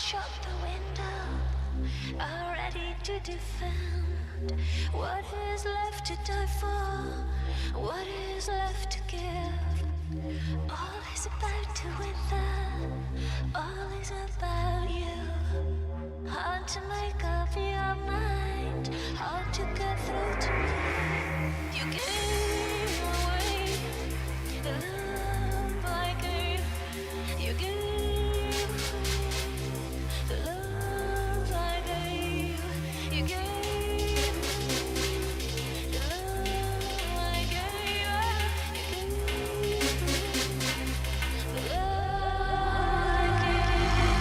shut the window, are ready to defend what is left to die for, what is left to give. All is about to wither, all is about you. Hard to make up your mind, hard to get through to me. You gave away the love I gave. You gave the love I gave. You gave the love I gave. You gave the love I gave.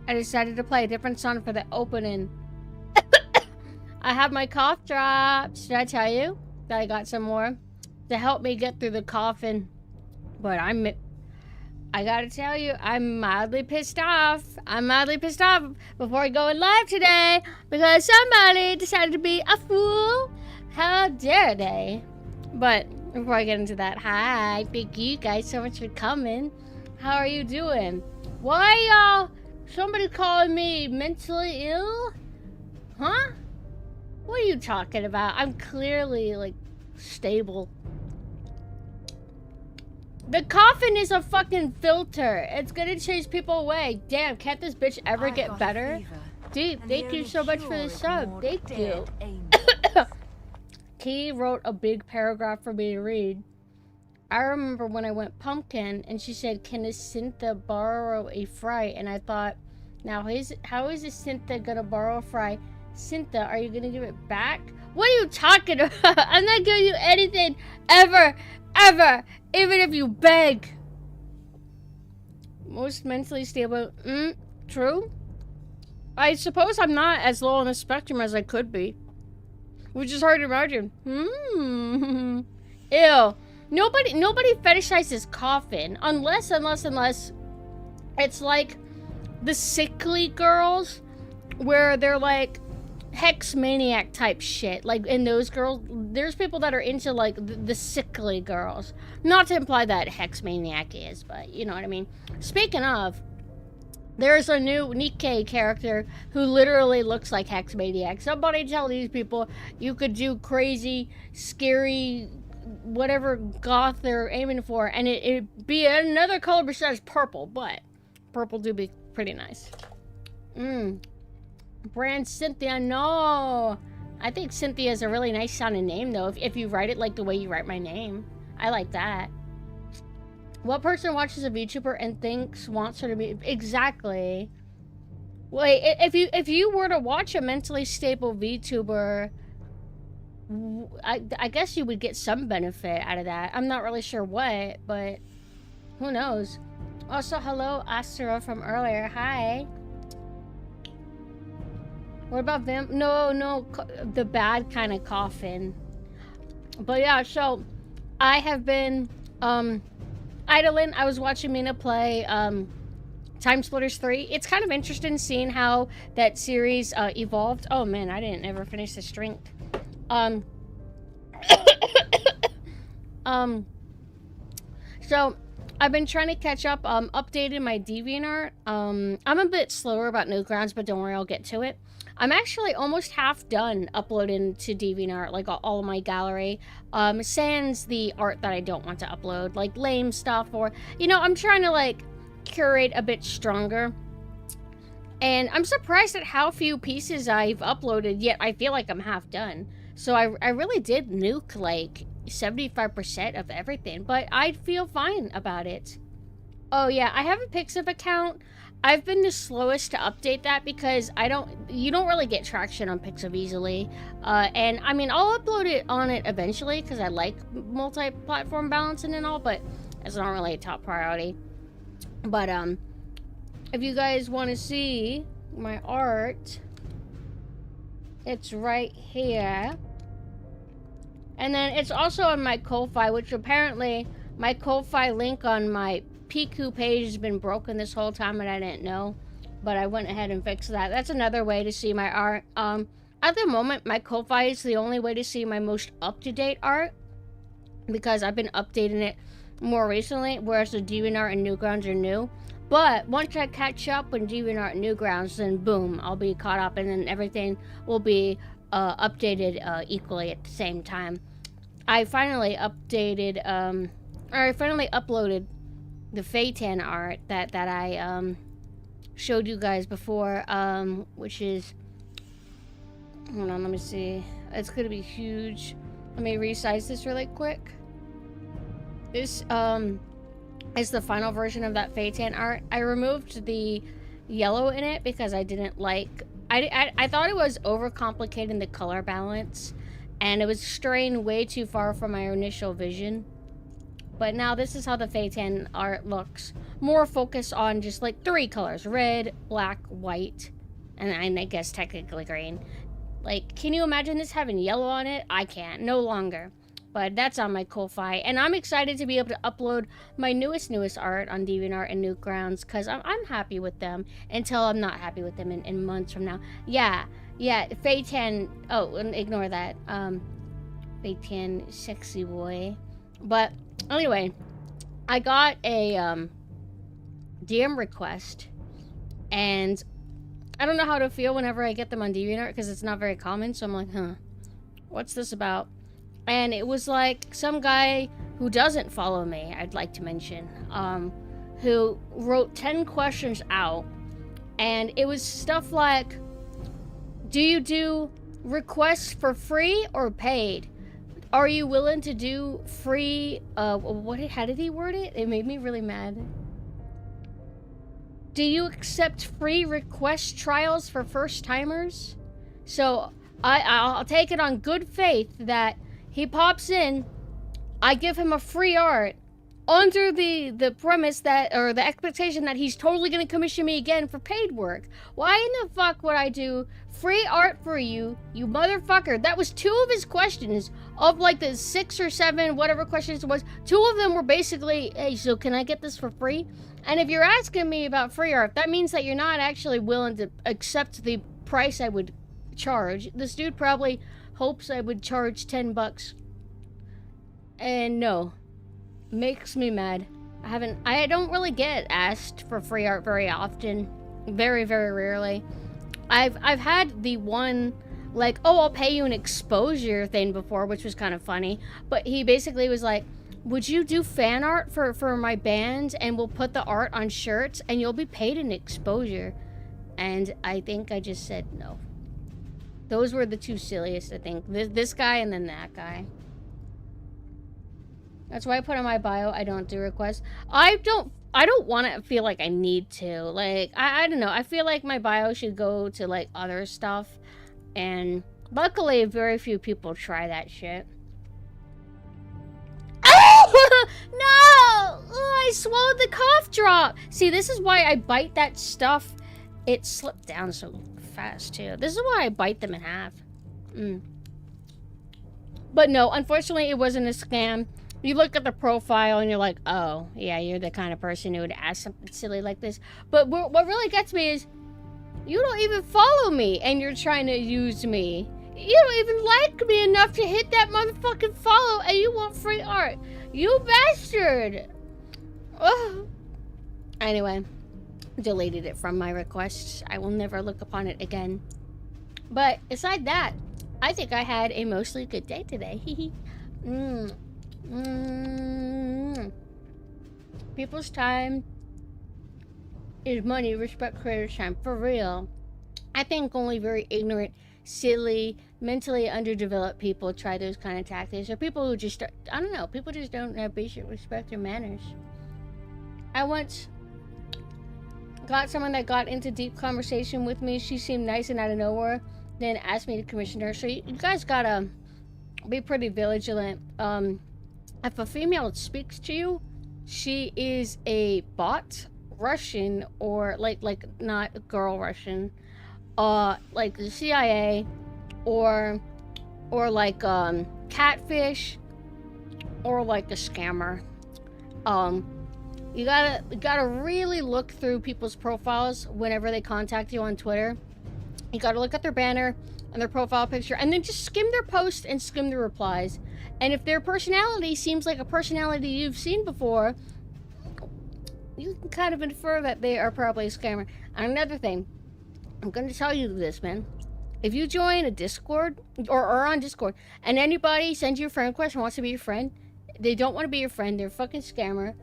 I decided to play a different song for the opening. I have my cough drops. Should I tell you that I got some more to help me get through the coughing? But I gotta tell you, I'm mildly pissed off. I'm mildly pissed off before I go live today because somebody decided to be a fool. How dare they? But before I get into that, hi, thank you guys so much for coming. How are you doing? Why y'all? Somebody calling me mentally ill? Huh? What are you talking about? I'm clearly, like, stable. The coffin is a fucking filter. It's gonna chase people away. Damn, can't this bitch ever get better? Dude, thank you so much for the sub. Thank you. Key wrote a big paragraph for me to read. I remember when I went pumpkin and she said, can a Syntha borrow a fry? And I thought, now how is a Syntha gonna borrow a fry? Syntha, are you gonna give it back? What are you talking about? I'm not giving you anything ever, ever, even if you beg. Most mentally stable. True. I suppose I'm not as low on the spectrum as I could be, which is hard to imagine. Ew. Nobody fetishizes coffin unless it's like the sickly girls where they're like hex maniac type shit. Like in those girls, there's people that are into like the sickly girls. Not to imply that hex maniac is, but you know what I mean. Speaking of, there's a new Nikkei character who literally looks like hex maniac. Somebody tell these people you could do crazy, scary, whatever goth they're aiming for, and it'd be another color besides purple, but purple do be pretty nice. Brand Cynthia, no. I think Cynthia is a really nice sounding name, though, if you write it like the way you write my name. I like that. What person watches a VTuber and wants her to be... Exactly. Wait, if you were to watch a mentally stable VTuber, I guess you would get some benefit out of that. I'm not really sure what, but who knows. Also, hello, Asura from earlier. Hi. What about them? No, the bad kind of coffin. But yeah, so I have been idling. I was watching Mina play Time Splitters 3. It's kind of interesting seeing how that series evolved. Oh man, I didn't ever finish this drink. So I've been trying to catch up, updated my DeviantArt. I'm a bit slower about Newgrounds, but don't worry, I'll get to it. I'm actually almost half done uploading to DeviantArt, like all of my gallery. Sans the art that I don't want to upload, like lame stuff, or, you know, I'm trying to like curate a bit stronger. And I'm surprised at how few pieces I've uploaded, yet I feel like I'm half done. So I really did nuke like 75% of everything, but I feel fine about it. Oh yeah, I have a Pixif account. I've been the slowest to update that because you don't really get traction on Pixif easily. And I mean, I'll upload it on it eventually because I like multi-platform balancing and all, but it's not really a top priority. But if you guys want to see my art, it's right here. And then it's also on my Ko-Fi, which apparently my Ko-Fi link on my Piku page has been broken this whole time and I didn't know. But I went ahead and fixed that. That's another way to see my art. At the moment, my Ko-Fi is the only way to see my most up-to-date art, because I've been updating it more recently, whereas the DeviantArt and Newgrounds are new. But once I catch up with DeviantArt and Newgrounds, then boom, I'll be caught up, and then everything will be updated equally at the same time. I finally updated, I finally uploaded the Phaeton art that I showed you guys before, which is, hold on, let me see. It's gonna be huge. Let me resize this really quick. This is the final version of that Phaeton art. I removed the yellow in it because I didn't like, I thought it was overcomplicating the color balance, and it was straying way too far from my initial vision. But now this is how the Phaeton art looks. More focused on just like 3 colors. Red, black, white, and I guess technically green. Like, can you imagine this having yellow on it? I can't. No longer. But that's on my Ko-Fi. And I'm excited to be able to upload my newest art on DeviantArt and Newgrounds. Because I'm happy with them. Until I'm not happy with them in months from now. Yeah. Phaeton. Oh, ignore that. Phaeton, sexy boy. But anyway, I got a DM request, and I don't know how to feel whenever I get them on DeviantArt because it's not very common. So I'm like, what's this about? And it was like some guy who doesn't follow me, I'd like to mention, who wrote 10 questions out, and it was stuff like, do you do requests for free or paid? Are you willing to do free, how did he word it? It made me really mad. Do you accept free request trials for first timers? So I'll take it on good faith that he pops in, I give him a free art under the premise that, or the expectation that he's totally gonna commission me again for paid work. Why in the fuck would I do free art for you, you motherfucker? That was 2 of his questions. Of like the 6 or 7, whatever questions it was, 2 of them were basically, hey, so can I get this for free? And if you're asking me about free art, that means that you're not actually willing to accept the price I would charge. This dude probably hopes I would charge 10 bucks. And no. Makes me mad. I don't really get asked for free art very often. Very, very rarely. I've had the one, like, oh, I'll pay you an exposure thing before, which was kind of funny. But he basically was like, would you do fan art for my band, and we'll put the art on shirts and you'll be paid an exposure? And I think I just said no. Those were the 2 silliest, I think. This guy and then that guy. That's why I put on my bio, I don't do requests. I don't want to feel like I need to. Like, I don't know. I feel like my bio should go to, like, other stuff. And luckily, very few people try that shit. Oh! No! Oh, I swallowed the cough drop. See, this is why I bite that stuff. It slipped down so fast, too. This is why I bite them in half. But no, unfortunately, it wasn't a scam. You look at the profile and you're like, oh, yeah, you're the kind of person who would ask something silly like this. But what really gets me is, you don't even follow me and you're trying to use me. You don't even like me enough to hit that motherfucking follow and you want free art. You bastard. Oh. Anyway, deleted it from my requests. I will never look upon it again. But aside that, I think I had a mostly good day today. People's time is money. Respect creators' time. For real. I think only very ignorant, silly, mentally underdeveloped people try those kind of tactics. Or people who just, I don't know, people just don't have basic respect or manners. I once got someone that got into deep conversation with me. She seemed nice and out of nowhere. Then asked me to commission her. So you guys gotta be pretty vigilant. If a female speaks to you, she is a bot, Russian, or like not girl Russian, like the CIA, or like catfish, or like a scammer. You gotta really look through people's profiles whenever they contact you on Twitter. You gotta look at their banner and their profile picture, and then just skim their posts and skim the replies. And if their personality seems like a personality you've seen before, you can kind of infer that they are probably a scammer. And another thing, I'm going to tell you this, man. If you join a Discord, or are on Discord, and anybody sends you a friend request and wants to be your friend, they don't want to be your friend, they're a fucking scammer.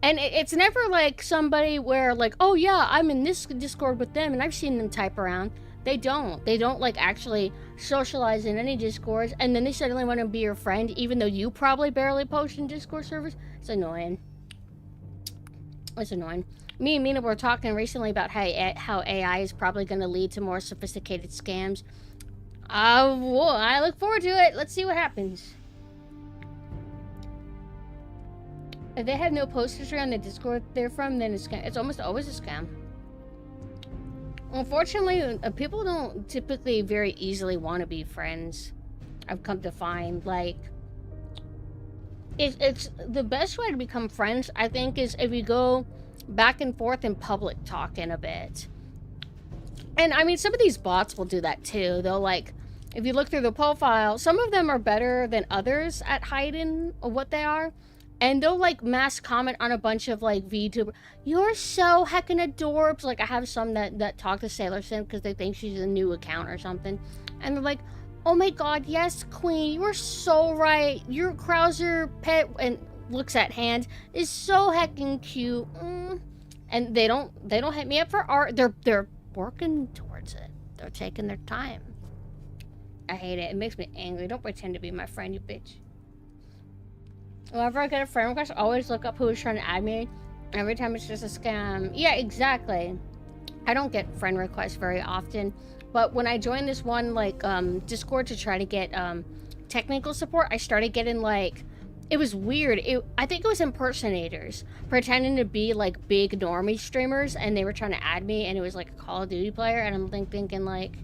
And it's never like somebody where like, oh yeah, I'm in this Discord with them and I've seen them type around. They don't like actually socialize in any Discords, and then they suddenly want to be your friend even though you probably barely post in Discord servers. It's annoying. It's annoying. Me and Mina were talking recently about how AI is probably going to lead to more sophisticated scams. Well, I look forward to it. Let's see what happens. If they have no post history on the Discord they're from, then it's almost always a scam. Unfortunately, people don't typically very easily want to be friends. I've come to find, like, it's the best way to become friends, I think, is if you go back and forth in public talking a bit. And I mean, some of these bots will do that too. They'll, like, if you look through the profile, some of them are better than others at hiding what they are. And they'll, like, mass comment on a bunch of, like, VTuber. You're so heckin' adorbs. Like, I have some that talk to Sailor Sim because they think she's a new account or something. And they're like, oh my god, yes, queen, you are so right. Your Krauser pet, and looks at hand, is so heckin' cute. And they don't hit me up for art. They're working towards it. They're taking their time. I hate it. It makes me angry. Don't pretend to be my friend, you bitch. Whenever I get a friend request, I always look up who is trying to add me. Every time it's just a scam. Yeah, exactly. I don't get friend requests very often. But when I joined this one, like, Discord to try to get, technical support, I started getting, like, it was weird. I think it was impersonators pretending to be, like, big normie streamers, and they were trying to add me, and it was, like, a Call of Duty player, and I'm thinking, like,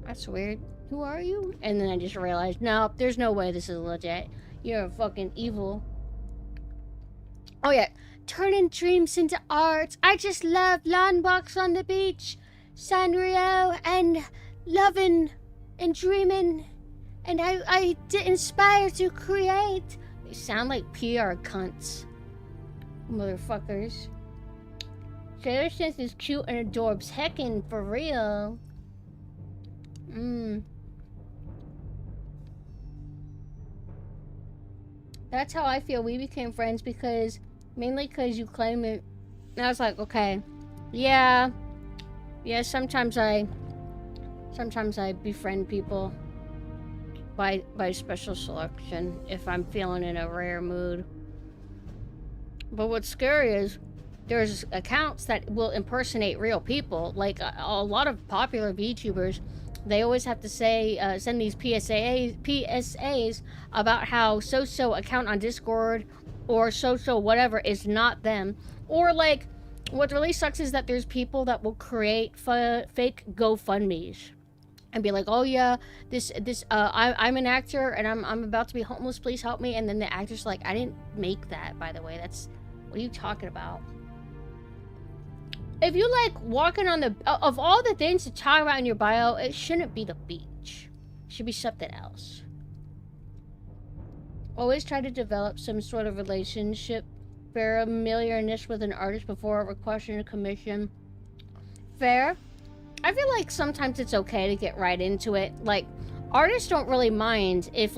that's weird. Who are you? And then I just realized, no, there's no way this is legit. You're fucking evil. Oh, yeah. Turning dreams into art. I just love lawn walks on the beach. Sanrio and loving and dreaming. And I inspire to create. They sound like PR cunts. Motherfuckers. Sailor Synth is cute and adorbs. Heckin' for real. That's how I feel. We became friends mainly because you claim it. And I was like, okay, yeah, sometimes I befriend people by special selection if I'm feeling in a rare mood. But what's scary is there's accounts that will impersonate real people. Like a lot of popular VTubers, they always have to say, send these PSAs about how so-so account on Discord or so-so whatever is not them. Or, like, what really sucks is that there's people that will create fake GoFundMes and be like, oh yeah, I'm an actor and I'm about to be homeless, please help me. And then the actor's like, I didn't make that, by the way. What are you talking about? If you like walking on the... Of all the things to talk about in your bio, it shouldn't be the beach. It should be something else. Always try to develop some sort of relationship. Familiarness with an artist before requesting a commission. Fair. I feel like sometimes it's okay to get right into it. Like, artists don't really mind if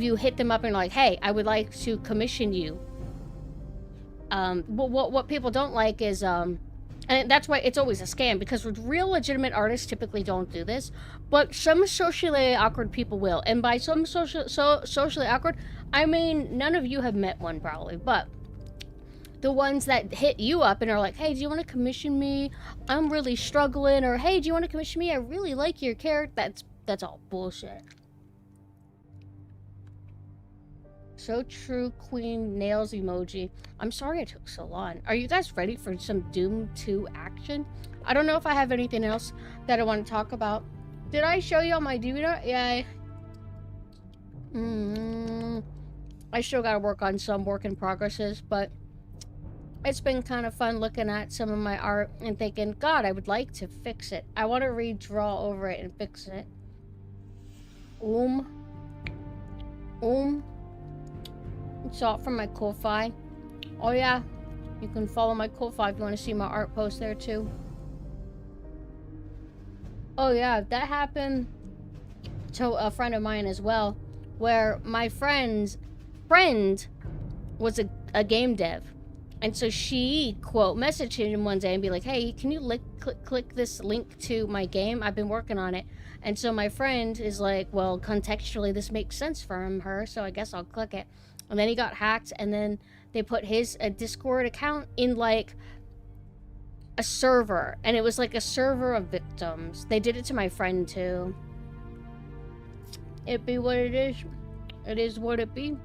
you hit them up and like, hey, I would like to commission you. But what people don't like is... And that's why it's always a scam, because real legitimate artists typically don't do this. But some socially awkward people will. And by some socially awkward, I mean, none of you have met one probably. But the ones that hit you up and are like, hey, do you want to commission me? I'm really struggling. Or, hey, do you want to commission me? I really like your character. That's all bullshit. So true, queen nails emoji. I'm sorry it took so long. Are you guys ready for some Doom 2 action? I don't know if I have anything else that I want to talk about. Did I show you all my DVD? Yeah. I still gotta work on some work in progresses, but it's been kind of fun looking at some of my art and thinking, God, I would like to fix it. I want to redraw over it and fix it. Saw it from my Ko-Fi. Oh yeah, you can follow my Ko-Fi if you want to see my art post there too. Oh yeah, that happened to a friend of mine as well, where my friend's friend was a game dev, and so she quote messaged him one day and be like, hey, can you click this link to my game? I've been working on it. And so my friend is like, well, contextually this makes sense from her, so I guess I'll click it. And then he got hacked, and then they put his Discord account in, like, a server. And it was, like, a server of victims. They did it to my friend, too. It be what it is. It is what it be.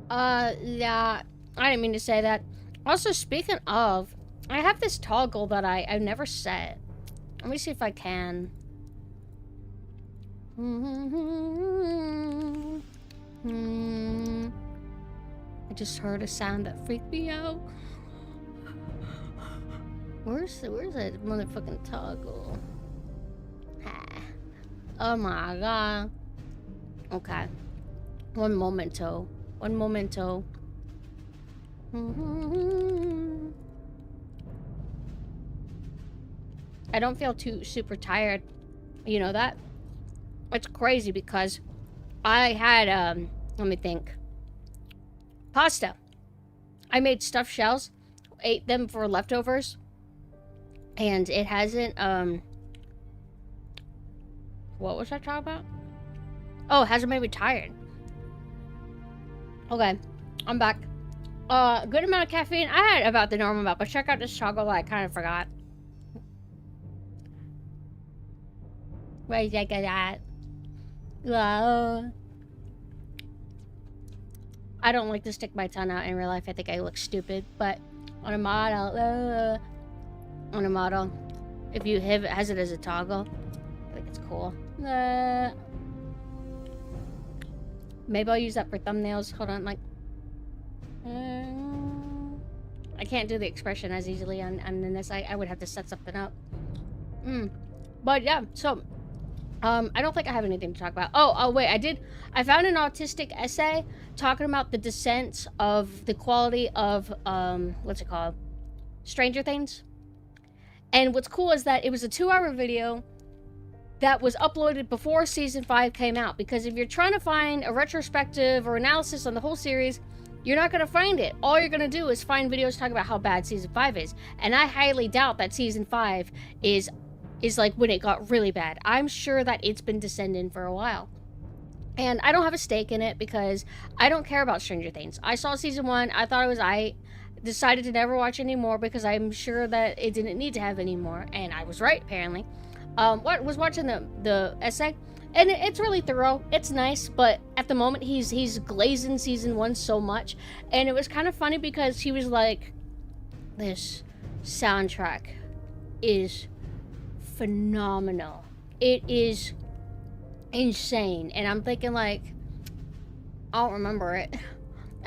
Yeah, I didn't mean to say that. Also, speaking of, I have this toggle that I've never set. Let me see if I can. I just heard a sound that freaked me out. Where's that motherfucking toggle? Oh my god. Okay. One momento. I don't feel too super tired. You know that? It's crazy because I had, let me think. Pasta. I made stuffed shells, ate them for leftovers, and it hasn't, what was I talking about? Oh, it hasn't made me tired. Okay, I'm back. Good amount of caffeine. I had about the normal amount, but check out this toggle I kind of forgot. Where's that at? I don't like to stick my tongue out in real life. I think I look stupid, but on a model, if you have it as a toggle, I think it's cool. Maybe I'll use that for thumbnails. Hold on, like, I can't do the expression as easily on this. I would have to set something up. But yeah, so I don't think I have anything to talk about. Oh wait, I found an autistic essay talking about the descent of the quality of what's it called? Stranger Things. And what's cool is that it was a 2-hour video that was uploaded before season 5 came out, because if you're trying to find a retrospective or analysis on the whole series, you're not going to find it. All you're going to do is find videos talking about how bad season 5 is. And I highly doubt that season 5 is like when it got really bad. I'm sure that it's been descending for a while. And I don't have a stake in it because I don't care about Stranger Things. I saw season 1, I thought it was decided to never watch anymore because I'm sure that it didn't need to have any more, and I was right apparently. Was watching the essay, and it's really thorough. It's nice, but at the moment he's glazing season 1 so much, and it was kind of funny because he was like, "This soundtrack is phenomenal. It is insane," and I'm thinking like, I don't remember it.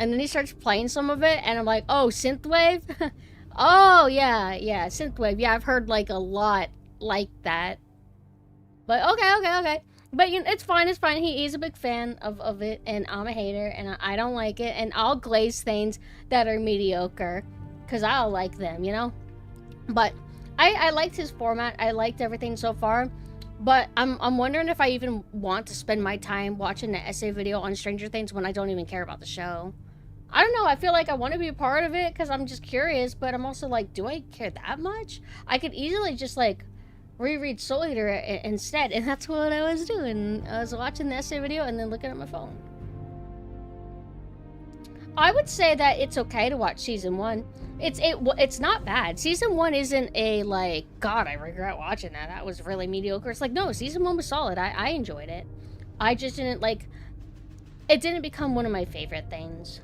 And then he starts playing some of it, and I'm like, oh, synthwave? Oh, yeah, synthwave. Yeah, I've heard, like, a lot like that. But, okay. But, you know, it's fine. He's a big fan of it, and I'm a hater, and I don't like it. And I'll glaze things that are mediocre, because I'll like them, you know? But I liked his format. I liked everything so far. But I'm wondering if I even want to spend my time watching the essay video on Stranger Things when I don't even care about the show. I don't know, I feel like I want to be a part of it because I'm just curious, but I'm also like, do I care that much? I could easily just like reread Soul Eater instead, and that's what I was doing. I was watching the essay video and then looking at my phone. I would say that it's okay to watch season 1. It's not bad. Season 1 isn't a like, God, I regret watching that. That was really mediocre. It's like, no, season 1 was solid. I enjoyed it. I just didn't like, it didn't become one of my favorite things.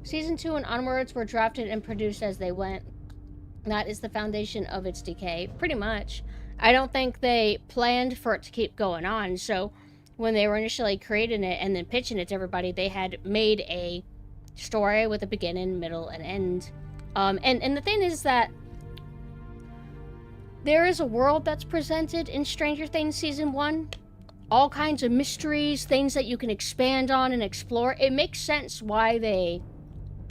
Season 2 and onwards were drafted and produced as they went. That is the foundation of its decay, pretty much. I don't think they planned for it to keep going on, so when they were initially creating it and then pitching it to everybody, they had made a story with a beginning, middle, and end. And the thing is that there is a world that's presented in Stranger Things Season 1. All kinds of mysteries, things that you can expand on and explore. It makes sense why they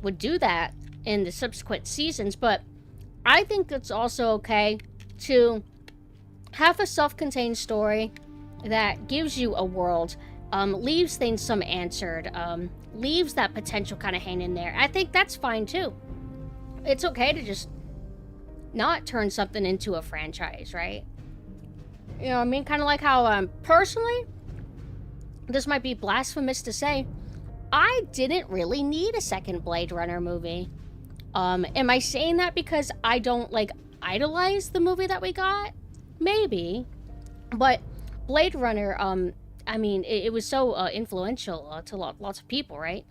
would do that in the subsequent seasons, but I think it's also okay to have a self-contained story that gives you a world, leaves things some answered, leaves that potential kind of hanging there. I think that's fine too. It's okay to just not turn something into a franchise, right? You know what I mean? Kind of like how, personally, this might be blasphemous to say, I didn't really need a second Blade Runner movie. Am I saying that because I don't, like, idolize the movie that we got? Maybe. But Blade Runner, I mean, it was so influential to lots of people, right?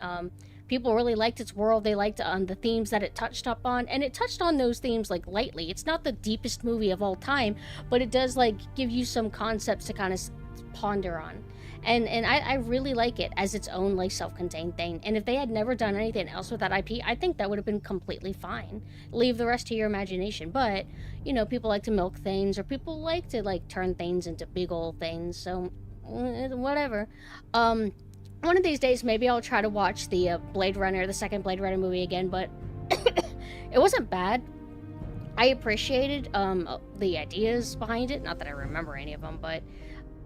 People really liked its world. They liked the themes that it touched up on, and it touched on those themes like lightly. It's not the deepest movie of all time, but it does like give you some concepts to kind of ponder on. And I really like it as its own like self-contained thing. And if they had never done anything else with that IP, I think that would have been completely fine. Leave the rest to your imagination. But you know, people like to milk things, or people like to like turn things into big old things. So whatever. One of these days, maybe I'll try to watch the Blade Runner, the second Blade Runner movie again, but it wasn't bad. I appreciated the ideas behind it. Not that I remember any of them, but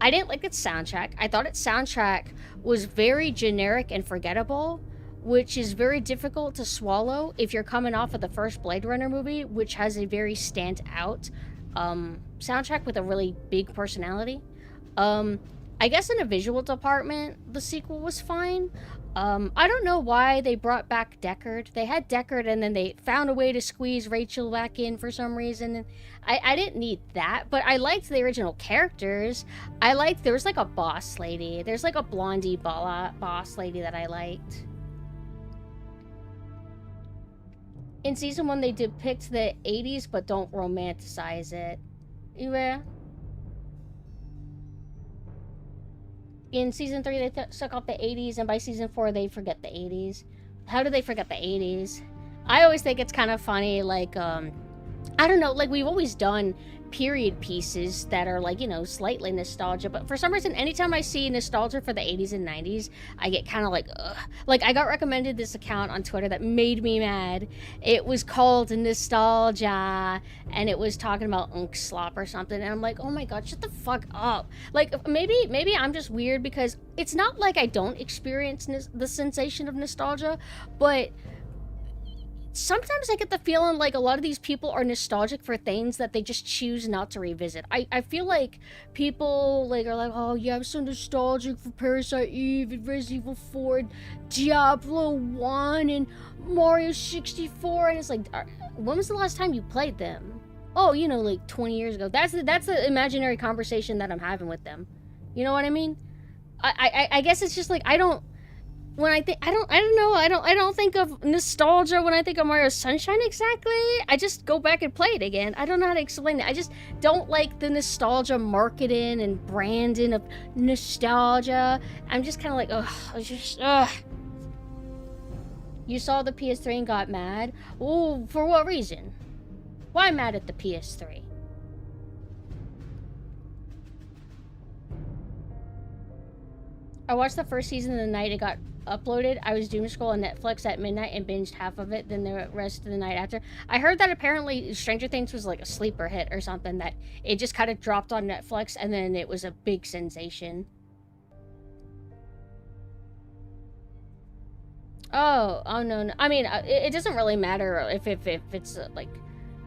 I didn't like its soundtrack. I thought its soundtrack was very generic and forgettable, which is very difficult to swallow if you're coming off of the first Blade Runner movie, which has a very stand-out soundtrack with a really big personality. I guess in a visual department, the sequel was fine. I don't know why they brought back Deckard. They had Deckard and then they found a way to squeeze Rachel back in for some reason. I didn't need that, but I liked the original characters. There was like a boss lady. There's like a blondie boss lady that I liked. In season 1, they depict the 80s, but don't romanticize it. Yeah. In season 3, they suck off the 80s, and by season 4, they forget the 80s. How do they forget the 80s? I always think it's kind of funny, like, I don't know, like, we've always done period pieces that are, like, you know, slightly nostalgia, but for some reason, anytime I see nostalgia for the 80s and 90s, I get kind of like, ugh. Like, I got recommended this account on Twitter that made me mad. It was called Nostalgia, and it was talking about Unk Slop or something, and I'm like, oh my god, shut the fuck up. Like, maybe I'm just weird, because it's not like I don't experience the sensation of nostalgia, but sometimes I get the feeling like a lot of these people are nostalgic for things that they just choose not to revisit. I feel like people like are like, oh yeah, I'm so nostalgic for Parasite Eve and Resident Evil 4 and Diablo 1 and Mario 64, and it's like, when was the last time you played them? Oh, you know, like 20 years ago. That's the imaginary conversation that I'm having with them. You know what I mean? I guess it's just like, I don't think of nostalgia when I think of Mario Sunshine exactly. I just go back and play it again. I don't know how to explain it. I just don't like the nostalgia marketing and branding of nostalgia. I'm just kind of like, ugh. You saw the PS3 and got mad? Oh, for what reason? Why mad at the PS3? I watched the first season the night it got uploaded. I was doom scroll on Netflix at midnight and binged half of it, then the rest of the night after. I heard that apparently Stranger Things was like a sleeper hit or something, that it just kind of dropped on Netflix and then it was a big sensation. Oh no. I mean, it doesn't really matter if it's like,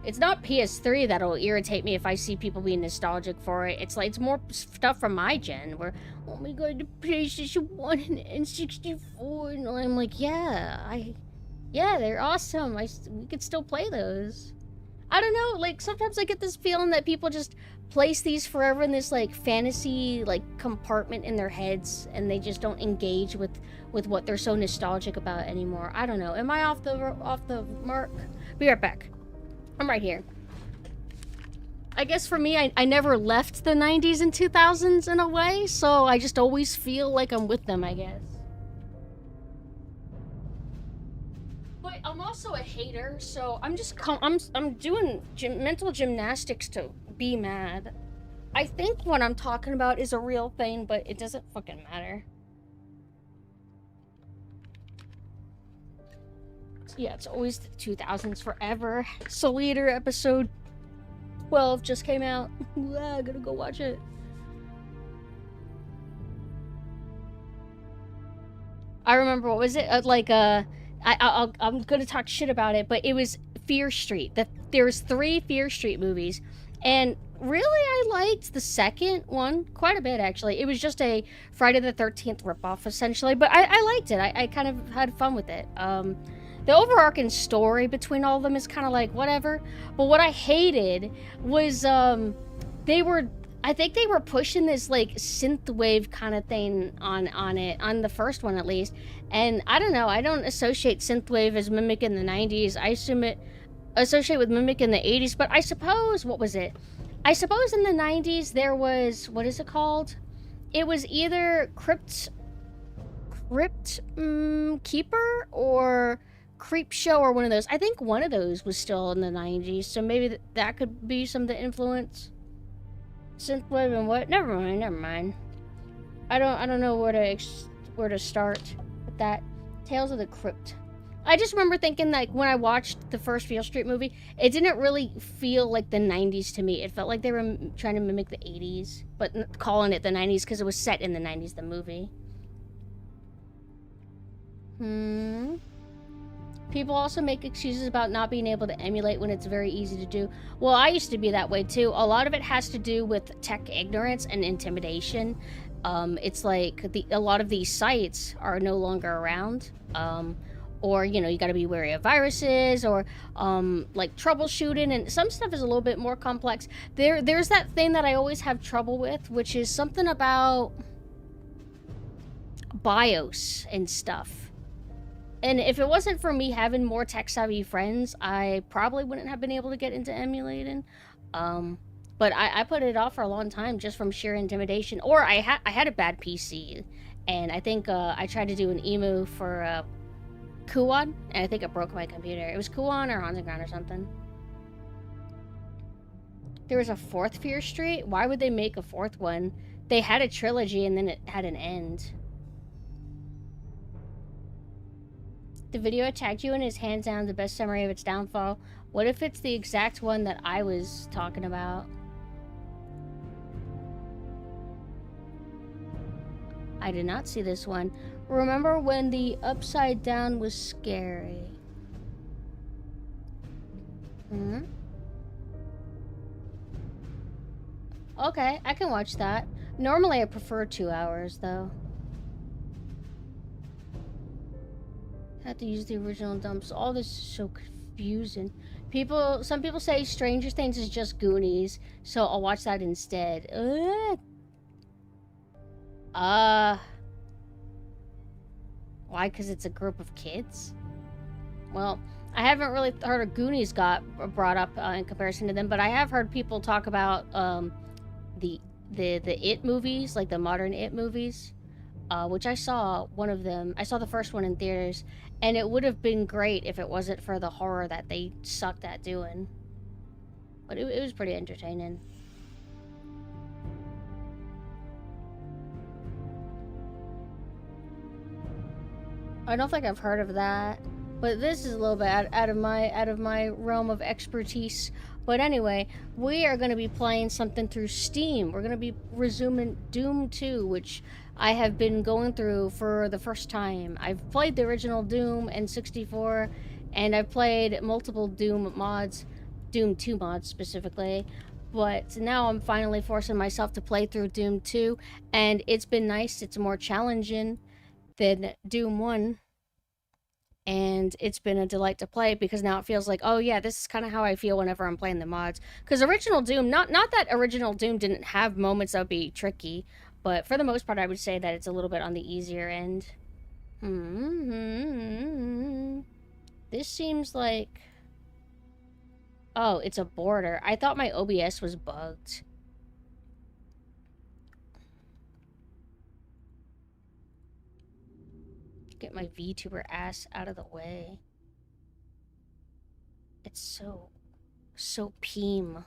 it's not PS3 that'll irritate me if I see people being nostalgic for it. It's like, it's more stuff from my gen where, oh my god, the PlayStation 1 and N64, and I'm like, yeah, they're awesome. We could still play those. I don't know, like, sometimes I get this feeling that people just place these forever in this, like, fantasy, like, compartment in their heads, and they just don't engage with what they're so nostalgic about anymore. I don't know. Am I off the mark? Be right back. I'm right here. I guess for me, I never left the 90s and 2000s in a way, so I just always feel like I'm with them, I guess. But I'm also a hater, so I'm doing mental gymnastics to be mad. I think what I'm talking about is a real thing, but it doesn't fucking matter. Yeah, it's always the 2000s forever. Soul Eater episode 12 just came out. I gotta go watch it. I remember, what was it? I'm gonna talk shit about it, but it was Fear Street. There's 3 Fear Street movies, and really I liked the second one quite a bit, actually. It was just a Friday the 13th ripoff, essentially, but I liked it. I kind of had fun with it. The overarching story between all of them is kind of like, whatever. But what I hated was, they were I think they were pushing this like synthwave kind of thing on it, on the first one at least. And I don't know, I don't associate synthwave as mimicking the 90s. I assume it associate with mimicking the 80s, but I suppose, what was it? I suppose in the 90s there was, what is it called? It was either Crypt Keeper or Creep Show or one of those. I think one of those was still in the 90s, so maybe that could be some of the influence. Synthwave and what? Never mind. I don't know where to start with that. Tales of the Crypt. I just remember thinking, like, when I watched the first Fear Street movie, it didn't really feel like the 90s to me. It felt like they were trying to mimic the 80s, but calling it the 90s because it was set in the 90s, the movie. People also make excuses about not being able to emulate when it's very easy to do. Well, I used to be that way too. A lot of it has to do with tech ignorance and intimidation. It's like a lot of these sites are no longer around. Or, you know, you gotta be wary of viruses or like troubleshooting, and some stuff is a little bit more complex. There's that thing that I always have trouble with, which is something about BIOS and stuff. And if it wasn't for me having more tech-savvy friends, I probably wouldn't have been able to get into emulating. But I put it off for a long time just from sheer intimidation. Or I had a bad PC, and I think I tried to do an emu for Kuon, and I think it broke my computer. It was Kuon or Haunted Ground or something. There was a fourth Fear Street? Why would they make a fourth one? They had a trilogy, and then it had an end. The video attacked you and his hands down, the best summary of its downfall. What if it's the exact one that I was talking about? I did not see this one. Remember when the upside down was scary? Okay, I can watch that. Normally I prefer 2 hours though. Have to use the original dumps. All this is so confusing. Some people say Stranger Things is just Goonies, so I'll watch that instead. Why? Because it's a group of kids? Well, I haven't really heard of Goonies got brought up in comparison to them, but I have heard people talk about the It movies, like the modern It movies. Which I saw one of them. I saw the first one in theaters, and it would have been great if it wasn't for the horror that they sucked at doing. But it was pretty entertaining. I don't think I've heard of that, but this is a little bit out of my realm of expertise. But anyway, we are going to be playing something through Steam. We're going to be resuming Doom 2, which I have been going through for the first time. I've played the original Doom N64, and I've played multiple Doom mods, Doom 2 mods specifically, but now I'm finally forcing myself to play through Doom 2, and it's been nice. It's more challenging than Doom 1, and it's been a delight to play because now it feels like, oh yeah, this is kind of how I feel whenever I'm playing the mods. Because original Doom, not that original Doom didn't have moments that would be tricky, but for the most part, I would say that it's a little bit on the easier end. This seems like... Oh, it's a border. I thought my OBS was bugged. Get my VTuber ass out of the way. It's so peem.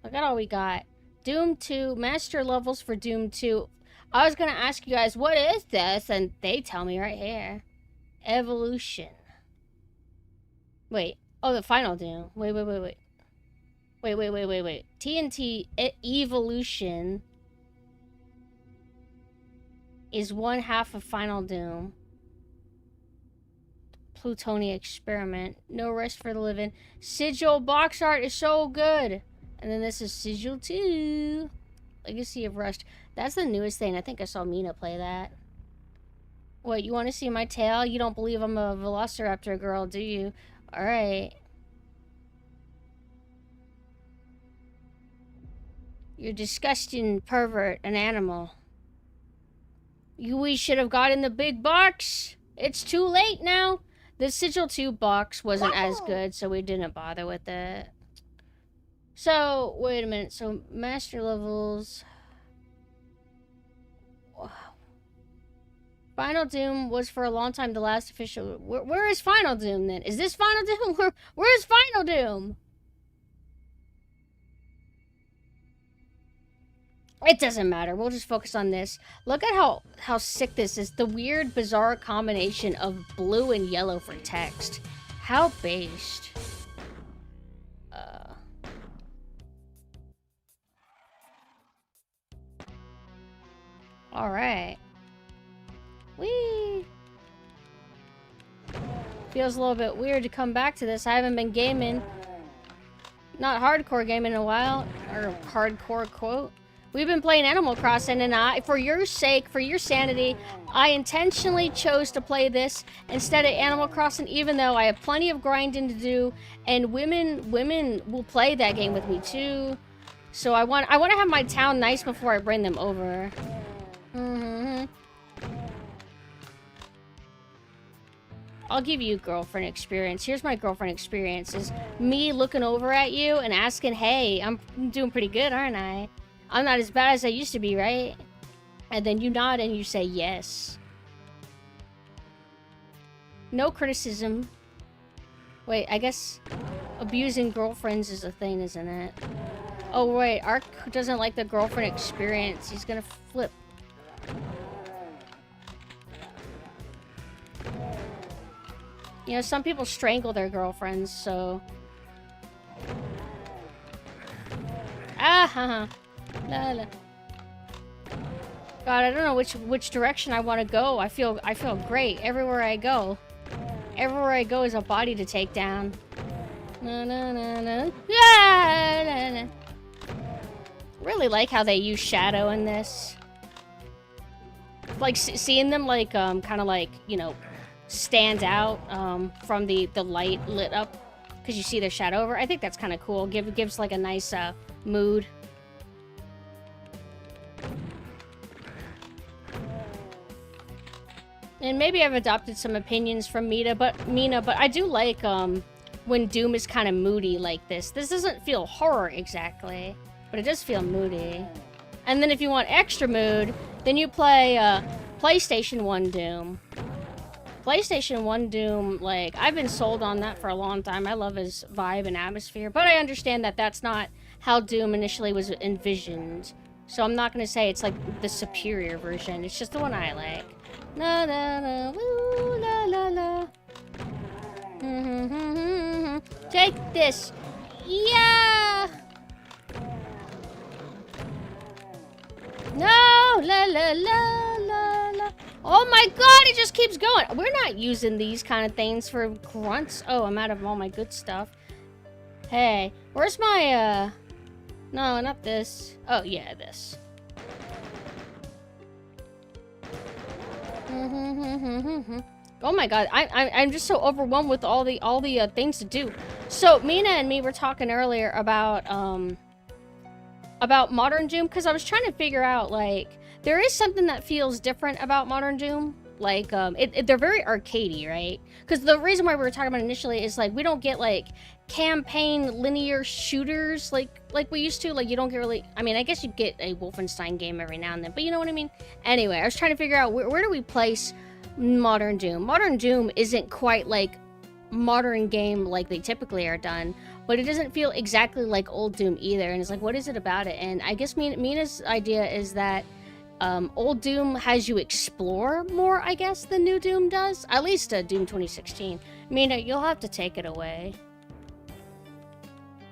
Look at all we got. Doom 2, master levels for Doom 2. I was gonna ask you guys, what is this? And they tell me right here. Evolution. Wait. Oh, the final Doom. Wait. TNT Evolution is one half of Final Doom. Plutonia Experiment. No Rest for the Living. Sigil box art is so good. And then this is Sigil 2. Legacy of Rust. That's the newest thing. I think I saw Mina play that. What, you want to see my tail? You don't believe I'm a Velociraptor girl, do you? Alright. You disgusting pervert, an animal. We should have gotten the big box. It's too late now. The Sigil 2 box wasn't as good, so we didn't bother with it. So, wait a minute. So, master levels. Final Doom was for a long time the last official... Where is Final Doom, then? Is this Final Doom? Where is Final Doom? It doesn't matter. We'll just focus on this. Look at how sick this is. The weird, bizarre combination of blue and yellow for text. How based. Alright. Whee! Feels a little bit weird to come back to this. I haven't been gaming. Not hardcore gaming in a while. Or hardcore quote. We've been playing Animal Crossing, and for your sake, for your sanity, I intentionally chose to play this instead of Animal Crossing, even though I have plenty of grinding to do, and women will play that game with me too. So I want to have my town nice before I bring them over. I'll give you girlfriend experience. Here's my girlfriend experience: is me looking over at you and asking, "Hey, I'm doing pretty good, aren't I? I'm not as bad as I used to be, right?" And then you nod and you say yes. No criticism. Wait, I guess abusing girlfriends is a thing, isn't it? Oh, wait, Ark doesn't like the girlfriend experience. He's gonna flip. You know, some people strangle their girlfriends, so... Ah, la la. God, I don't know which direction I want to go. I feel great everywhere I go. Everywhere I go is a body to take down. Na na na na. Yeah, na, na. Really like how they use shadow in this. Like seeing them like kind of like, you know, stand out from the light lit up because you see their shadow over. I think that's kind of cool. Gives like a nice mood. And maybe I've adopted some opinions from Mina, but I do like when Doom is kind of moody like this. This doesn't feel horror exactly, but it does feel moody. And then if you want extra mood, then you play PlayStation 1 Doom. PlayStation 1 Doom, like, I've been sold on that for a long time. I love his vibe and atmosphere, but I understand that that's not how Doom initially was envisioned. So I'm not going to say it's like the superior version. It's just the one I like. La la la, woo, la la la. Take this. Yeah. No, la la la la la. Oh my God, it just keeps going. We're not using these kind of things for grunts. Oh, I'm out of all my good stuff. Hey, where's my no, not this. Oh yeah, this. Oh my God, I'm just so overwhelmed with all the things to do. So Mina and me were talking earlier about Modern Doom, because I was trying to figure out, like, there is something that feels different about Modern Doom. Like, they're very arcadey, right? Because the reason why we were talking about initially is, like, we don't get, like, campaign linear shooters like we used to. Like, you don't get really... I mean, I guess you get a Wolfenstein game every now and then, but you know what I mean? Anyway, I was trying to figure out where do we place Modern Doom? Modern Doom isn't quite, like, modern game like they typically are done, but it doesn't feel exactly like old Doom either. And it's like, what is it about it? And I guess Mina's idea is that old Doom has you explore more, I guess, than new Doom does. At least Doom 2016. Mina, you'll have to take it away.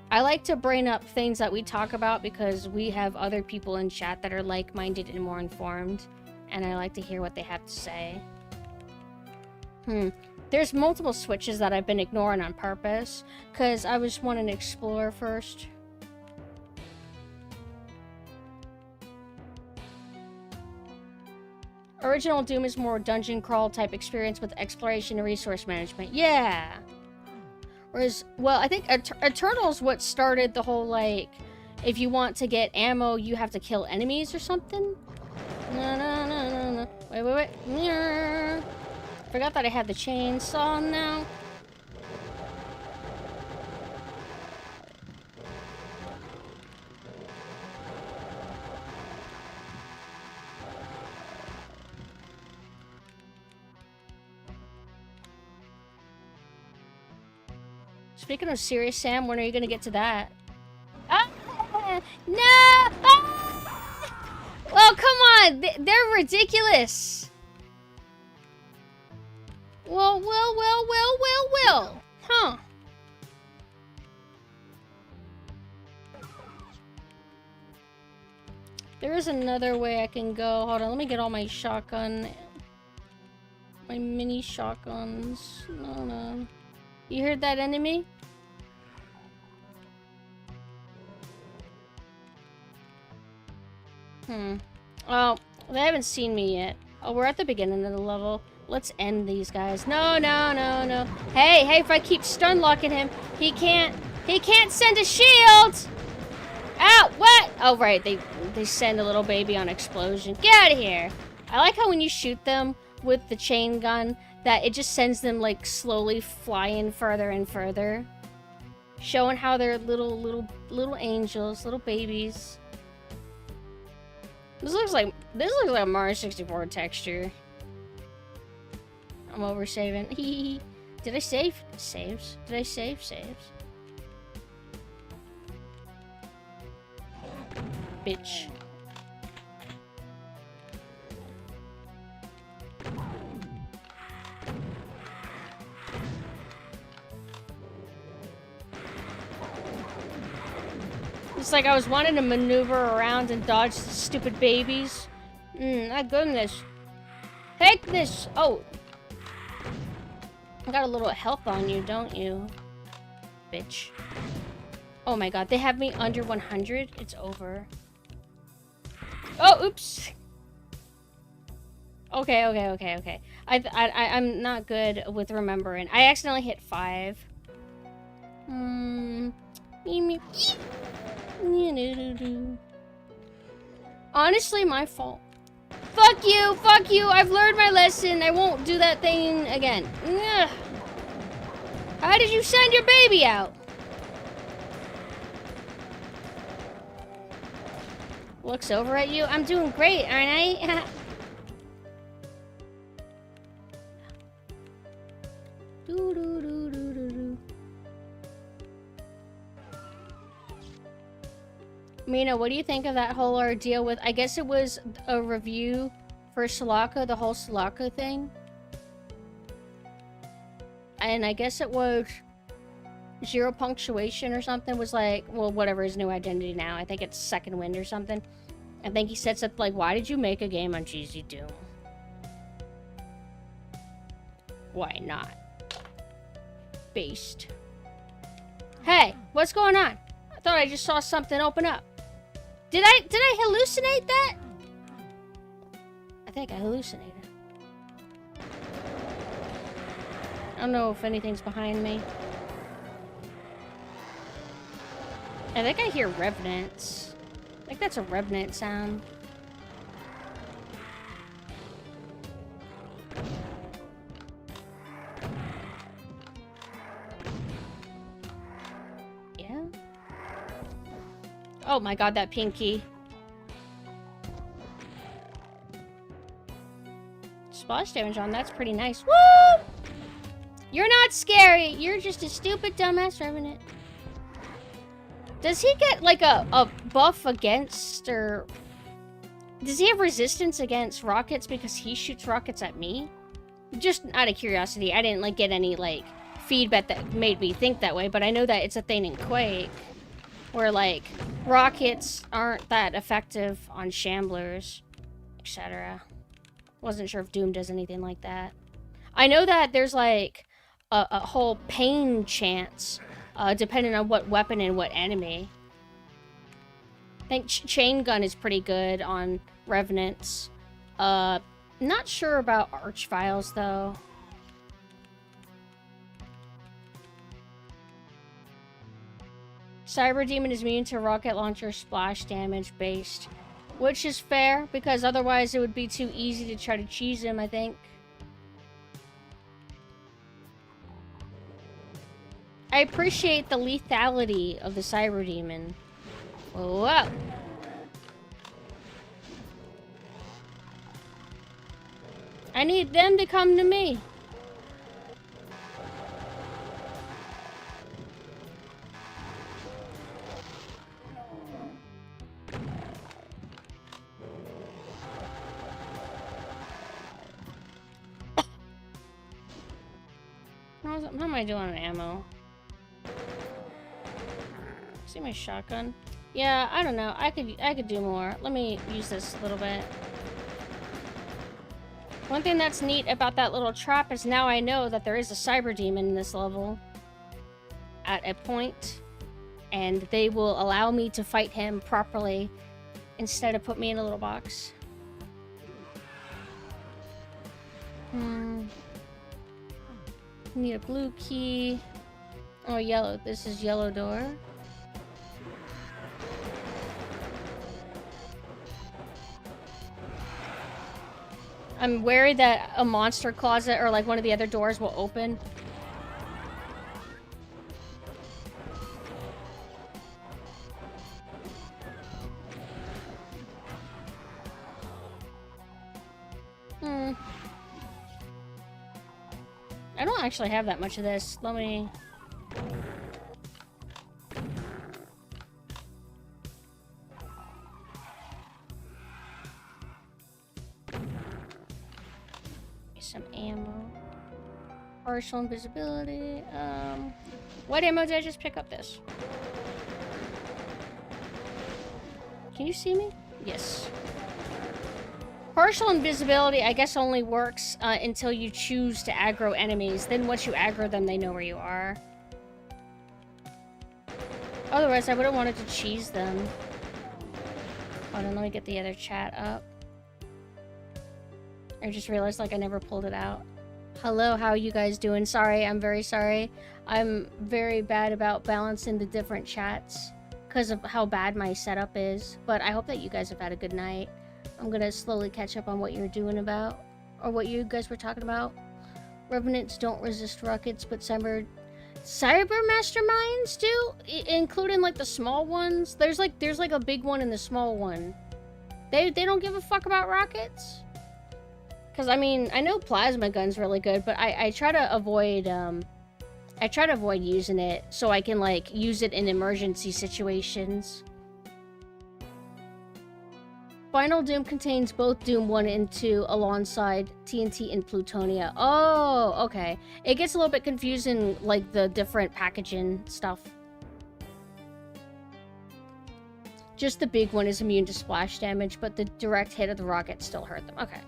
I like to bring up things that we talk about because we have other people in chat that are like-minded and more informed, and I like to hear what they have to say. There's multiple switches that I've been ignoring on purpose, because I was wanting to explore first. Original Doom is more dungeon crawl type experience with exploration and resource management. Yeah! Whereas, well, I think Eternal's what started the whole, like, if you want to get ammo, you have to kill enemies or something. No. Wait. Forgot that I had the chainsaw now. Speaking of Serious Sam, when are you gonna get to that? Ah! No! Ah! Oh, come on! They're ridiculous! Well. Huh. There is another way I can go. Hold on, let me get all my shotgun. My mini shotguns. No. You heard that enemy? Oh, they haven't seen me yet. Oh, we're at the beginning of the level. Let's end these guys. No. Hey, if I keep stun locking him, he can't send a shield! Ow, what? Oh, right, they send a little baby on explosion. Get out of here! I like how when you shoot them with the chain gun, that it just sends them, like, slowly flying further and further. Showing how they're little angels, little babies. This looks like a Mario 64 texture. I'm over saving. Did I save? Saves. Did I save? Saves. Bitch. It's like I was wanting to maneuver around and dodge the stupid babies. My goodness. Take this! Oh. I got a little health on you, don't you? Bitch. Oh my god, they have me under 100? It's over. Oh, oops! Okay. I'm not good with remembering. I accidentally hit 5. Honestly, my fault. Fuck you! I've learned my lesson. I won't do that thing again. Ugh. How did you send your baby out? Looks over at you. I'm doing great, aren't I? Mina, what do you think of that whole ordeal with, I guess it was a review for Sulaco, the whole Sulaco thing? And I guess it was Zero Punctuation or something was like, well, whatever his new identity now. I think it's Second Wind or something. I think he said something like, why did you make a game on GZ Doom? Why not? Based. Hey, what's going on? I thought I just saw something open up. Did I hallucinate that? I think I hallucinated. I don't know if anything's behind me. I think I hear revenants. I think that's a revenant sound. Yeah. Oh my god, that pinky. Splash damage on that's pretty nice. Woo! You're not scary. You're just a stupid dumbass revenant. Does he get like a buff against, or does he have resistance against rockets because he shoots rockets at me? Just out of curiosity, I didn't like get any like feedback that made me think that way, but I know that it's a thing in Quake where like rockets aren't that effective on shamblers, etc. Wasn't sure if Doom does anything like that. I know that there's like a whole pain chance depending on what weapon and what enemy. I think chain gun is pretty good on revenants. Not sure about archviles though. Cyber Demon is immune to rocket launcher splash damage based. Which is fair, because otherwise it would be too easy to try to cheese him, I think. I appreciate the lethality of the Cyber Demon. Whoa! I need them to come to me. How am I doing on ammo? See my shotgun? Yeah, I don't know. I could do more. Let me use this a little bit. One thing that's neat about that little trap is now I know that there is a Cyber Demon in this level at a point, and they will allow me to fight him properly instead of put me in a little box. Need a blue key. Oh, yellow. This is yellow door. I'm wary that a monster closet or like one of the other doors will open. I don't actually have that much of this. Let me... some ammo. Partial invisibility. What ammo did I just pick up this? Can you see me? Yes. Partial invisibility, I guess, only works until you choose to aggro enemies. Then once you aggro them, they know where you are. Otherwise, I would have wanted to cheese them. Hold on, let me get the other chat up. I just realized, like, I never pulled it out. Hello, how are you guys doing? Sorry, I'm very sorry. I'm very bad about balancing the different chats because of how bad my setup is. But I hope that you guys have had a good night. I'm gonna slowly catch up on what you're doing about, or what you guys were talking about. Revenants don't resist rockets, but cyber masterminds do, including like the small ones. There's like a big one and the small one. They don't give a fuck about rockets. Cause I mean, I know plasma gun's really good, but I try to avoid using it so I can like use it in emergency situations. Final Doom contains both Doom 1 and 2 alongside TNT and Plutonia. Oh, okay. It gets a little bit confusing, like the different packaging stuff. Just the big one is immune to splash damage, but the direct hit of the rocket still hurt them. Okay.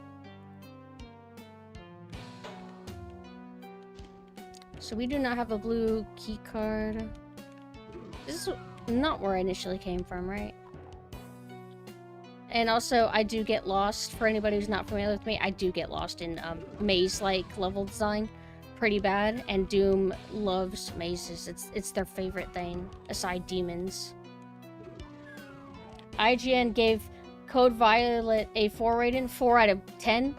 So we do not have a blue key card. This is not where I initially came from, right? And also, I do get lost. For anybody who's not familiar with me, I do get lost in maze-like level design pretty bad. And Doom loves mazes. It's their favorite thing, aside demons. IGN gave Code Violet a 4 rating, 4 out of 10.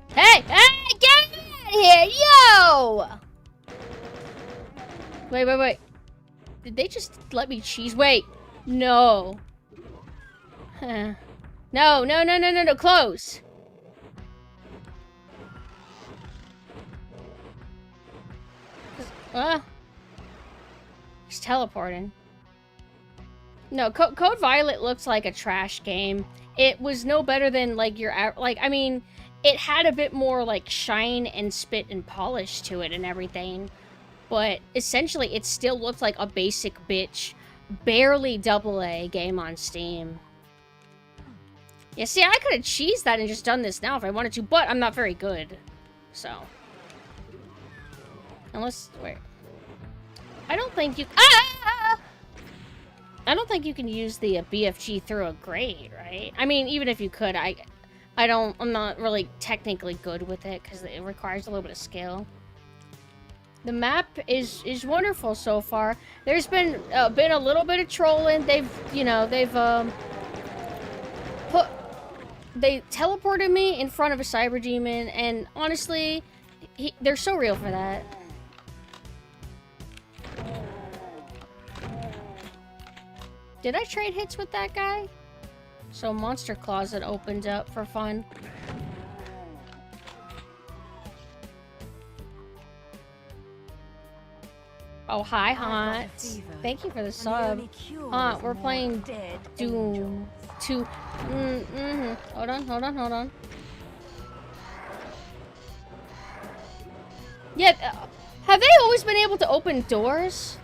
Hey! Hey! Get out of here! Yo! Wait. Did they just let me cheese? Wait. No. No, close! He's teleporting. No, Code Violet looks like a trash game. It was no better than, like, I mean, it had a bit more, like, shine and spit and polish to it and everything. But, essentially, it still looked like a basic bitch, barely AA game on Steam. Yeah, see, I could have cheesed that and just done this now if I wanted to, but I'm not very good. So. Unless, wait. I don't think you... I don't think you can use the BFG through a grate, right? I mean, even if you could, I'm not really technically good with it because it requires a little bit of skill. The map is wonderful so far. There's been a little bit of trolling. They've they teleported me in front of a cyber demon, and honestly, they're so real for that. Did I trade hits with that guy? So Monster Closet opened up for fun. Oh, hi, Haunt. Thank you for the sub. Haunt, we're playing Doom 2. Hold on. Yeah, have they always been able to open doors?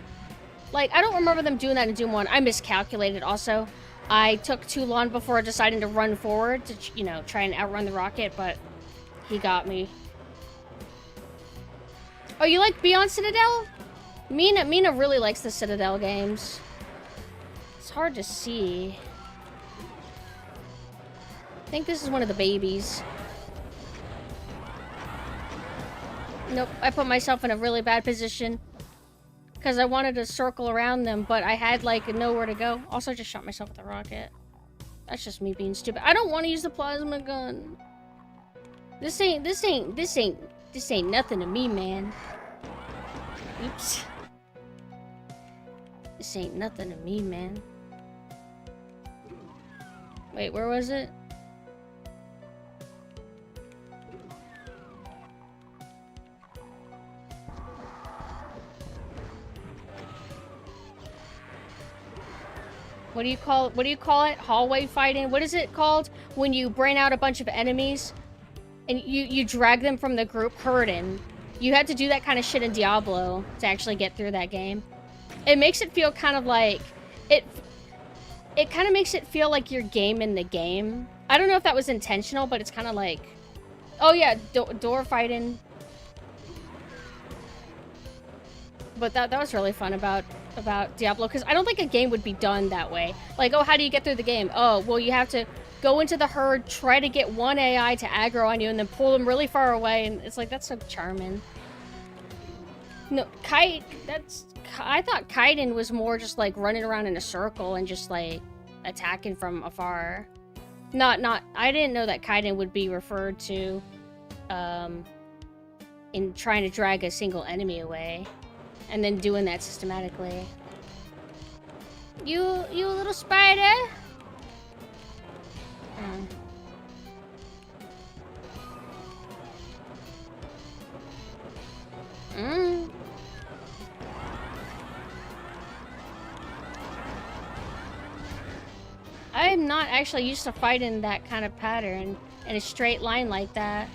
Like, I don't remember them doing that in Doom 1. I miscalculated also. I took too long before deciding to run forward to, you know, try and outrun the rocket, but he got me. Oh, you like Beyond Citadel? Mina really likes the Citadel games. It's hard to see. I think this is one of the babies. Nope, I put myself in a really bad position. Because I wanted to circle around them, but I had, like, nowhere to go. Also, I just shot myself with a rocket. That's just me being stupid. I don't want to use the plasma gun. This ain't nothing to me, man. Oops. This ain't nothing to me, man. Wait, where was it? What do you call it? Hallway fighting? What is it called when you brain out a bunch of enemies and you drag them from the group? Herding. You had to do that kind of shit in Diablo to actually get through that game. It makes it feel kind of like it kind of makes it feel like you're gaming the game. I don't know if that was intentional, but it's kind of like, oh yeah, door fighting. But that was really fun about Diablo, because I don't think a game would be done that way. Like, oh, how do you get through the game? Oh, well, you have to go into the herd, try to get one AI to aggro on you, and then pull them really far away, and it's like, that's so charming. No, I thought Kaiden was more just like running around in a circle and just like attacking from afar. I didn't know that Kaiden would be referred to in trying to drag a single enemy away. And then doing that systematically. You little spider? I'm not actually used to fighting that kind of pattern in a straight line like that.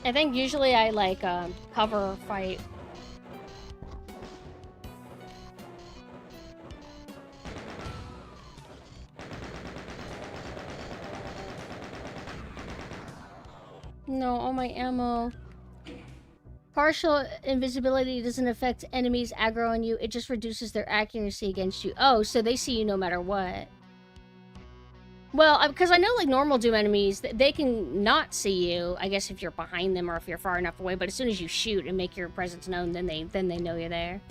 I think usually I like cover fight. No, all my ammo. Partial invisibility doesn't affect enemies aggro on you. It just reduces their accuracy against you. Oh, so they see you no matter what. Well, because I know, like, normal Doom enemies, they can not see you, I guess, if you're behind them or if you're far enough away, but as soon as you shoot and make your presence known, then they know you're there.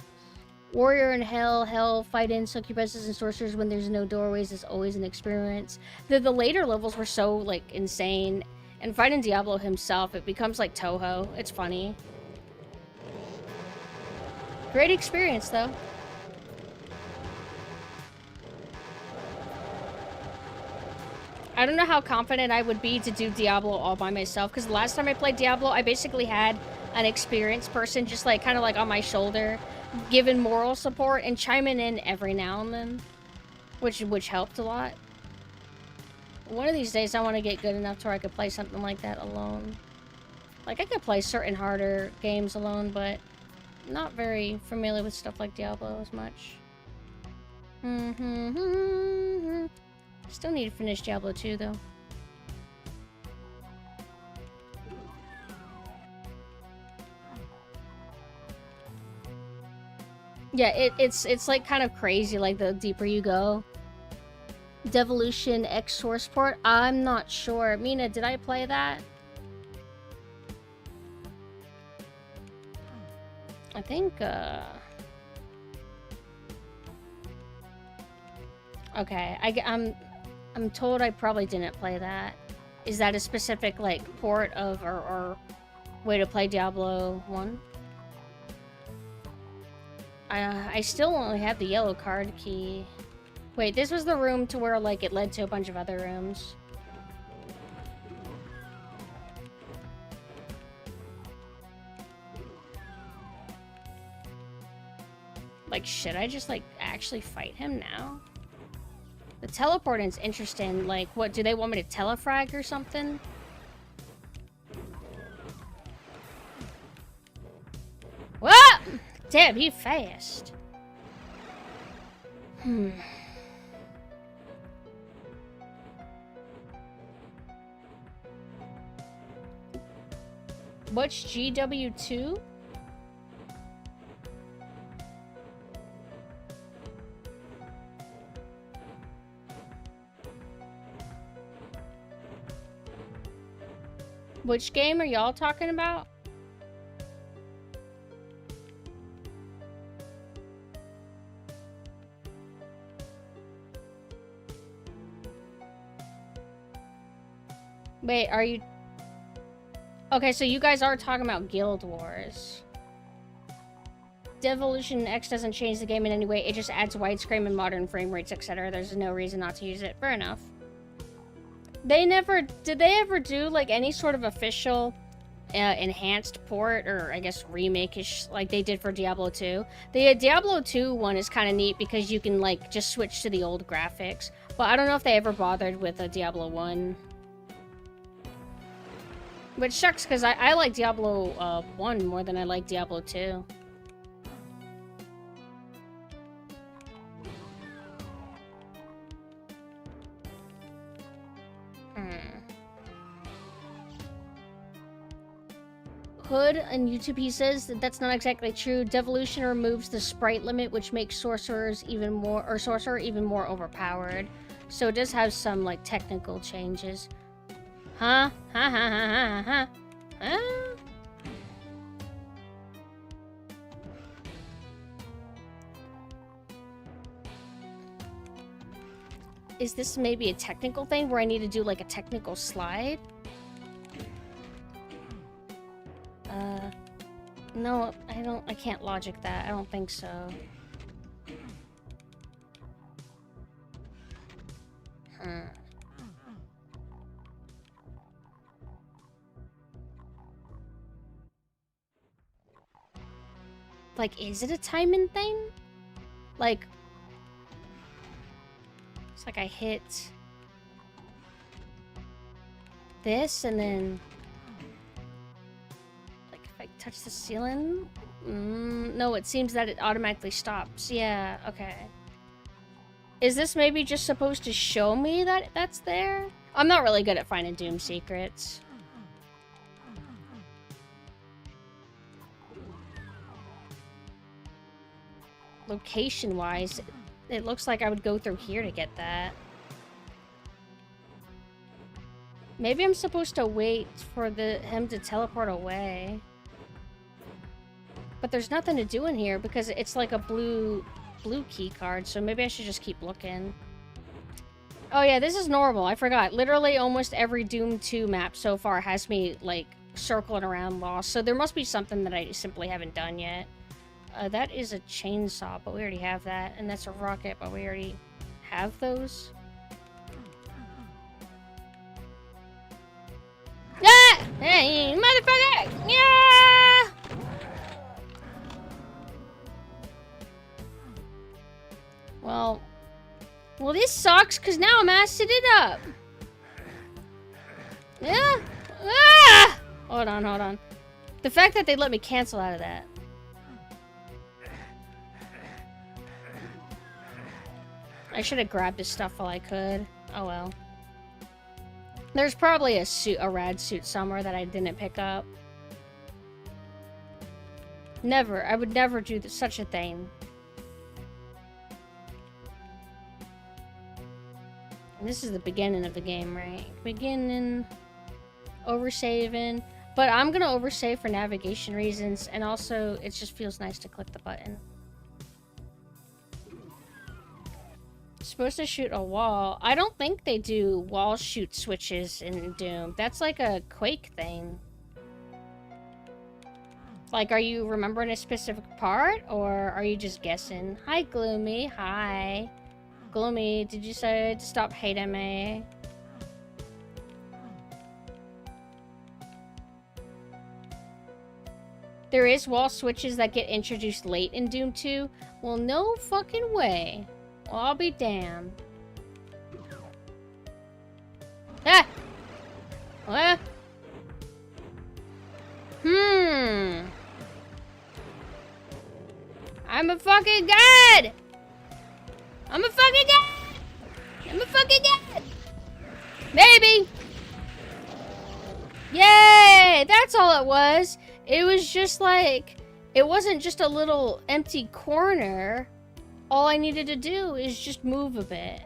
Warrior in Hell, fight in succubuses and sorcerers when there's no doorways is always an experience. The later levels were so, like, insane, and fighting Diablo himself, it becomes like Toho. It's funny. Great experience, though. I don't know how confident I would be to do Diablo all by myself, because the last time I played Diablo, I basically had an experienced person just like kind of like on my shoulder, giving moral support and chiming in every now and then, which helped a lot. One of these days, I want to get good enough to where I could play something like that alone. Like, I could play certain harder games alone, but not very familiar with stuff like Diablo as much. Still need to finish Diablo 2, though. Yeah, it's like kind of crazy, like the deeper you go. Devolution X Source Port? I'm not sure. Mina, did I play that? I think, okay, I'm told I probably didn't play that. Is that a specific, like, port of, or way to play Diablo 1? I still only have the yellow card key. Wait, this was the room to where, like, it led to a bunch of other rooms. Like, should I just, like, actually fight him now? The teleporting's interesting. Like, what, do they want me to telefrag or something? What? Damn, he fast. What's GW2? Which game are y'all talking about? Wait, are you... Okay, so you guys are talking about Guild Wars. Devolution X doesn't change the game in any way. It just adds widescreen and modern frame rates, etc. There's no reason not to use it. Fair enough. They never... Did they ever do, like, any sort of official enhanced port, or I guess remake-ish, like they did for Diablo 2? The Diablo 2 one is kind of neat because you can, like, just switch to the old graphics. But I don't know if they ever bothered with a Diablo 1. Which sucks, because I like Diablo 1 more than I like Diablo 2. Hood on YouTube, he says that that's not exactly true. Devolution removes the sprite limit, which makes sorcerer even more overpowered. So it does have some, like, technical changes. Huh? Ha ha ha ha ha. Huh? Is this maybe a technical thing where I need to do, like, a technical slide? No, I can't logic that. I don't think so. Like, is it a timing thing? Like, it's like I hit this and then, like, if I touch the ceiling? No, it seems that it automatically stops. Yeah, okay. Is this maybe just supposed to show me that that's there? I'm not really good at finding Doom secrets. Location-wise, it looks like I would go through here to get that. Maybe I'm supposed to wait for him to teleport away. But there's nothing to do in here because it's like a blue key card, so maybe I should just keep looking. Oh yeah, this is normal. I forgot. Literally almost every Doom 2 map so far has me, like, circling around lost, so there must be something that I simply haven't done yet. That is a chainsaw, but we already have that. And that's a rocket, but we already have those. Ah! Hey, motherfucker! Yeah! Well, this sucks, because now I'm acid it up. Yeah? Ah! Hold on. The fact that they let me cancel out of that. I should have grabbed his stuff while I could. Oh well. There's probably a rad suit somewhere that I didn't pick up. Never. I would never do such a thing. And this is the beginning of the game, right? Beginning. Oversaving. But I'm gonna oversave for navigation reasons, and also it just feels nice to click the button. Supposed to shoot a wall. I don't think they do wall shoot switches in Doom. That's like a Quake thing. Like, are you remembering a specific part, or are you just guessing? Hi, Gloomy. Hi. Gloomy, did you say to stop hating me? There is wall switches that get introduced late in Doom 2? Well, no fucking way. Well, I'll be damned. Ah! What? I'm a fucking god! I'm a fucking god! I'm a fucking god! Maybe! Yay! That's all it was. It was just like... It wasn't just a little empty corner. All I needed to do is just move a bit.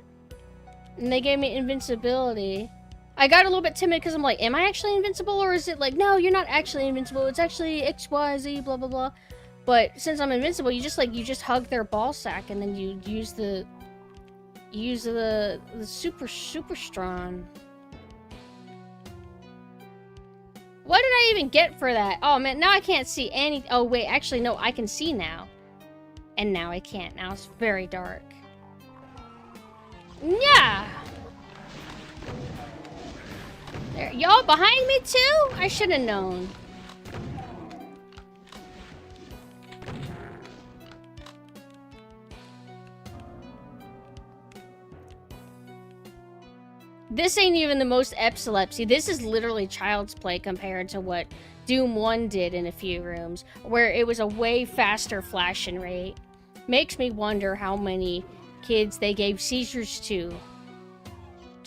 And they gave me invincibility. I got a little bit timid because I'm like, am I actually invincible? Or is it like, no, you're not actually invincible. It's actually X, Y, Z, blah, blah, blah. But since I'm invincible, you just hug their ball sack and then you use the super strong. What did I even get for that? Oh man, now I can't see any. Oh wait, actually no, I can see now. And now I can't. Now it's very dark. Yeah. There, y'all behind me too? I should have known. This ain't even the most epilepsy. This is literally child's play compared to what Doom 1 did in a few rooms, where it was a way faster flashing rate. Makes me wonder how many kids they gave seizures to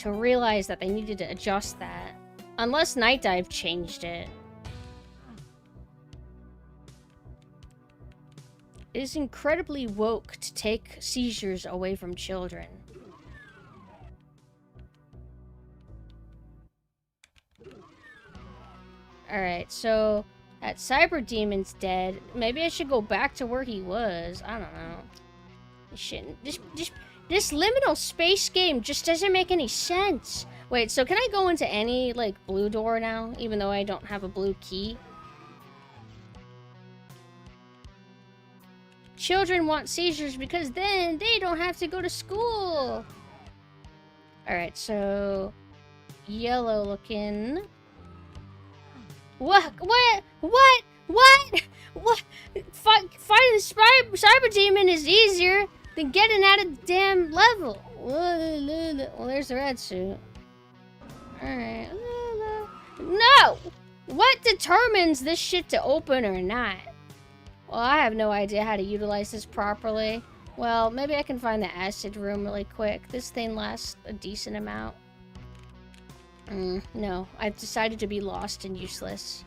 realize that they needed to adjust that. Unless Night Dive changed it. It is incredibly woke to take seizures away from children. Alright, so that Cyber Demon's dead. Maybe I should go back to where he was. I don't know. This shouldn't. This liminal space game just doesn't make any sense. Wait, so can I go into any, like, blue door now, even though I don't have a blue key? Children want seizures because then they don't have to go to school. Alright, so... yellow looking... What? Fighting the Cyber Demon is easier than getting out of the damn level. Well, there's the red suit. Alright. No! What determines this shit to open or not? Well, I have no idea how to utilize this properly. Well, maybe I can find the acid room really quick. This thing lasts a decent amount. No, I've decided to be lost and useless.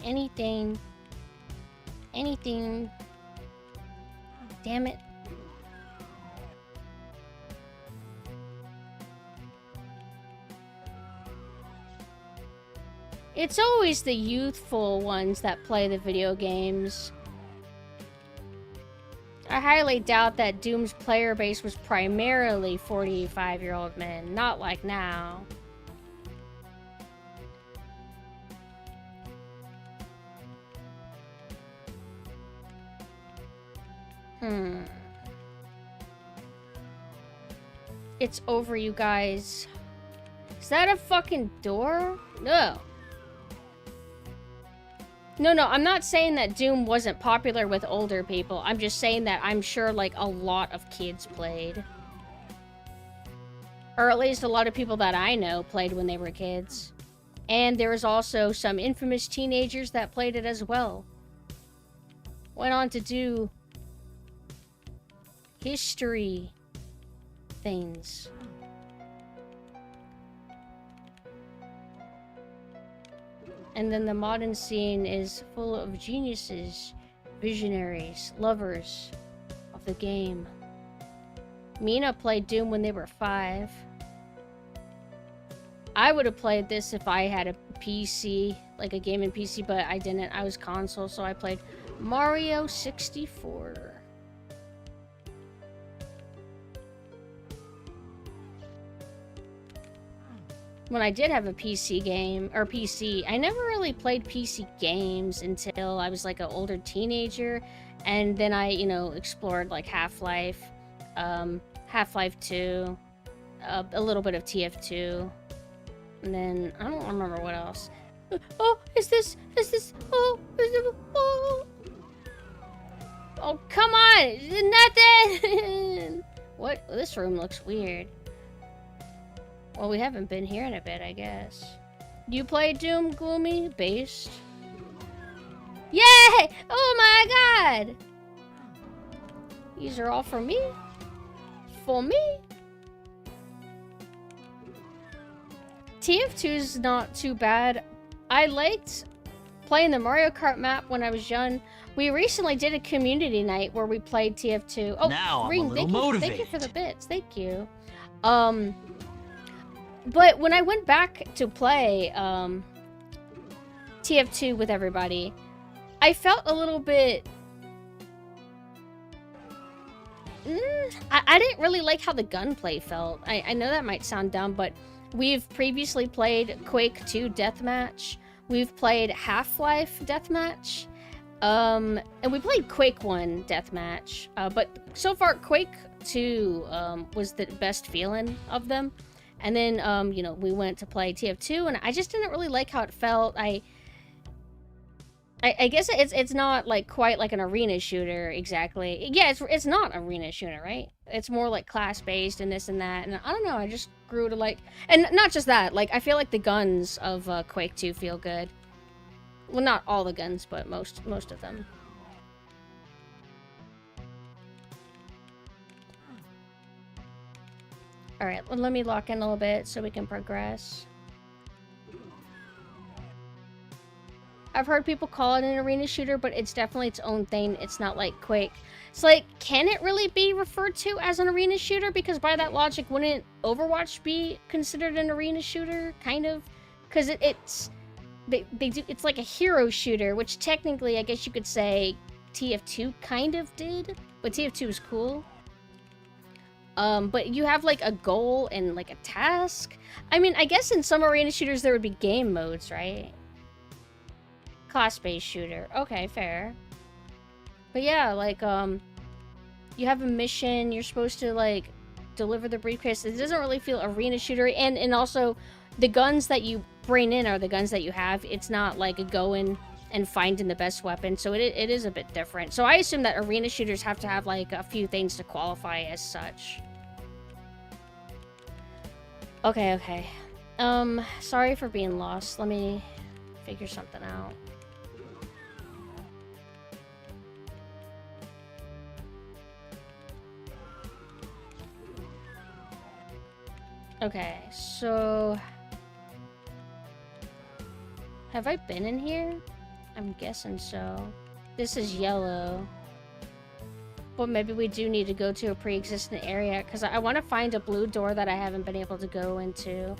Anything. Damn it. It's always the youthful ones that play the video games. I highly doubt that Doom's player base was primarily 45-year-old men, not like now. It's over, you guys. Is that a fucking door? No. No, I'm not saying that Doom wasn't popular with older people. I'm just saying that I'm sure, like, a lot of kids played. Or at least a lot of people that I know played when they were kids. And there was also some infamous teenagers that played it as well. Went on to do history things. And then the modern scene is full of geniuses, visionaries, lovers of the game. Mina played Doom when they were 5. I would have played this if I had a PC, like a gaming PC, but I didn't. I was console, so I played Mario 64. When I did have a PC game, or PC, I never really played PC games until I was like an older teenager, and then I, you know, explored like Half-Life, Half-Life 2, a little bit of TF2, and then I don't remember what else. Oh, oh, come on, nothing! What? This room looks weird. Well, we haven't been here in a bit, I guess. You play Doom, Gloomy? Based? Yay! Oh my god! These are all for me? For me? TF2's not too bad. I liked playing the Mario Kart map when I was young. We recently did a community night where we played TF2. Oh, now Ring, I'm a little motivated. Thank you for the bits. Thank you. But when I went back to play TF2 with everybody, I felt a little bit... I didn't really like how the gunplay felt. I know that might sound dumb, but we've previously played Quake 2 Deathmatch. We've played Half-Life Deathmatch. And we played Quake 1 Deathmatch. But so far, Quake 2 was the best feeling of them. And then, you know, we went to play TF2, and I just didn't really like how it felt. I guess it's not like quite like an arena shooter exactly. Yeah, it's not arena shooter, right? It's more like class-based and this and that. And I don't know, I just grew to like... And not just that, like, I feel like the guns of Quake 2 feel good. Well, not all the guns, but most of them. Alright, well, let me lock in a little bit so we can progress. I've heard people call it an arena shooter, but it's definitely its own thing. It's not like Quake. It's like, can it really be referred to as an arena shooter? Because by that logic, wouldn't Overwatch be considered an arena shooter? Kind of? Because it's like a hero shooter, which technically, I guess you could say TF2 kind of did. But TF2 is cool. But you have like a goal and like a task. I mean, I guess in some arena shooters there would be game modes, right? Class-based shooter. Okay, fair. But yeah, like, you have a mission, you're supposed to, like, deliver the briefcase. It doesn't really feel arena shooter, and also, the guns that you bring in are the guns that you have. It's not, like, a go in and finding the best weapon, so it is a bit different. So I assume that arena shooters have to have, like, a few things to qualify as such. Okay. Sorry for being lost. Let me figure something out. Okay, so... Have I been in here? I'm guessing so. This is yellow. But maybe we do need to go to a pre-existing area, because I want to find a blue door that I haven't been able to go into.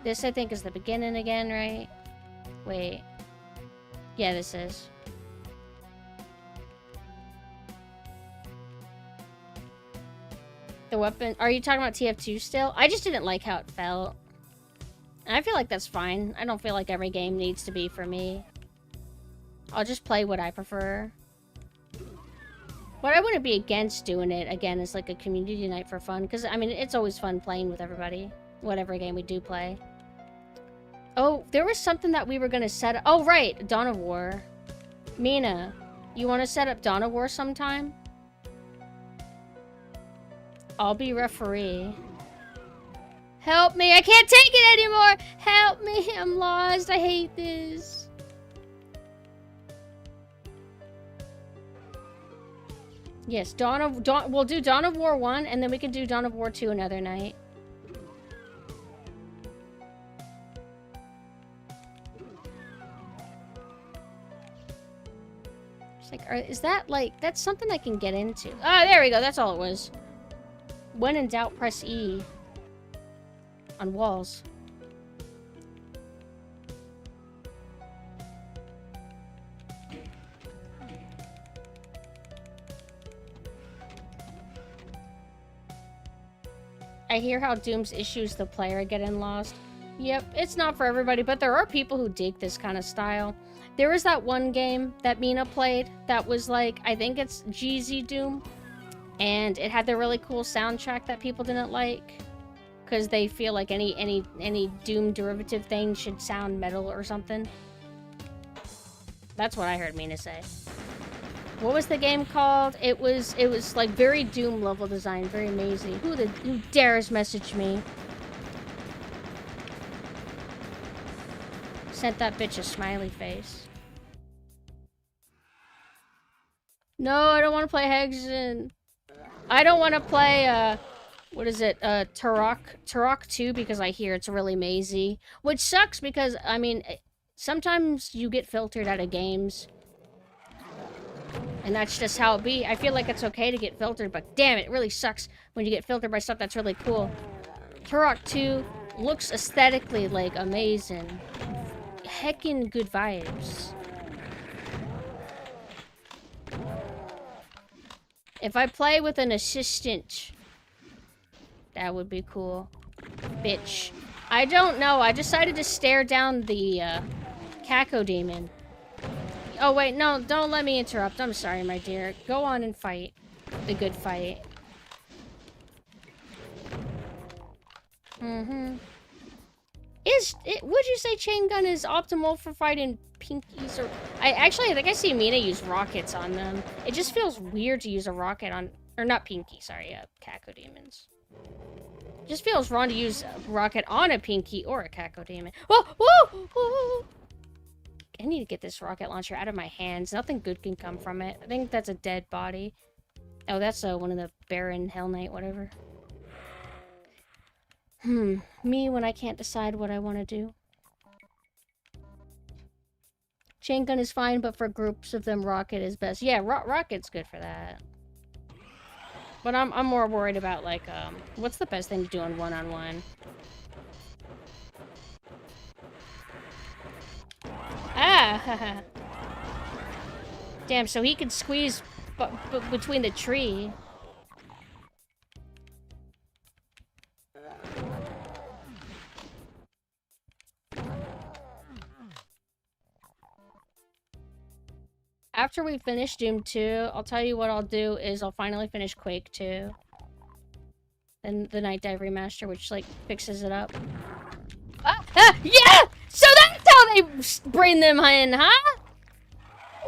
This, I think, is the beginning again, right? Wait. Yeah, this is. The weapon... Are you talking about TF2 still? I just didn't like how it felt. And I feel like that's fine. I don't feel like every game needs to be for me. I'll just play what I prefer. But I wouldn't be against doing it, again, as like a community night for fun. Because, I mean, it's always fun playing with everybody. Whatever game we do play. Oh, there was something that we were going to set up. Oh, right. Dawn of War. Mina, you want to set up Dawn of War sometime? I'll be referee. Help me! I can't take it anymore! Help me! I'm lost. I hate this. Yes, we'll do Dawn of War 1, and then we can do Dawn of War 2 another night. It's like, is that like, that's something I can get into. Oh, there we go. That's all it was. When in doubt, press E. On walls. I hear how Doom's issues the player are getting lost. Yep, it's not for everybody, but there are people who dig this kind of style. There was that one game that Mina played that was like, I think it's GZ Doom, and it had the really cool soundtrack that people didn't like because they feel like any Doom derivative thing should sound metal or something. That's what I heard Mina say. What was the game called? It was like very Doom level design, very amazing. Who dares message me? Sent that bitch a smiley face. No, I don't want to play Hexen. I don't want to play, what is it? Turok 2 because I hear it's really mazy. Which sucks because, I mean, sometimes you get filtered out of games. And that's just how it be. I feel like it's okay to get filtered, but damn, it really sucks when you get filtered by stuff that's really cool. Turok 2 looks aesthetically, like, amazing. Heckin' good vibes. If I play with an assistant, that would be cool. Bitch. I don't know. I decided to stare down the, Caco Demon. Oh, wait. No, don't let me interrupt. I'm sorry, my dear. Go on and fight. The good fight. Mm-hmm. Would you say chain gun is optimal for fighting pinkies? Or I think I see Mina use rockets on them. It just feels weird to use a rocket on, or not pinky, sorry, Caco Demons. It just feels wrong to use a rocket on a pinky or a Caco Demon. Whoa, whoa, whoa. I need to get this rocket launcher out of my hands. Nothing good can come from it. I think that's a dead body. Oh, that's one of the Baron Hell Knight, whatever. Me when I can't decide what I want to do. Chain gun is fine, but for groups of them, rocket is best. Yeah, rocket's good for that. But I'm more worried about, like, what's the best thing to do on one-on-one? Ah! Damn, so he could squeeze between the tree. After we finish Doom 2, I'll tell you what I'll do is I'll finally finish Quake 2. And the Night Dive remaster, which, like, fixes it up. Yeah! So that's how they bring them in, huh?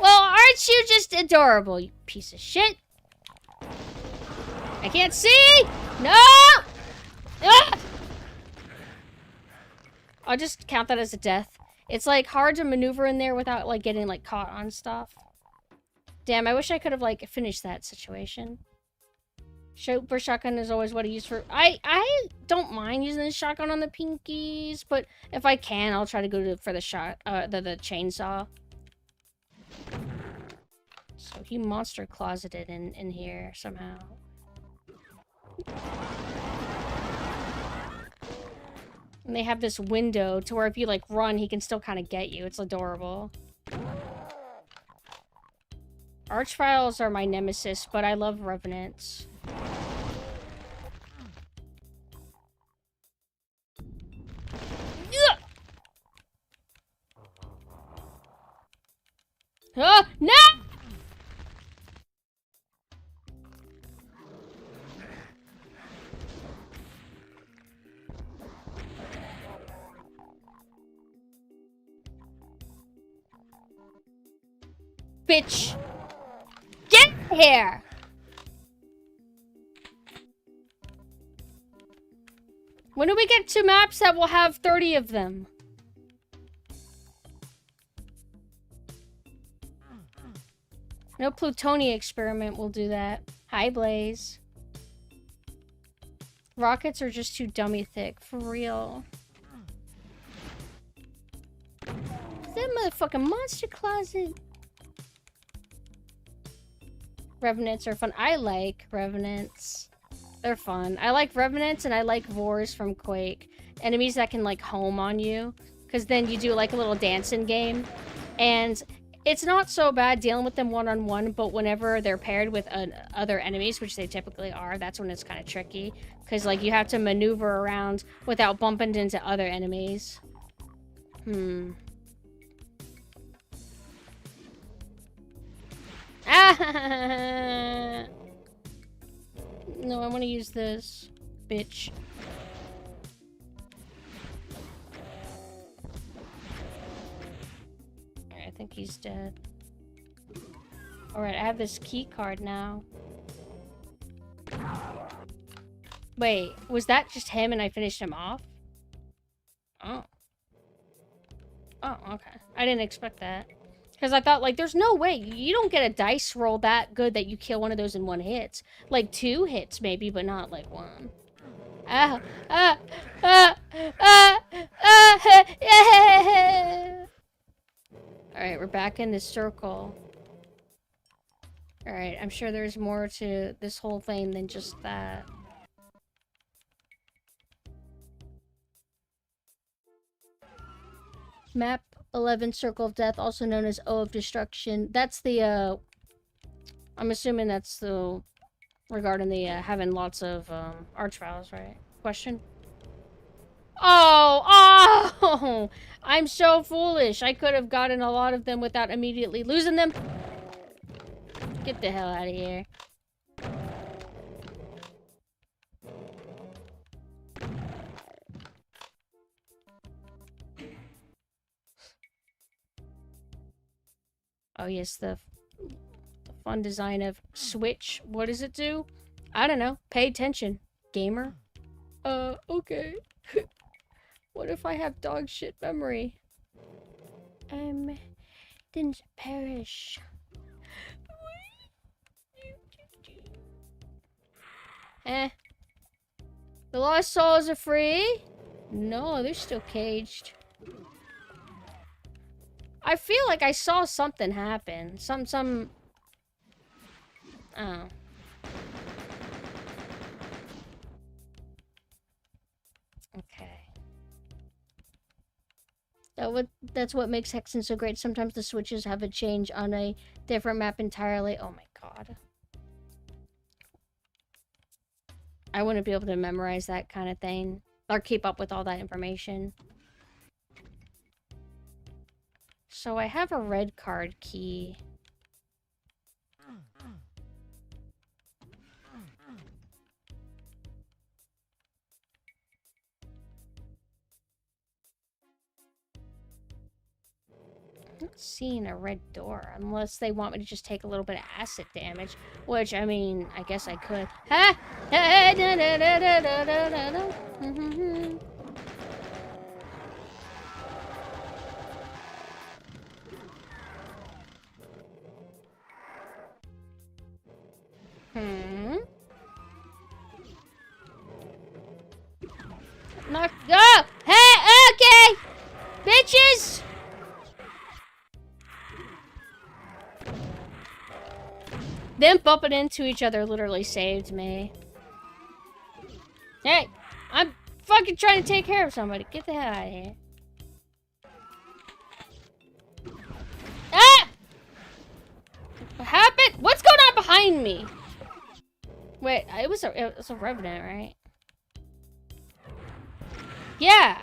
Well, aren't you just adorable, you piece of shit? I can't see! No! Ah! I'll just count that as a death. It's, like, hard to maneuver in there without, like, getting, like, caught on stuff. Damn, I wish I could have, like, finished that situation. Super shotgun is always what I use for... I don't mind using the shotgun on the pinkies, but if I can, I'll try to go for the the chainsaw. So he monster closeted in here somehow. And they have this window to where if you, like, run, he can still kind of get you. It's adorable. Archviles are my nemesis, but I love Revenants. Oh, no! Bitch! Get here! When do we get to maps that will have 30 of them? No Plutonia experiment will do that. Hi, Blaze. Rockets are just too dummy thick, for real. That motherfucking monster closet. Revenants are fun. I like Revenants. They're fun. I like Revenants and I like Vors from Quake. Enemies that can, like, home on you. Because then you do, like, a little dancing game. And It's not so bad dealing with them one-on-one, but whenever they're paired with other enemies, which they typically are, that's when it's kind of tricky. Because, like, you have to maneuver around without bumping into other enemies. Ah! No, I want to use this. Bitch. Alright, I think he's dead. Alright, I have this key card now. Wait, was that just him and I finished him off? Oh. Oh, okay. I didn't expect that. Because I thought, like, there's no way. You don't get a dice roll that good that you kill one of those in one hit. Like, 2 hits, maybe, but not, like, 1. Ah! Ah! Ah! Ah! Ah! Yeah! Alright, we're back in this circle. Alright, I'm sure there's more to this whole thing than just that. Map 11, Circle of Death, also known as O of Destruction. That's the, I'm assuming that's the, regarding the, having lots of, archviles, right? Question? Oh! I'm so foolish. I could have gotten a lot of them without immediately losing them. Get the hell out of here. Oh yes, the fun design of Switch. What does it do? I don't know. Pay attention, gamer. Okay. What if I have dog shit memory? Didn't perish. The lost souls are free? No, they're still caged. I feel like I saw something happen. Oh. Okay. That's what makes Hexen so great. Sometimes the switches have a change on a different map entirely. Oh my god. I wouldn't be able to memorize that kind of thing. Or keep up with all that information. So I have a red card key. I'm not seeing a red door, unless they want me to just take a little bit of acid damage, which, I mean, I guess I could. Ha! Knock. Go! Hey! Okay! Bitches! Them bumping into each other literally saved me. Hey! I'm fucking trying to take care of somebody. Get the hell out of here. Ah! What happened? What's going on behind me? Wait, it was a revenant, right? Yeah.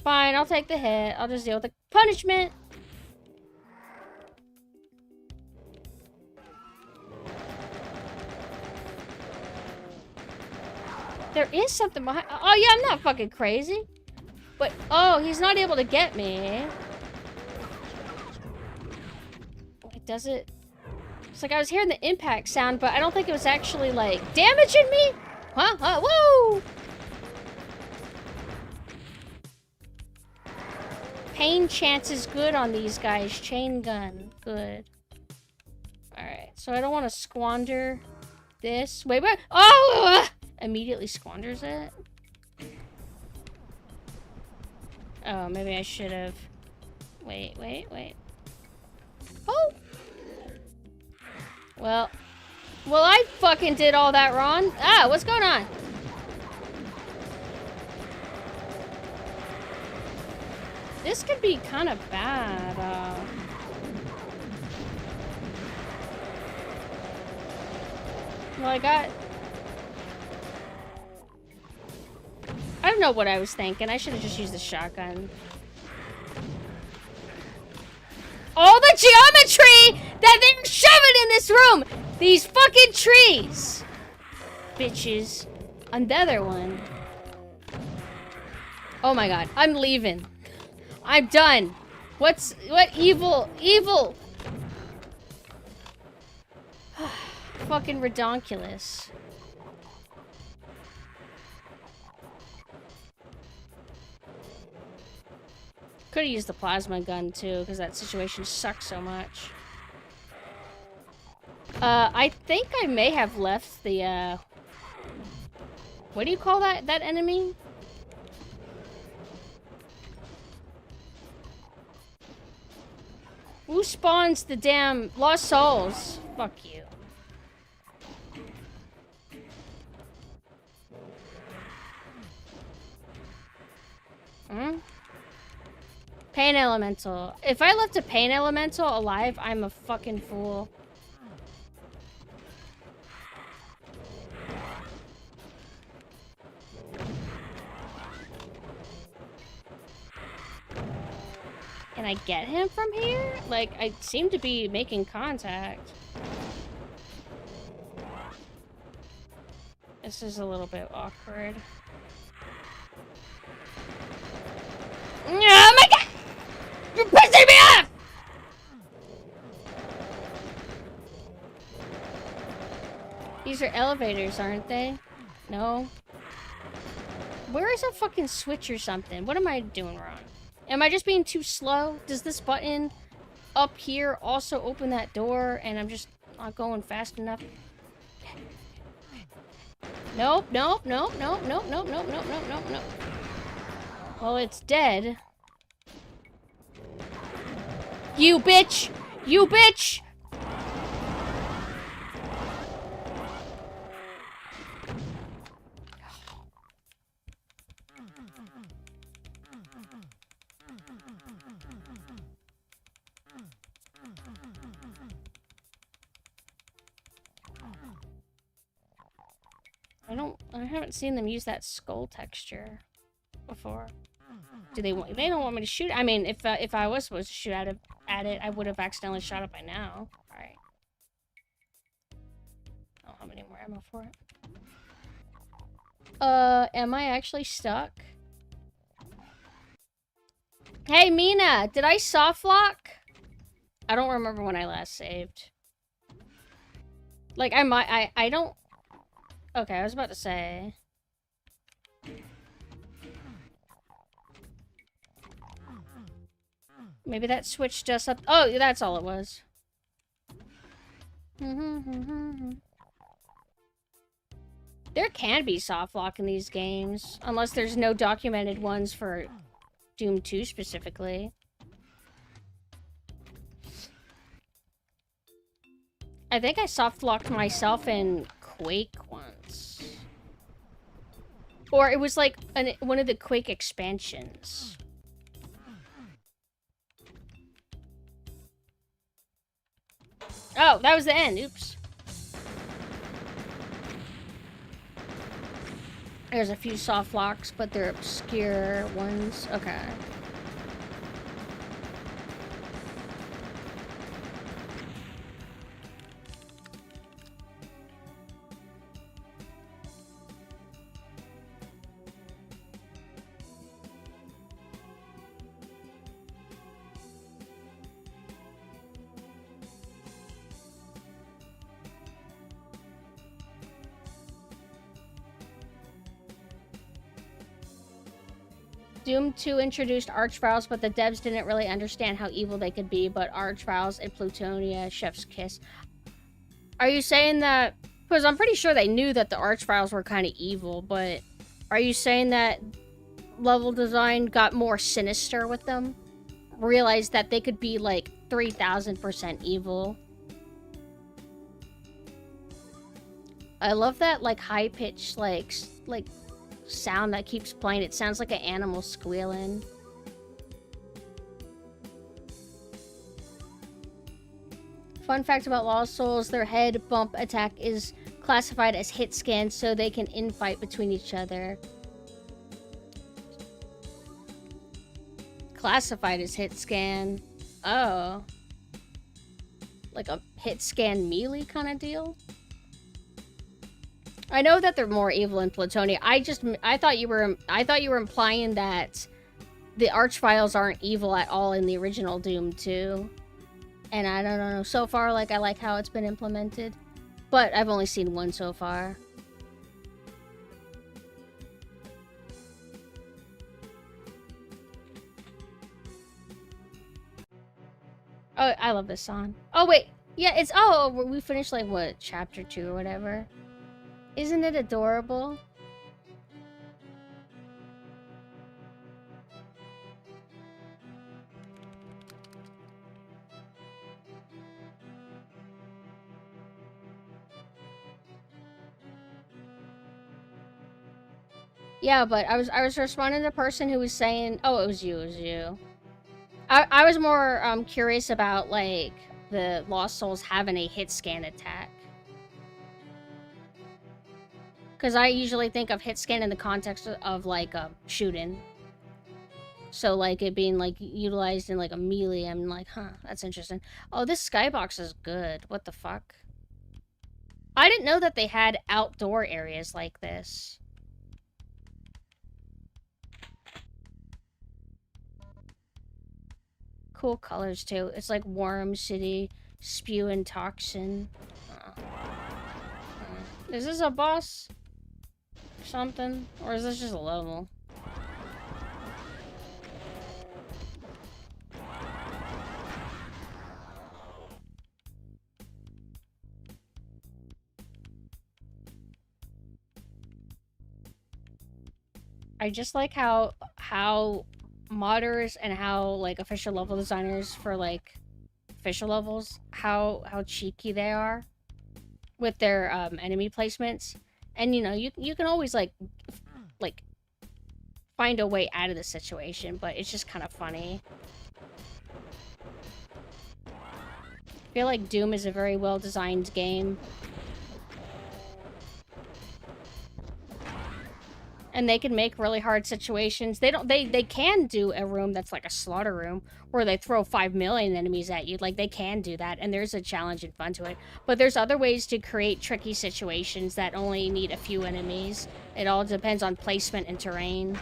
Fine, I'll take the hit. I'll just deal with the punishment. There is something behind. Oh yeah, I'm not fucking crazy. But oh, he's not able to get me. Wait, does it? It's like I was hearing the impact sound, but I don't think it was actually like damaging me. Huh? Woo! Pain chance is good on these guys. Chain gun, good. All right, so I don't want to squander this. Wait. Oh! Immediately squanders it. Oh, maybe I should have. Wait. Oh! Well, I fucking did all that wrong. Ah, what's going on? This could be kind of bad. Well, I don't know what I was thinking. I should have just used the shotgun. All the geometry that they're shoving in this room! These fucking trees! Bitches. Another one. Oh my god. I'm leaving. I'm done. What evil? Evil! Fucking redonkulous. Could have used the plasma gun too, because that situation sucks so much. I think I may have left the, what do you call that enemy? Who spawns the damn Lost Souls? Fuck you. Hmm? Pain Elemental. If I left a Pain Elemental alive, I'm a fucking fool. Can I get him from here? Like, I seem to be making contact. This is a little bit awkward. Oh my god! You're pissing me off! These are elevators, aren't they? No. Where is a fucking switch or something? What am I doing wrong? Am I just being too slow? Does this button up here also open that door and I'm just not going fast enough? Nope, nope, nope, nope, nope, nope, nope, nope, nope, nope, nope. Well, it's dead. You bitch! You bitch! I haven't seen them use that skull texture before. Do they want? They don't want me to shoot. I mean, if I was supposed to shoot at it, I would have accidentally shot it by now. All right. I don't have any more ammo for it. Am I actually stuck? Hey, Mina, did I soft lock? I don't remember when I last saved. Like, I don't... Okay, I was about to say... Maybe that switched us up... Oh, that's all it was. There can be soft lock in these games, unless there's no documented ones for Doom 2 specifically. I think I soft locked myself in Quake once. Or it was like one of the Quake expansions. Oh, that was the end. Oops. There's a few soft locks, but they're obscure ones. Okay. Doom 2 introduced Archviles, but the devs didn't really understand how evil they could be, but Archviles and Plutonia, Chef's Kiss. Are you saying that... Because I'm pretty sure they knew that the Archviles were kind of evil, but... Are you saying that level design got more sinister with them? Realized that they could be, like, 3,000% evil? I love that, like, high-pitched, like... sound that keeps playing. It sounds like an animal squealing. Fun fact about Lost Souls, their head bump attack is classified as hit scans so they can infight between each other. Classified as hit scan. Oh. Like a hit scan melee kind of deal? I know that they're more evil in Plutonium. I thought you were implying that the Archviles aren't evil at all in the original Doom 2. And I don't know. So far, like, I like how it's been implemented. But I've only seen one so far. Oh, I love this song. Oh, wait. Yeah, it's... Oh, we finished, like, what? Chapter 2 or whatever. Isn't it adorable? Yeah, but I was responding to the person who was saying... Oh, it was you. I was more curious about, like, the Lost Souls having a hit scan attack. Because I usually think of hit scan in the context of, like, shooting. So, like, it being, like, utilized in, like, a melee, I'm like, huh, that's interesting. Oh, this skybox is good. What the fuck? I didn't know that they had outdoor areas like this. Cool colors, too. It's like Warm City, spewing toxin. Is this a boss? Or something? Or is this just a level? I just like how modders and how, like, official level designers for, like, official levels, how cheeky they are with their enemy placements. And, you know, you can always, like, find a way out of the situation, but it's just kind of funny. I feel like Doom is a very well-designed game. And they can make really hard situations. They can do a room that's like a slaughter room where they throw 5 million enemies at you. Like, they can do that, and there's a challenge and fun to it. But there's other ways to create tricky situations that only need a few enemies. It all depends on placement and terrain.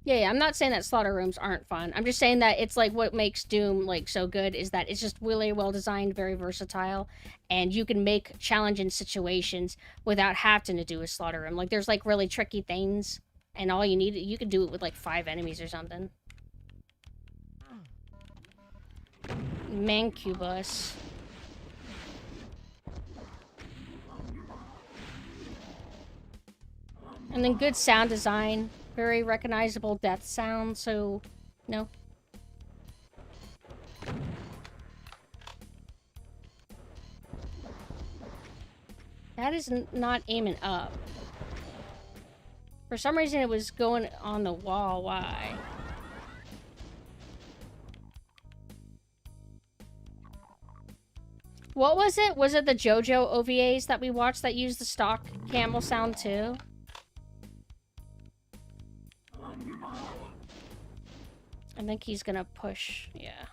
Yeah, I'm not saying that slaughter rooms aren't fun. I'm just saying that it's like what makes Doom like so good is that it's just really well designed, very versatile, and you can make challenging situations without having to do a slaughter room. Like, there's like really tricky things, and all you can do it with like 5 enemies or something. Mancubus. And then good sound design. Very recognizable death sound, so no. That is not aiming up. For some reason it was going on the wall. Why? What was it? Was it the JoJo OVAs that we watched that used the stock camel sound too? I think he's gonna push, yeah.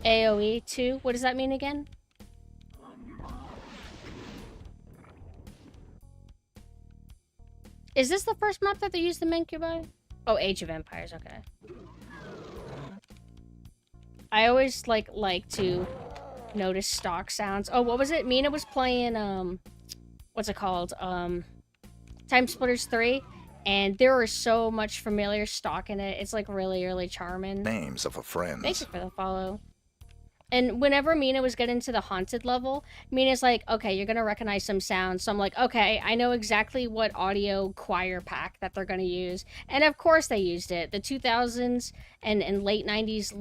AoE 2? What does that mean again? Is this the first map that they used the Mancubi? Oh, Age of Empires, okay. I always like to notice stock sounds. Oh, what was it? Mina was playing, what's it called? Time Splitters 3, and there was so much familiar stock in it. It's like really, really charming. Names of a friend. Thank you for the follow. And whenever Mina was getting to the haunted level, Mina's like, okay, you're gonna recognize some sounds. So I'm like, okay, I know exactly what audio choir pack that they're gonna use. And of course they used it. The 2000s and late 90s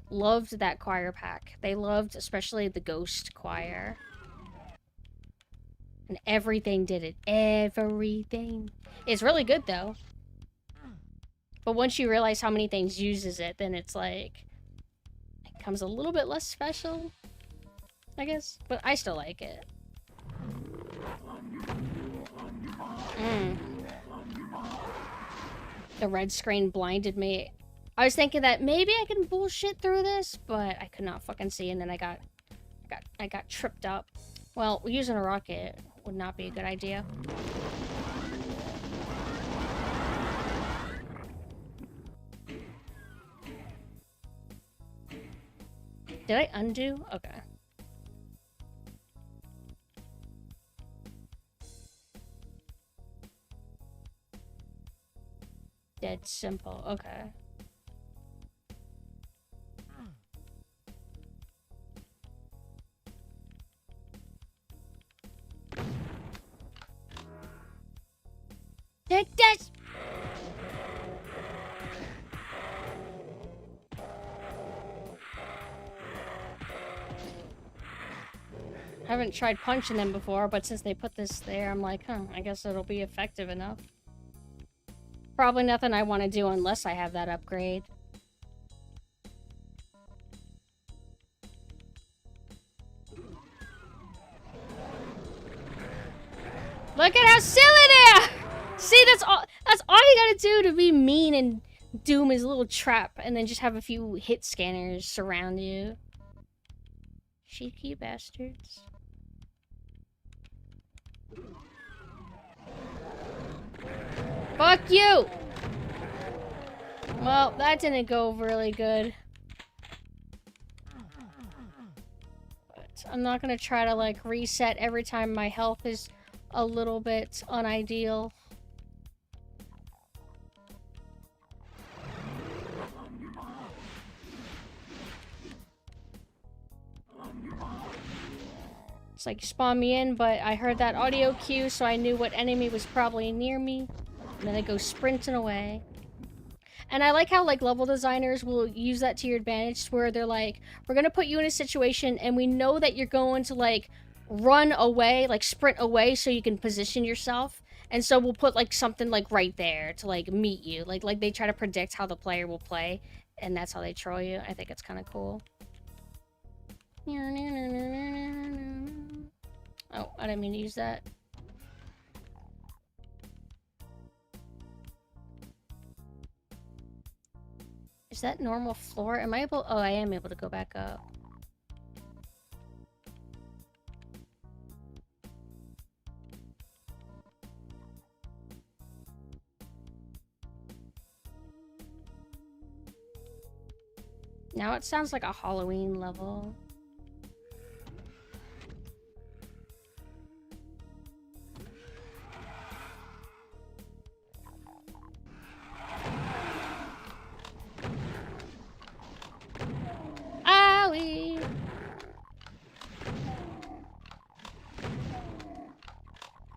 loved that choir pack. They loved especially the Ghost choir. And everything did it. Everything. It's really good, though. But once you realize how many things uses it, then it's like... It becomes a little bit less special, I guess. But I still like it. The red screen blinded me. I was thinking that maybe I can bullshit through this, but I could not fucking see, and then I got tripped up. Well, using a rocket would not be a good idea. Did I undo? Okay. Dead simple. Okay. Take this! I haven't tried punching them before, but since they put this there, I'm like, huh, I guess it'll be effective enough. Probably nothing I want to do unless I have that upgrade. Look at how silly they are! See, that's all you gotta do to be mean and doom his little trap, and then just have a few hit scanners surround you. Cheeky bastards. Fuck you! Well, that didn't go really good. But I'm not gonna try to, like, reset every time my health is a little bit unideal. It's like, spawn me in, but I heard that audio cue, so I knew what enemy was probably near me. And then I go sprinting away. And I like how, like, level designers will use that to your advantage, where they're like, we're gonna put you in a situation, and we know that you're going to, like, run away, like, sprint away so you can position yourself. And so we'll put, like, something, like, right there to, like, meet you. Like they try to predict how the player will play, and that's how they troll you. I think it's kind of cool. Oh, I didn't mean to use that. Is that normal floor? Am I able... Oh, I am able to go back up. Now it sounds like a Halloween level. Owie!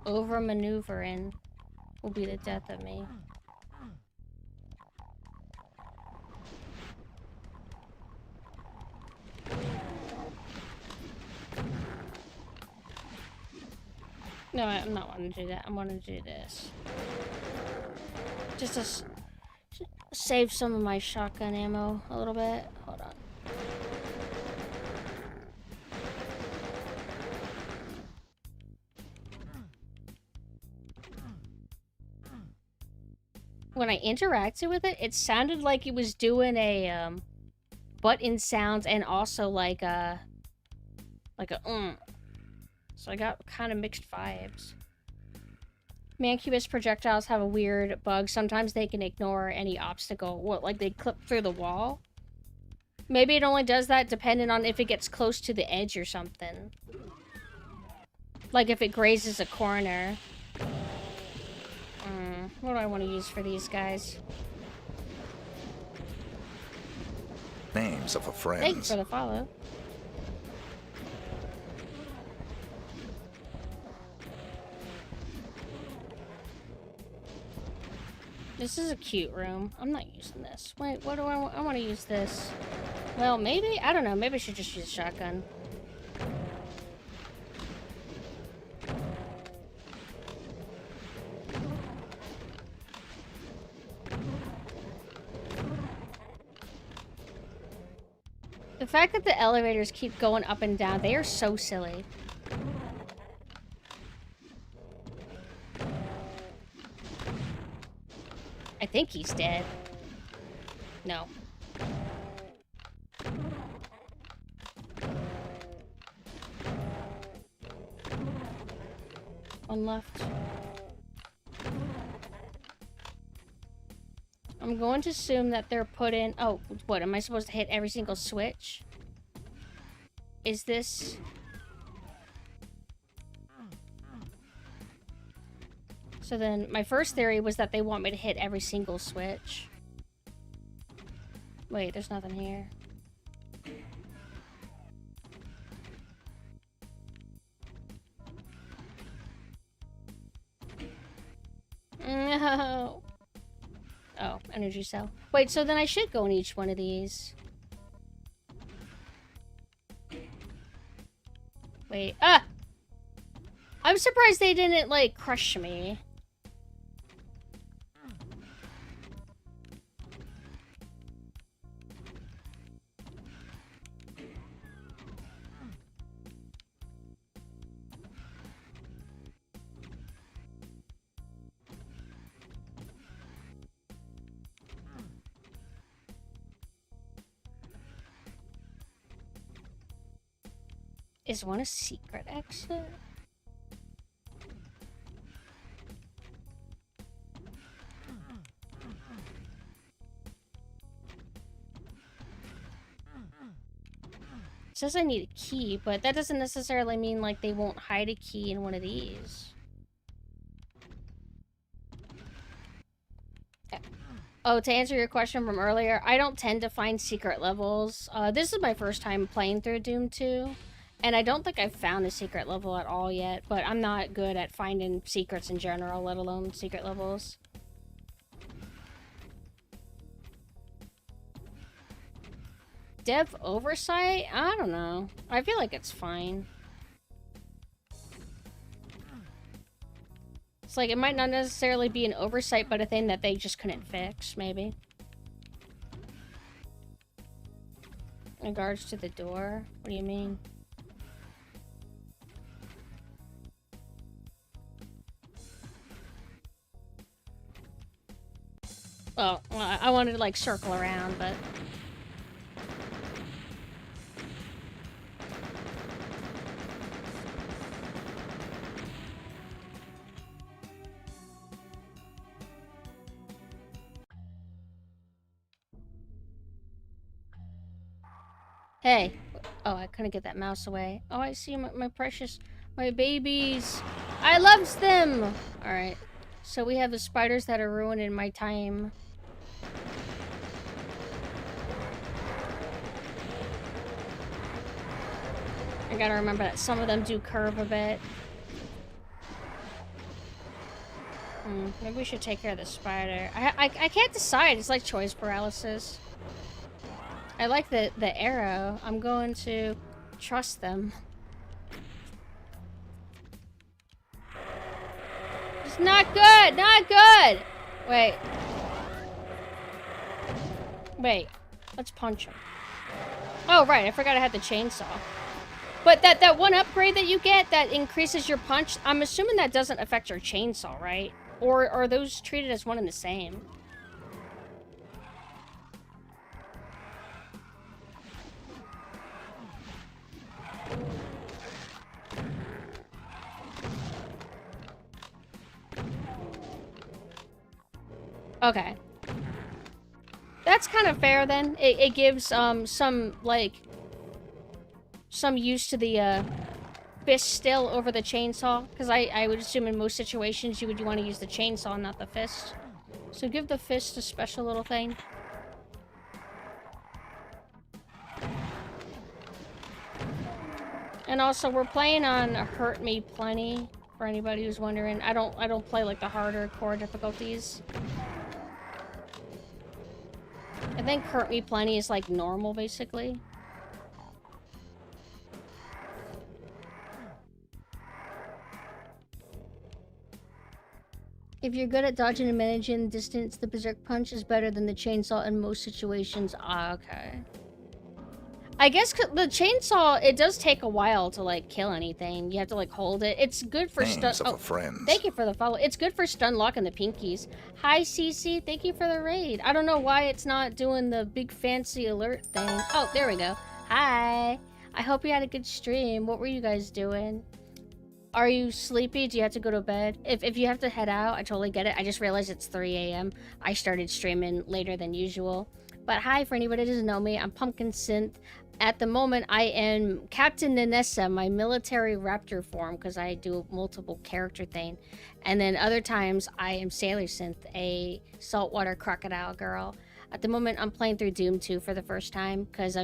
Over-maneuvering will be the death of me. No, I'm not wanting to do that. I'm wanting to do this. Just to save some of my shotgun ammo a little bit. Hold on. When I interacted with it, it sounded like it was doing a button sounds and also like a So I got kind of mixed vibes. Mancubus projectiles have a weird bug. Sometimes they can ignore any obstacle. What, like they clip through the wall? Maybe it only does that depending on if it gets close to the edge or something. Like if it grazes a corner. What do I want to use for these guys? Names of a friend. Thanks for the follow. This is a cute room. I'm not using this. Wait, what do I want? I want to use this. Well, maybe? I don't know. Maybe I should just use a shotgun. The fact that the elevators keep going up and down, they are so silly. I think he's dead. No. One left. I'm going to assume that they're put in... Oh, what? Am I supposed to hit every single switch? Is this... So then, my first theory was that they want me to hit every single switch. Wait, there's nothing here. No. Oh, energy cell. Wait, so then I should go in each one of these. Wait, ah! I'm surprised they didn't, like, crush me. Is one a secret exit? It says I need a key, but that doesn't necessarily mean like they won't hide a key in one of these. Oh, to answer your question from earlier, I don't tend to find secret levels. This is my first time playing through Doom 2. And I don't think I've found a secret level at all yet, but I'm not good at finding secrets in general, let alone secret levels. Dev oversight? I don't know. I feel like it's fine. It's like, it might not necessarily be an oversight, but a thing that they just couldn't fix, maybe. In regards to the door? What do you mean? Oh, well, I wanted to, like, circle around, but... Hey. Oh, I couldn't get that mouse away. Oh, I see my precious... My babies. I loves them! Alright. So we have the spiders that are ruining my time. I gotta remember that some of them do curve a bit. Maybe we should take care of the spider. I can't decide. It's like choice paralysis. I like the arrow. I'm going to trust them. It's not good! Not good! Wait. Wait. Let's punch him. Oh, right. I forgot I had the chainsaw. But that one upgrade that you get that increases your punch, I'm assuming that doesn't affect your chainsaw, right? Or are those treated as one and the same? Okay. That's kind of fair then. It gives some like some use to the fist still over the chainsaw, because I would assume in most situations you would want to use the chainsaw, not the fist. So give the fist a special little thing. And also we're playing on Hurt Me Plenty, for anybody who's wondering. I don't play like the harder core difficulties. I think Hurt Me Plenty is like normal basically. If you're good at dodging and managing distance, the Berserk Punch is better than the chainsaw in most situations. Ah, okay. I guess the chainsaw, it does take a while to, like, kill anything. You have to, like, hold it. It's good for stun... Names of Oh, a friend. thank you for the follow. It's good for stun lock and the pinkies. Hi, Cece. Thank you for the raid. I don't know why it's not doing the big fancy alert thing. Oh, there we go. Hi. I hope you had a good stream. What were you guys doing? Are you sleepy? Do you have to go to bed? If you have to head out, I totally get it. I just realized it's 3 a.m. I started streaming later than usual. But hi, for anybody that doesn't know me, I'm PumpkinSynth. At the moment, I am Captain Nanessa, my military raptor form, because I do a multiple character thing. And then other times, I am Sailor Synth, a saltwater crocodile girl. At the moment, I'm playing through Doom 2 for the first time, because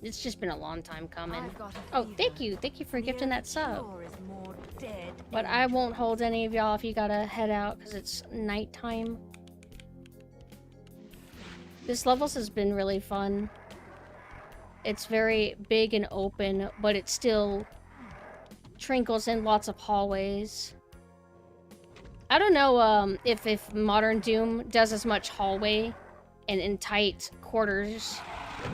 it's just been a long time coming. Oh, thank you for gifting that sub. But I won't hold any of y'all if you gotta head out, because it's nighttime. This levels has been really fun. It's very big and open, but it still trinkles in lots of hallways. I don't know if modern Doom does as much hallway and in tight quarters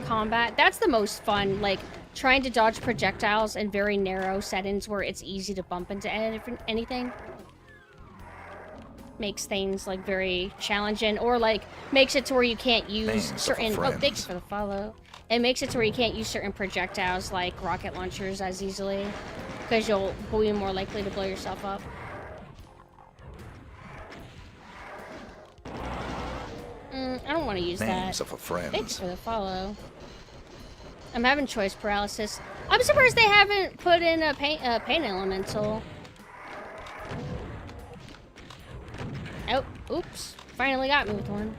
combat. That's the most fun, like trying to dodge projectiles in very narrow settings where it's easy to bump into anything. Makes things like very challenging, or like makes it to where you can't use certain... Oh, thanks for the follow. It makes it to where you can't use certain projectiles like rocket launchers as easily, because you'll be more likely to blow yourself up. I don't want to use that. Names of a friend. Thanks for the follow. I'm having choice paralysis. I'm surprised they haven't put in a pain elemental. Oh, oops. Finally got me with one.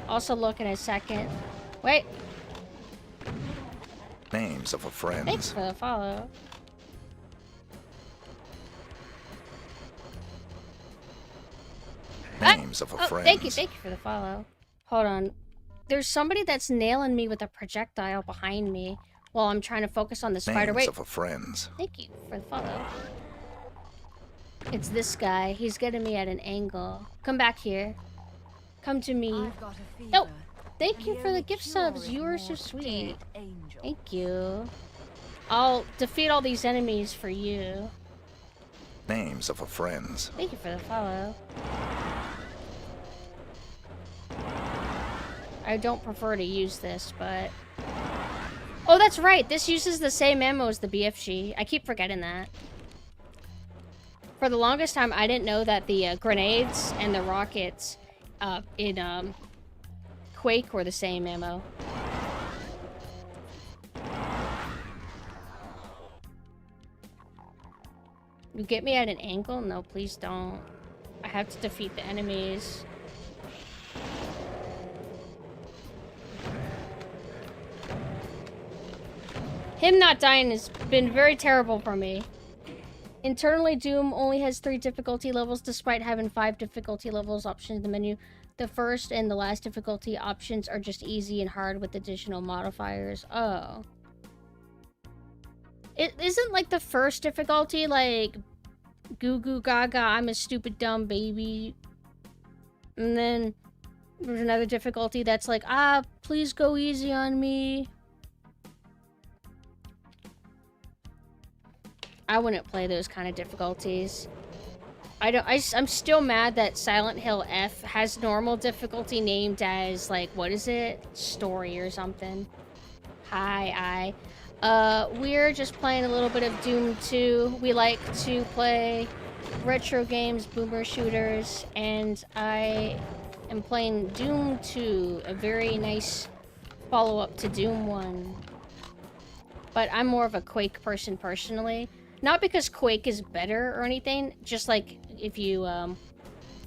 Also look in a second. Wait. Names of a friend. Thanks for the follow. Names of a friend. Thank you for the follow. Hold on. There's somebody that's nailing me with a projectile behind me while I'm trying to focus on the spider. Names Wait. of a friend. Thank you for the follow. It's this guy. He's getting me at an angle. Come back here. Come to me. Oh, thank you for the gift subs. You are so sweet. Thank you. I'll defeat all these enemies for you. Names of a friend. Thank you for the follow. I don't prefer to use this, but... Oh, that's right. This uses the same ammo as the BFG. I keep forgetting that. For the longest time, I didn't know that the grenades and the rockets in Quake were the same ammo. You get me at an angle? No, please don't. I have to defeat the enemies. Him not dying has been very terrible for me. Internally, Doom only has 3 difficulty levels, despite having 5 difficulty levels options in the menu. The first and the last difficulty options are just easy and hard with additional modifiers. Oh. It isn't like the first difficulty, like, goo goo gaga, I'm a stupid dumb baby. And then there's another difficulty that's like, please go easy on me. I wouldn't play those kind of difficulties. I'm still mad that Silent Hill F has normal difficulty named as, like, what is it? Story or something. Hi, we're just playing a little bit of Doom 2. We like to play retro games, boomer shooters, and I am playing Doom 2, a very nice follow-up to Doom 1. But I'm more of a Quake person personally. Not because Quake is better or anything, just like if you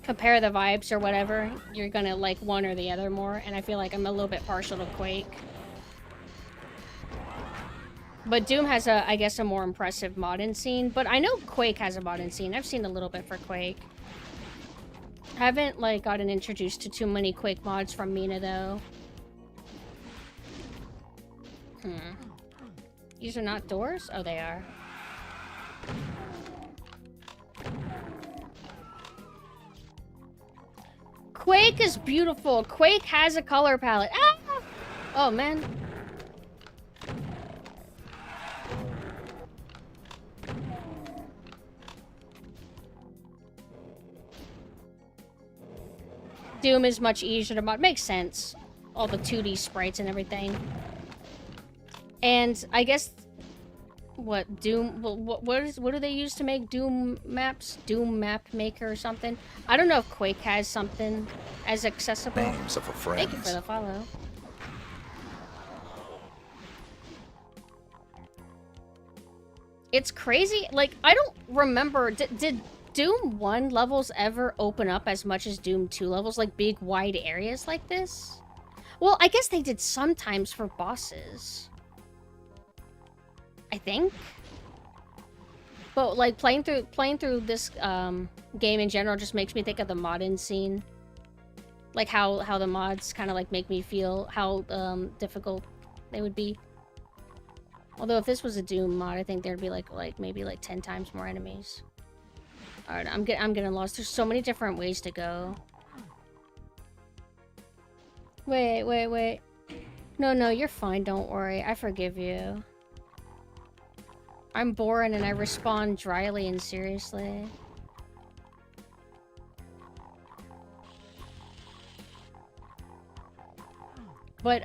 compare the vibes or whatever, you're gonna like one or the other more, and I feel like I'm a little bit partial to Quake. But Doom has I guess a more impressive modding scene, but I know Quake has a modding scene. I've seen a little bit for Quake. Haven't like gotten introduced to too many Quake mods from Mina though. These are not doors? Oh, they are. Quake is beautiful. Quake has a color palette. Ah! Oh, man. Doom is much easier to mod. Makes sense. All the 2D sprites and everything. And I guess... What, Doom... What do they use to make Doom maps? Doom Map Maker or something? I don't know if Quake has something as accessible. Names of a friends. Thank you for the follow. It's crazy. Like, I don't remember... Did Doom 1 levels ever open up as much as Doom 2 levels? Like, big, wide areas like this? Well, I guess they did sometimes for bosses. I think. But, like, playing through this game in general just makes me think of the modding scene. Like, how the mods kind of, like, make me feel how difficult they would be. Although, if this was a Doom mod, I think there'd be, maybe 10 times more enemies. Alright, I'm getting lost. There's so many different ways to go. Wait. No, you're fine. Don't worry. I forgive you. I'm boring and I respond dryly and seriously. But,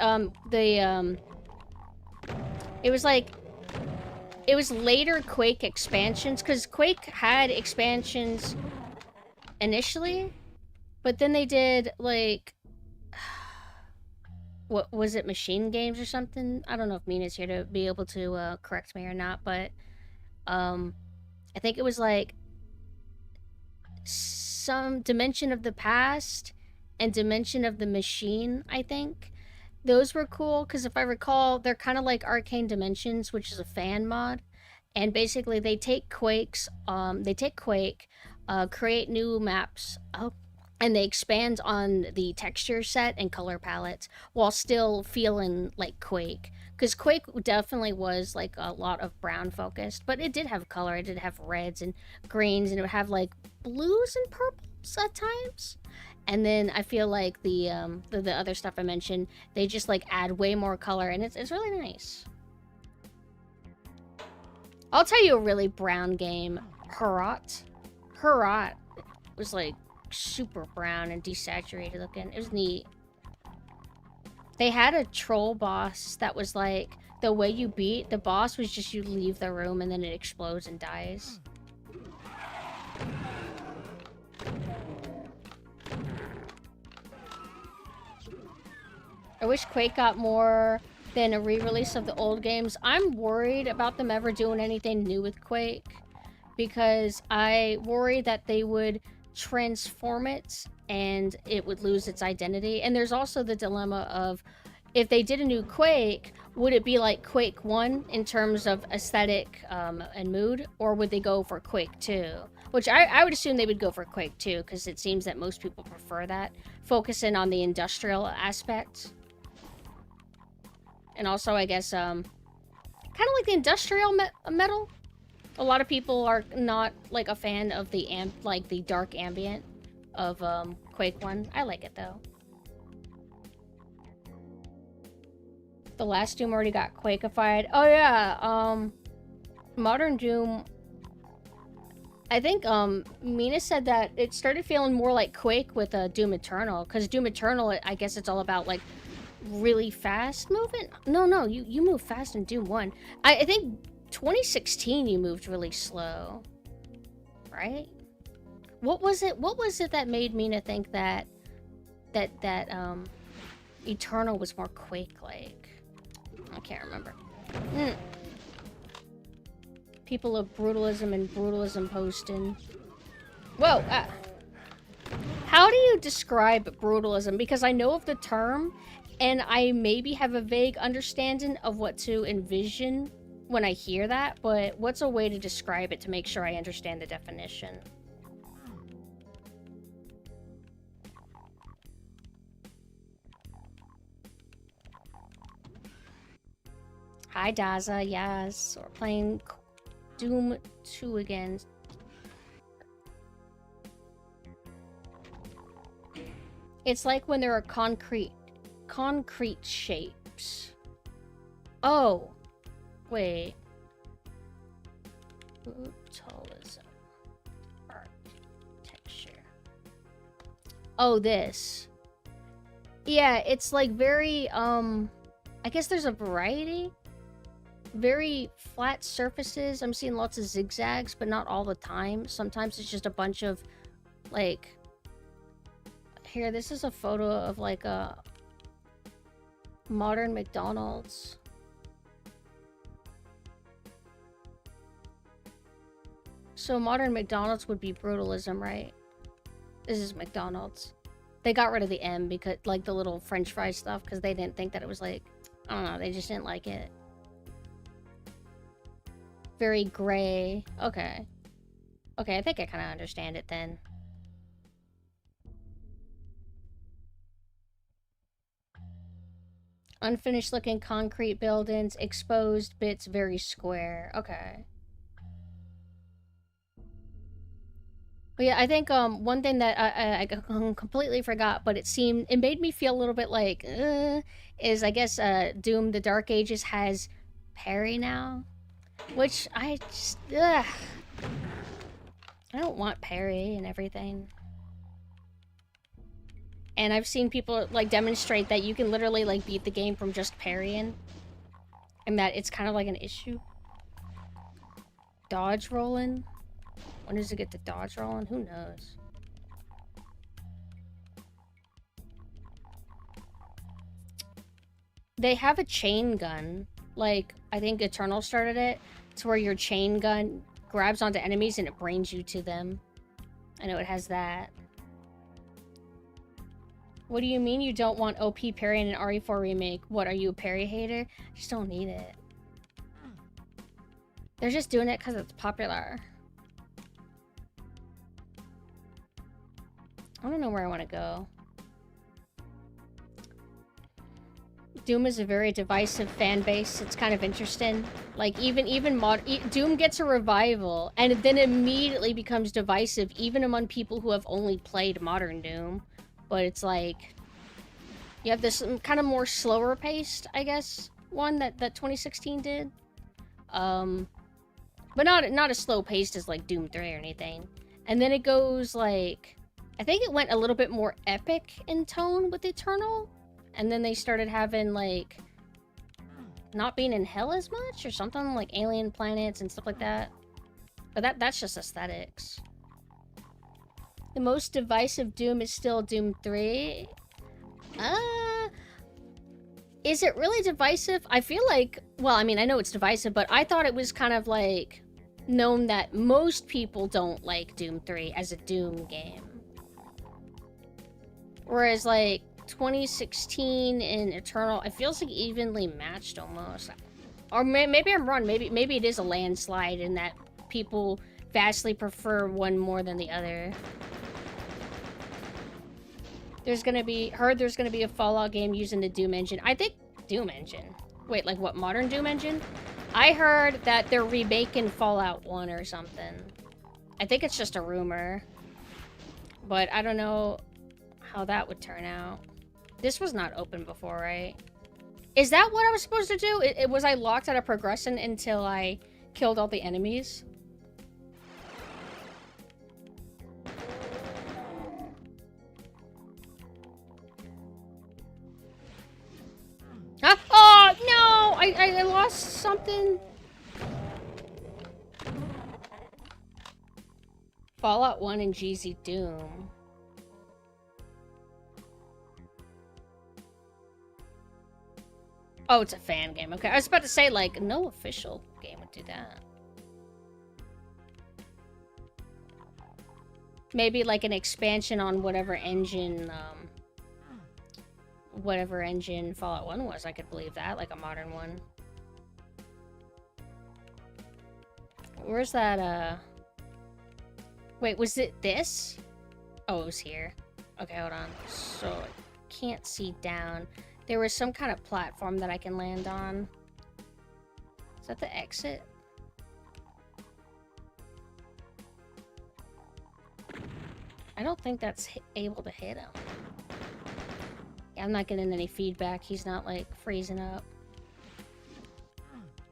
it was later Quake expansions, because Quake had expansions initially, but then they did, like, what was it, Machine Games or something? I don't know if Mina's here to be able to correct me or not, but I think it was, like, some Dimension of the Past and Dimension of the Machine, I think. Those were cool, because if I recall, they're kind of like Arcane Dimensions, which is a fan mod. And basically, they take Quake, create new maps, and they expand on the texture set and color palettes, while still feeling like Quake. Because Quake definitely was, like, a lot of brown focused, but it did have color, it did have reds and greens, and it would have, like, blues and purples at times. And then I feel like the other stuff I mentioned, they just, like, add way more color, and it's really nice. I'll tell you a really brown game. Herat was, like, super brown and desaturated looking. It was neat. They had a troll boss that was, like, the way you beat the boss was just you leave the room and then it explodes and dies. I wish Quake got more than a re-release of the old games. I'm worried about them ever doing anything new with Quake, because I worry that they would transform it and it would lose its identity. And there's also the dilemma of, if they did a new Quake, would it be like Quake 1 in terms of aesthetic and mood, or would they go for Quake 2? Which I would assume they would go for Quake 2, because it seems that most people prefer that, focusing on the industrial aspect. And also, I guess, kind of like the industrial metal. A lot of people are not, like, a fan of the the dark ambient of Quake 1. I like it, though. The last Doom already got Quakeified. Oh, yeah, Modern Doom... I think, Mina said that it started feeling more like Quake with Doom Eternal. Because Doom Eternal, I guess it's all about, like, really fast movement? No, you move fast in Doom 1. I think 2016 you moved really slow. Right? What was it that made Mina think that Eternal was more Quake-like? I can't remember. People of brutalism and brutalism posting. Whoa! How do you describe brutalism? Because I know of the term, and I maybe have a vague understanding of what to envision when I hear that, but what's a way to describe it to make sure I understand the definition? Hi, Daza. Yes, we're playing Doom 2 again. It's like when there are concrete shapes types. Oh. Wait. Brutalism. Architecture. Oh, this. Yeah, it's like very, I guess there's a variety. Very flat surfaces. I'm seeing lots of zigzags, but not all the time. Sometimes it's just a bunch of, like... Here, this is a photo of, like, a modern McDonald's. So modern McDonald's would be brutalism, right? This is McDonald's. They got rid of the M because, like, the little French fry stuff, because they didn't think that it was, like... I don't know, they just didn't like it. Very gray. Okay. Okay, I think I kind of understand it then. Unfinished looking concrete buildings, exposed bits, very square. Okay. But yeah, I think one thing that I completely forgot, but it made me feel a little bit like, is I guess Doom the Dark Ages has parry now. Which I just, I don't want parry and everything. And I've seen people, like, demonstrate that you can literally, like, beat the game from just parrying. And that it's kind of like an issue. Dodge rolling? When does it get to dodge rolling? Who knows? They have a chain gun. Like, I think Eternal started it. It's where your chain gun grabs onto enemies and it brings you to them. I know it has that. What do you mean you don't want OP parry in an RE4 remake? What, are you a parry hater? I just don't need it. They're just doing it because it's popular. I don't know where I want to go. Doom is a very divisive fan base. It's kind of interesting. Like, Doom gets a revival, and it then immediately becomes divisive, even among people who have only played modern Doom. But it's like... You have this kind of more slower paced, I guess, one that 2016 did. But not as slow paced as, like, Doom 3 or anything. And then it goes, like... I think it went a little bit more epic in tone with Eternal. And then they started having, like, not being in hell as much or something, like alien planets and stuff like that. But that's just aesthetics. The most divisive Doom is still Doom 3. Is it really divisive? I feel like, well, I mean, I know it's divisive, but I thought it was kind of, like, known that most people don't like Doom 3 as a Doom game. Whereas, like, 2016 and Eternal, it feels like evenly matched almost. Or maybe I'm wrong. Maybe it is a landslide in that people vastly prefer one more than the other. There's gonna be a Fallout game using the Doom engine. I think Doom engine. Wait, like what, modern Doom engine? I heard that they're remaking Fallout 1 or something. I think it's just a rumor. But I don't know how that would turn out. This was not open before, right? Is that what I was supposed to do? Was I locked out of progression until I killed all the enemies? Huh? Oh, no! I lost something. Fallout 1 and GZ Doom. Oh, it's a fan game. Okay, I was about to say, like, no official game would do that. Maybe, like, an expansion on whatever engine Fallout 1 was. I could believe that, like a modern one. Where's that, Wait, was it this? Oh, it was here. Okay, hold on. So, I can't see down. There was some kind of platform that I can land on. Is that the exit? I don't think that's able to hit him. Yeah, I'm not getting any feedback. He's not, like, freezing up.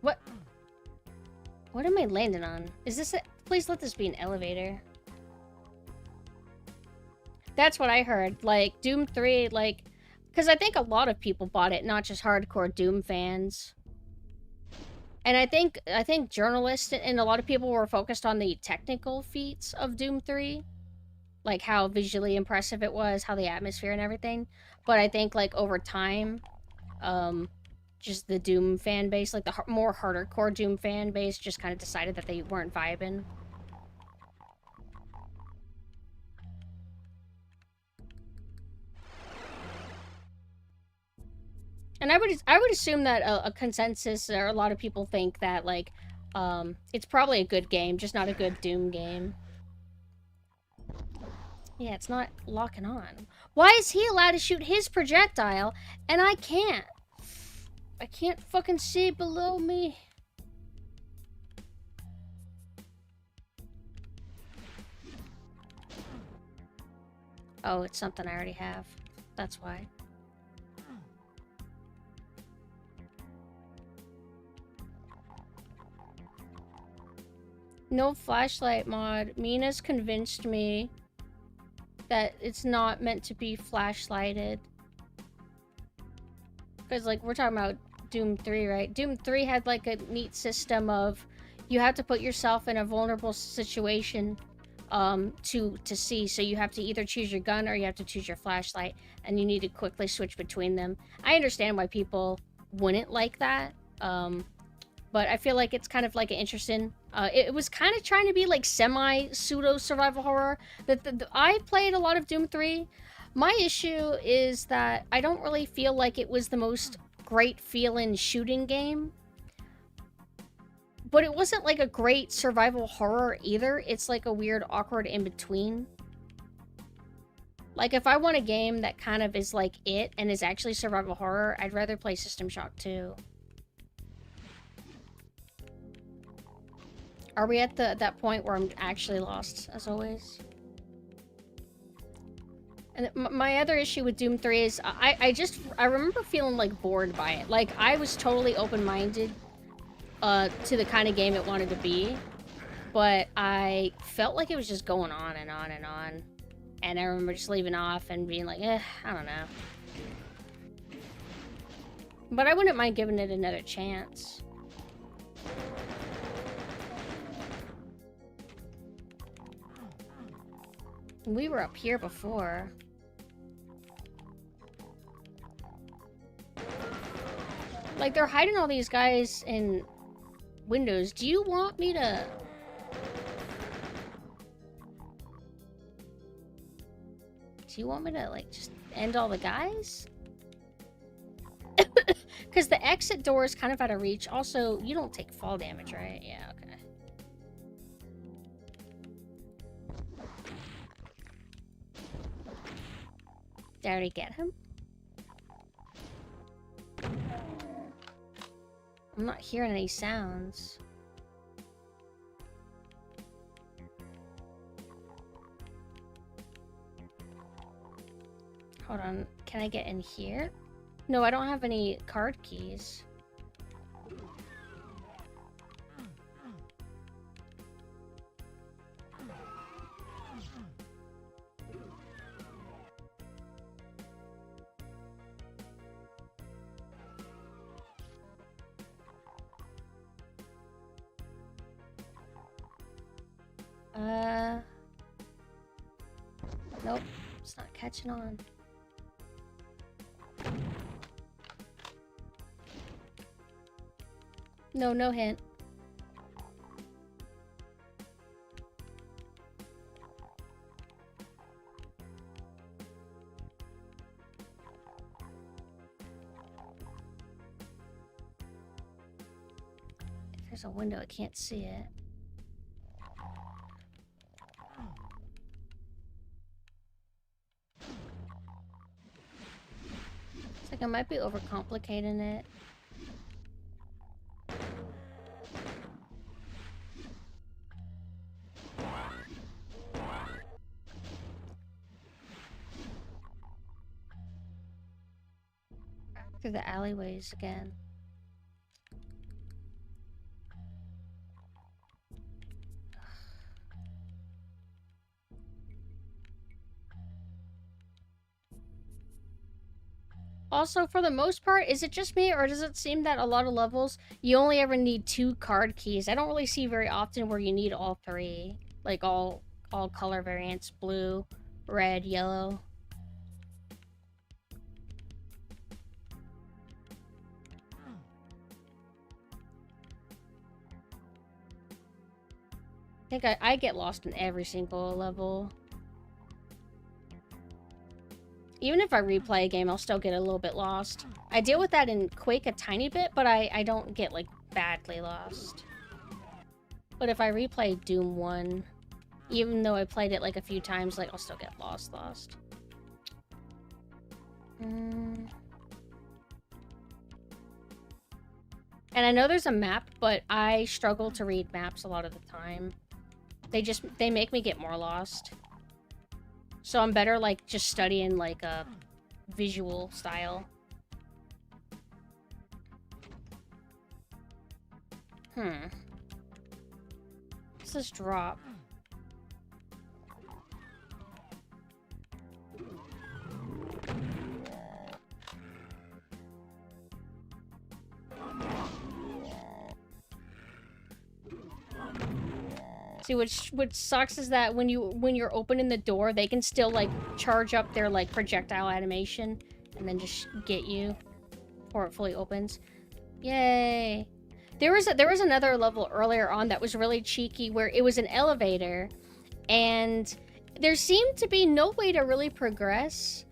What? What am I landing on? Is this a... Please let this be an elevator. That's what I heard. Like, Doom 3, like... Because I think a lot of people bought it, not just hardcore Doom fans. And I think journalists and a lot of people were focused on the technical feats of Doom 3. Like, how visually impressive it was, how the atmosphere and everything. But I think, like, over time, just the Doom fan base, like, the more hardcore Doom fan base just kind of decided that they weren't vibing. And I would assume that a consensus, or a lot of people think that, like, it's probably a good game, just not a good Doom game. Yeah, it's not locking on. Why is he allowed to shoot his projectile, and I can't? I can't fucking see below me. Oh, it's something I already have. That's why. No flashlight mod. Mina's convinced me that it's not meant to be flashlighted. Because, like, we're talking about Doom 3, right? Doom 3 had, like, a neat system of you have to put yourself in a vulnerable situation to see. So you have to either choose your gun or you have to choose your flashlight, and you need to quickly switch between them. I understand why people wouldn't like that, but I feel like it's kind of, like, an interesting... it was kind of trying to be, like, semi-pseudo-survival horror. I played a lot of Doom 3. My issue is that I don't really feel like it was the most great-feeling shooting game. But it wasn't, like, a great survival horror either. It's, like, a weird, awkward in-between. Like, if I want a game that kind of is like it and is actually survival horror, I'd rather play System Shock 2. Are we at that point where I'm actually lost, as always? And my other issue with Doom 3 is I remember feeling, like, bored by it. Like, I was totally open-minded to the kind of game it wanted to be, but I felt like it was just going on and on and on. And I remember just leaving off and being like, I don't know. But I wouldn't mind giving it another chance. We were up here before. Like, they're hiding all these guys in windows. Do you want me to... Do you want me to, like, just end all the guys? Because the exit door is kind of out of reach. Also, you don't take fall damage, right? Yeah, okay. Did I already get him? I'm not hearing any sounds. Hold on. Can I get in here? No, I don't have any card keys. Nope. It's not catching on. No, no hint. If there's a window, I can't see it. It's like I might be overcomplicating it. through the alleyways again. Also, for the most part, is it just me, or does it seem that a lot of levels, you only ever need 2 card keys? I don't really see very often where you need all 3. Like, all color variants. Blue, red, yellow. I think I get lost in every single level. Even if I replay a game, I'll still get a little bit lost. I deal with that in Quake a tiny bit, but I don't get, like, badly lost. But if I replay Doom 1, even though I played it, like, a few times, like, I'll still get lost. And I know there's a map, but I struggle to read maps a lot of the time. They make me get more lost. So I'm better, like, just studying, like, a visual style. What's this drop? See, which sucks is that when you're opening the door, they can still, like, charge up their, like, projectile animation and then just get you before it fully opens. Yay! There was another level earlier on that was really cheeky where it was an elevator and there seemed to be no way to really progress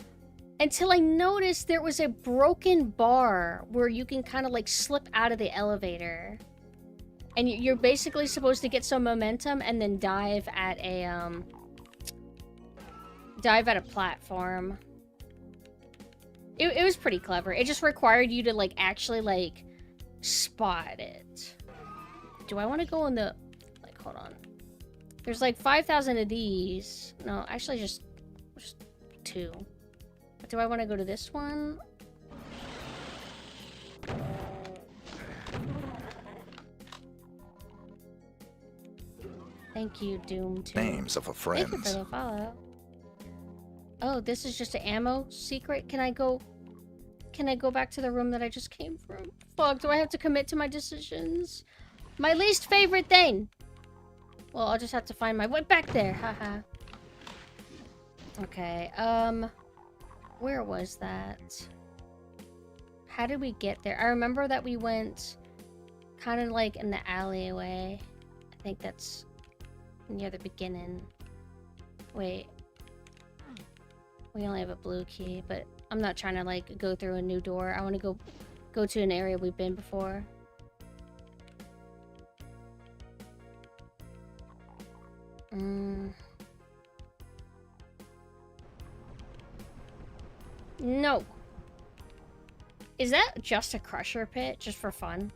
until I noticed there was a broken bar where you can kind of, like, slip out of the elevator. And you're basically supposed to get some momentum and then dive at a platform. It was pretty clever. It just required you to, like, actually, like, spot it. Do I want to go in the... Like, hold on. There's, like, 5,000 of these. No, actually just 2. But do I want to go to this one? Thank you, Doom 2. Names of a friends. Thank you for the follow. Oh, this is just an ammo secret? Can I go back to the room that I just came from? Fuck, do I have to commit to my decisions? My least favorite thing! Well, I'll just have to find my way back there, haha. Okay, where was that? How did we get there? I remember that we went kind of like in the alleyway. I think that's near the beginning. Wait. We only have a blue key, but I'm not trying to, like, go through a new door. I want to go to an area we've been before. No. Is that just a crusher pit, just for fun?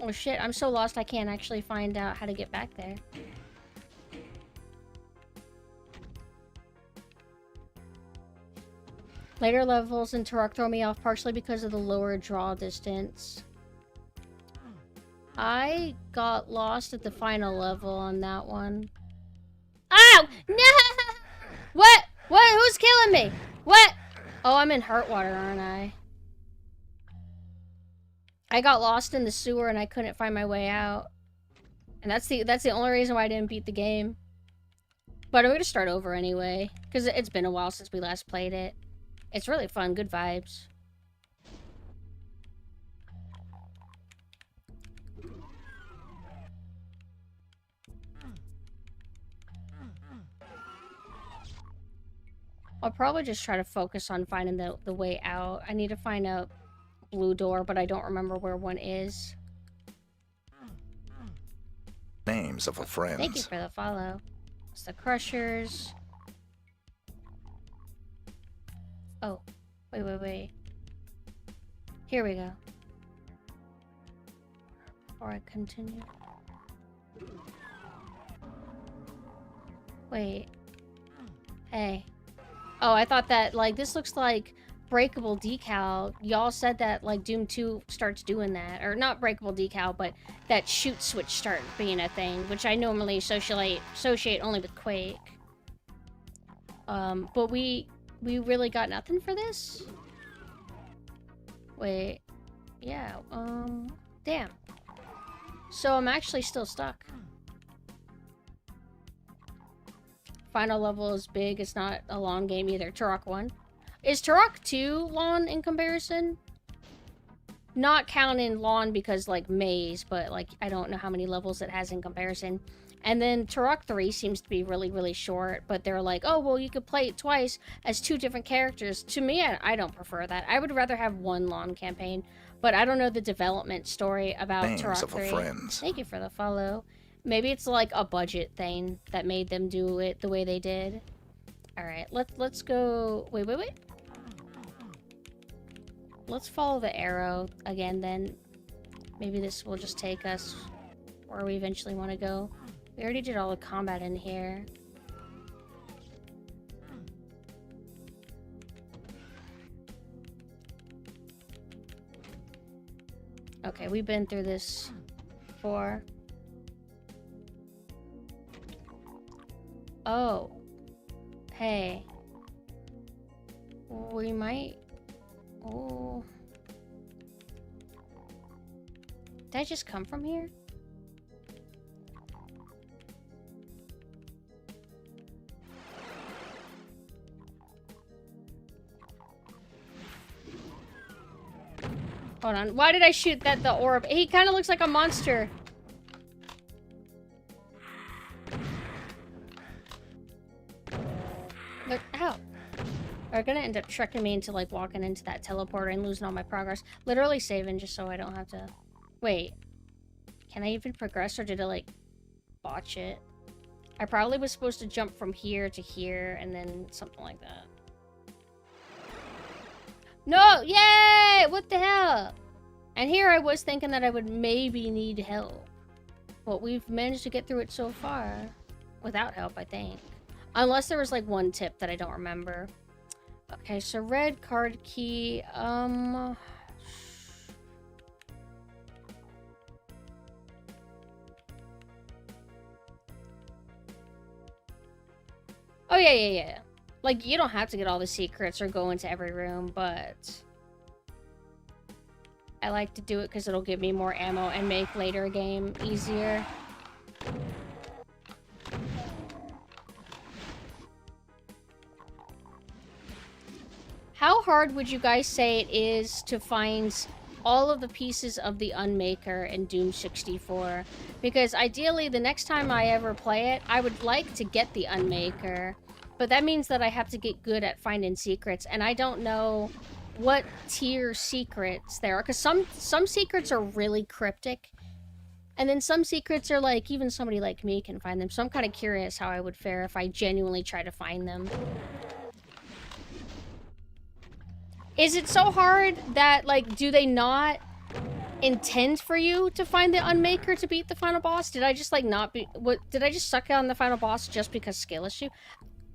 Oh shit, I'm so lost I can't actually find out how to get back there. Later levels in Turok throw me off partially because of the lower draw distance. I got lost at the final level on that one. Ow! No! What? What? Who's killing me? What? Oh, I'm in Hurtwater, aren't I? I got lost in the sewer and I couldn't find my way out. And that's the only reason why I didn't beat the game. But I'm gonna start over anyway, because it's been a while since we last played it. It's really fun, good vibes. I'll probably just try to focus on finding the way out. I need to find a blue door, but I don't remember where one is. Names of a friends. Thank you for the follow. It's the Crushers. Oh, wait. Here we go. Before I continue. Hey. Oh, I thought that, like, this looks like breakable decal. Y'all said that, like, Doom 2 starts doing that. Or not breakable decal, but that shoot switch start being a thing, which I normally associate only with Quake. But we really got nothing for this? Wait. Yeah, damn. So I'm actually still stuck. Final level is big. It's not a long game either. Turok 1. Is Turok 2 long in comparison? Not counting long because, like, maze, but, like, I don't know how many levels it has in comparison. And then Turok 3 seems to be really, really short, but they're like, oh, well, you could play it twice as 2 different characters. To me, I don't prefer that. I would rather have one long campaign, but I don't know the development story about Names Turok of 3. friends. Thank you for the follow. Maybe it's like a budget thing that made them do it the way they did. Alright, let's go... Wait. Let's follow the arrow again, then. Maybe this will just take us where we eventually want to go. We already did all the combat in here. Okay, we've been through this before. Oh. Hey. We might... Oh. Did I just come from here? Hold on. Why did I shoot the orb? He kind of looks like a monster. Look, ow. They're gonna end up tricking me into, like, walking into that teleporter and losing all my progress. Literally saving just so I don't have to... Wait. Can I even progress, or did I, like, botch it? I probably was supposed to jump from here to here and then something like that. No! Yay! What the hell? And here I was thinking that I would maybe need help. But we've managed to get through it so far. Without help, I think. Unless there was, like, one tip that I don't remember. Okay, so red card key, Oh, yeah. Like, you don't have to get all the secrets or go into every room, but... I like to do it because it'll give me more ammo and make later a game easier. How hard would you guys say it is to find all of the pieces of the Unmaker in Doom 64? Because ideally, the next time I ever play it, I would like to get the Unmaker. But that means that I have to get good at finding secrets, and I don't know what tier secrets there are. Because some secrets are really cryptic, and then some secrets are like, even somebody like me can find them. So I'm kind of curious how I would fare if I genuinely try to find them. Is it so hard that, like, do they not intend for you to find the Unmaker to beat the final boss? Did I just, like, not be... What, did I just suck on the final boss just because skill issue?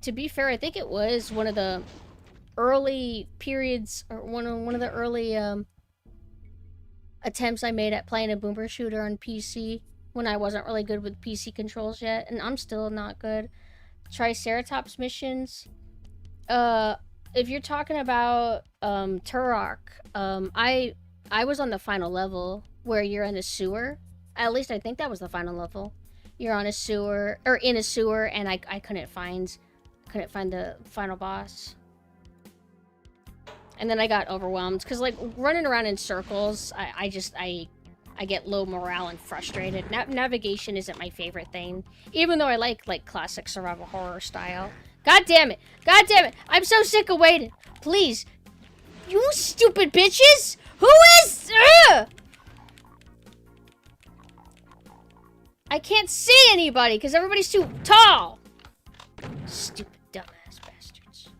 To be fair, I think it was one of the early periods, or one of the early, attempts I made at playing a boomer shooter on PC when I wasn't really good with PC controls yet, and I'm still not good. Triceratops missions. If you're talking about Turok, I was on the final level where you're in a sewer. At least I think that was the final level. You're on a sewer, or in a sewer, and I couldn't find the final boss. And then I got overwhelmed because, like, running around in circles, I get low morale and frustrated. Navigation isn't my favorite thing, even though I like classic survival horror style. God damn it! God damn it! I'm so sick of waiting. Please, you stupid bitches! Who is? I can't see anybody because everybody's too tall. Stupid dumbass bastards.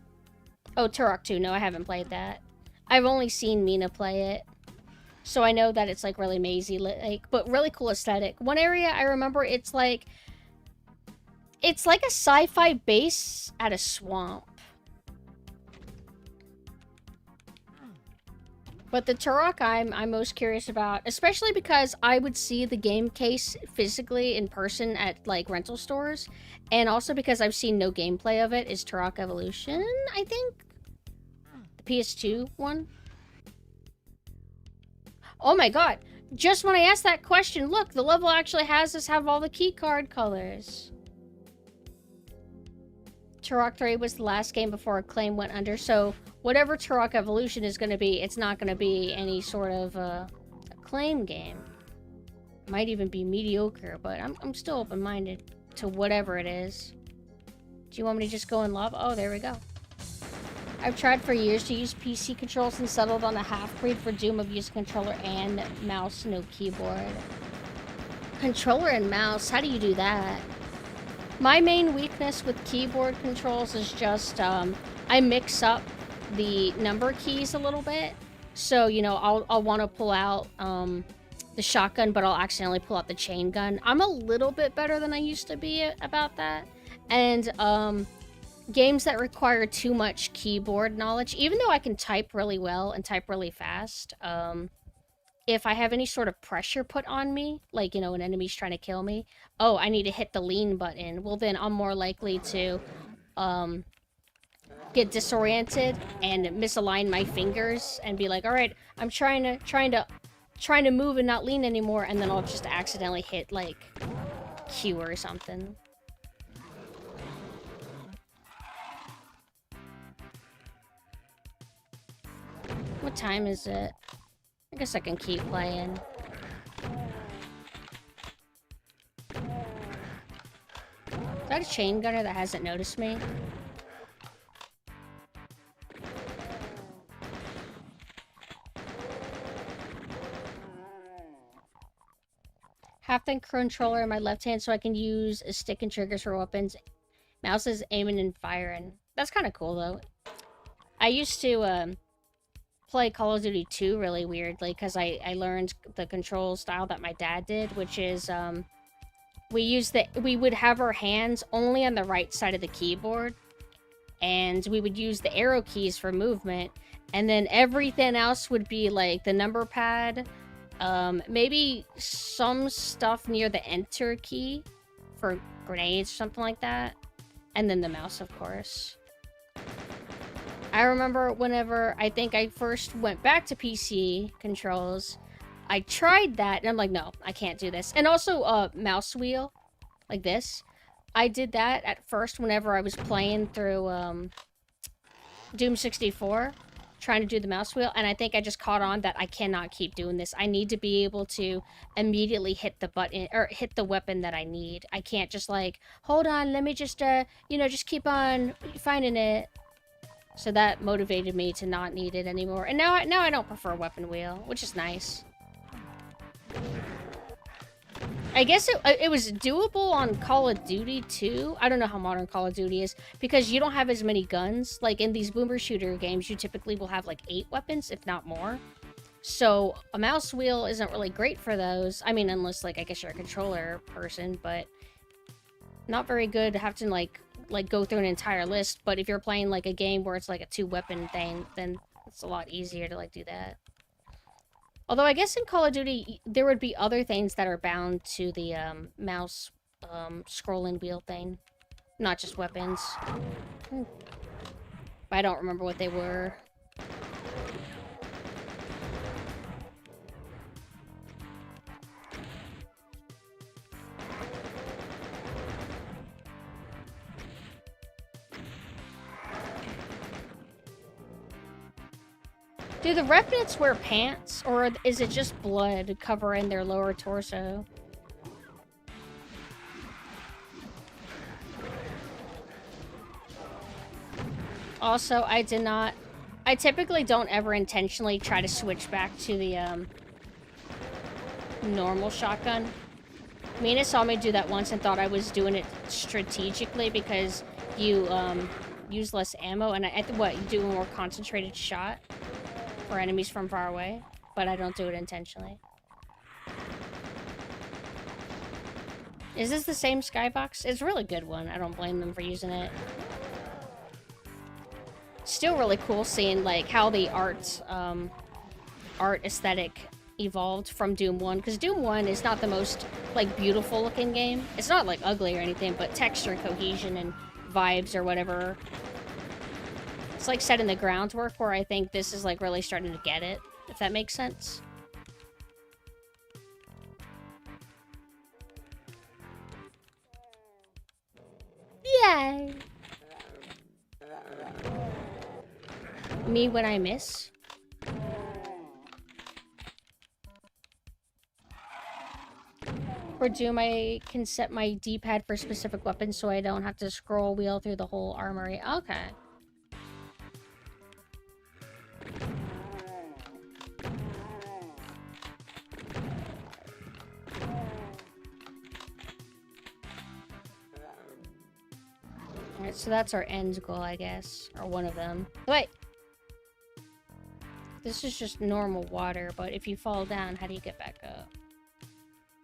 Oh, Turok 2. No, I haven't played that. I've only seen Mina play it, so I know that it's like really mazy, like, but really cool aesthetic. One area I remember, it's like It's like a sci-fi base at a swamp. But the Turok I'm most curious about, especially because I would see the game case physically in person at like rental stores, and also because I've seen no gameplay of it, is Turok Evolution, I think? The PS2 one? Oh my god. Just when I asked that question, look, the level actually has us have all the keycard colors. Turok 3 was the last game before Acclaim went under, so whatever Turok Evolution is going to be, it's not going to be any sort of Acclaim game. Might even be mediocre, but I'm still open-minded to whatever it is. Do you want me to just go in love? Oh, there we go. I've tried for years to use PC controls and settled on a half-breed for Doom of using controller and mouse, no keyboard. Controller and mouse? How do you do that? My main weakness with keyboard controls is just, I mix up the number keys a little bit. So, you know, I'll want to pull out, the shotgun, but I'll accidentally pull out the chain gun. I'm a little bit better than I used to be about that. And, games that require too much keyboard knowledge, even though I can type really well and type really fast, if I have any sort of pressure put on me, like, you know, an enemy's trying to kill me, oh, I need to hit the lean button, well, then I'm more likely to, get disoriented and misalign my fingers and be like, all right, I'm trying to move and not lean anymore, and then I'll just accidentally hit, like, Q or something. What time is it? I guess I can keep playing. Is that a chain gunner that hasn't noticed me? Half the controller in my left hand so I can use a stick and triggers for weapons. Mouse is aiming and firing. That's kind of cool, though. I used to, play Call of Duty 2 really weirdly because I learned the control style that my dad did, which is we would have our hands only on the right side of the keyboard, and we would use the arrow keys for movement, and then everything else would be like the number pad, maybe some stuff near the enter key for grenades or something like that, and then the mouse, of course. I remember whenever I think I first went back to PC controls, I tried that, and I'm like, no, I can't do this. And also, mouse wheel, like this. I did that at first whenever I was playing through, Doom 64, trying to do the mouse wheel, and I think I just caught on that I cannot keep doing this. I need to be able to immediately hit the button, or hit the weapon that I need. I can't just, like, hold on, let me just, you know, just keep on finding it. So that motivated me to not need it anymore. And now I don't prefer weapon wheel, which is nice. I guess it was doable on Call of Duty too. I don't know how modern Call of Duty is, because you don't have as many guns. Like in these boomer shooter games, you typically will have like 8 weapons, if not more. So a mouse wheel isn't really great for those. I mean, unless like I guess you're a controller person, but not very good to have to like go through an entire list. But if you're playing like a game where it's like a 2-weapon thing, then it's a lot easier to like do that. Although I guess in Call of Duty there would be other things that are bound to the mouse scrolling wheel thing, not just weapons. But I don't remember what they were. Do the Revenants wear pants, or is it just blood covering their lower torso? Also, I typically don't ever intentionally try to switch back to the, normal shotgun. Mina saw me do that once and thought I was doing it strategically because you, use less ammo, and you do a more concentrated shot for enemies from far away, but I don't do it intentionally. Is this the same skybox? It's a really good one. I don't blame them for using it. Still really cool seeing like how the art aesthetic evolved from Doom 1, because Doom 1 is not the most like beautiful looking game. It's not like ugly or anything, but texture, cohesion, and vibes or whatever. It's like setting the groundwork where I think this is like really starting to get it, if that makes sense. Yay! Me when I miss. For Doom, I can set my D-pad for specific weapons so I don't have to scroll wheel through the whole armory. Okay. Alright, so that's our end goal, I guess. Or one of them. Wait! This is just normal water, but if you fall down, how do you get back up?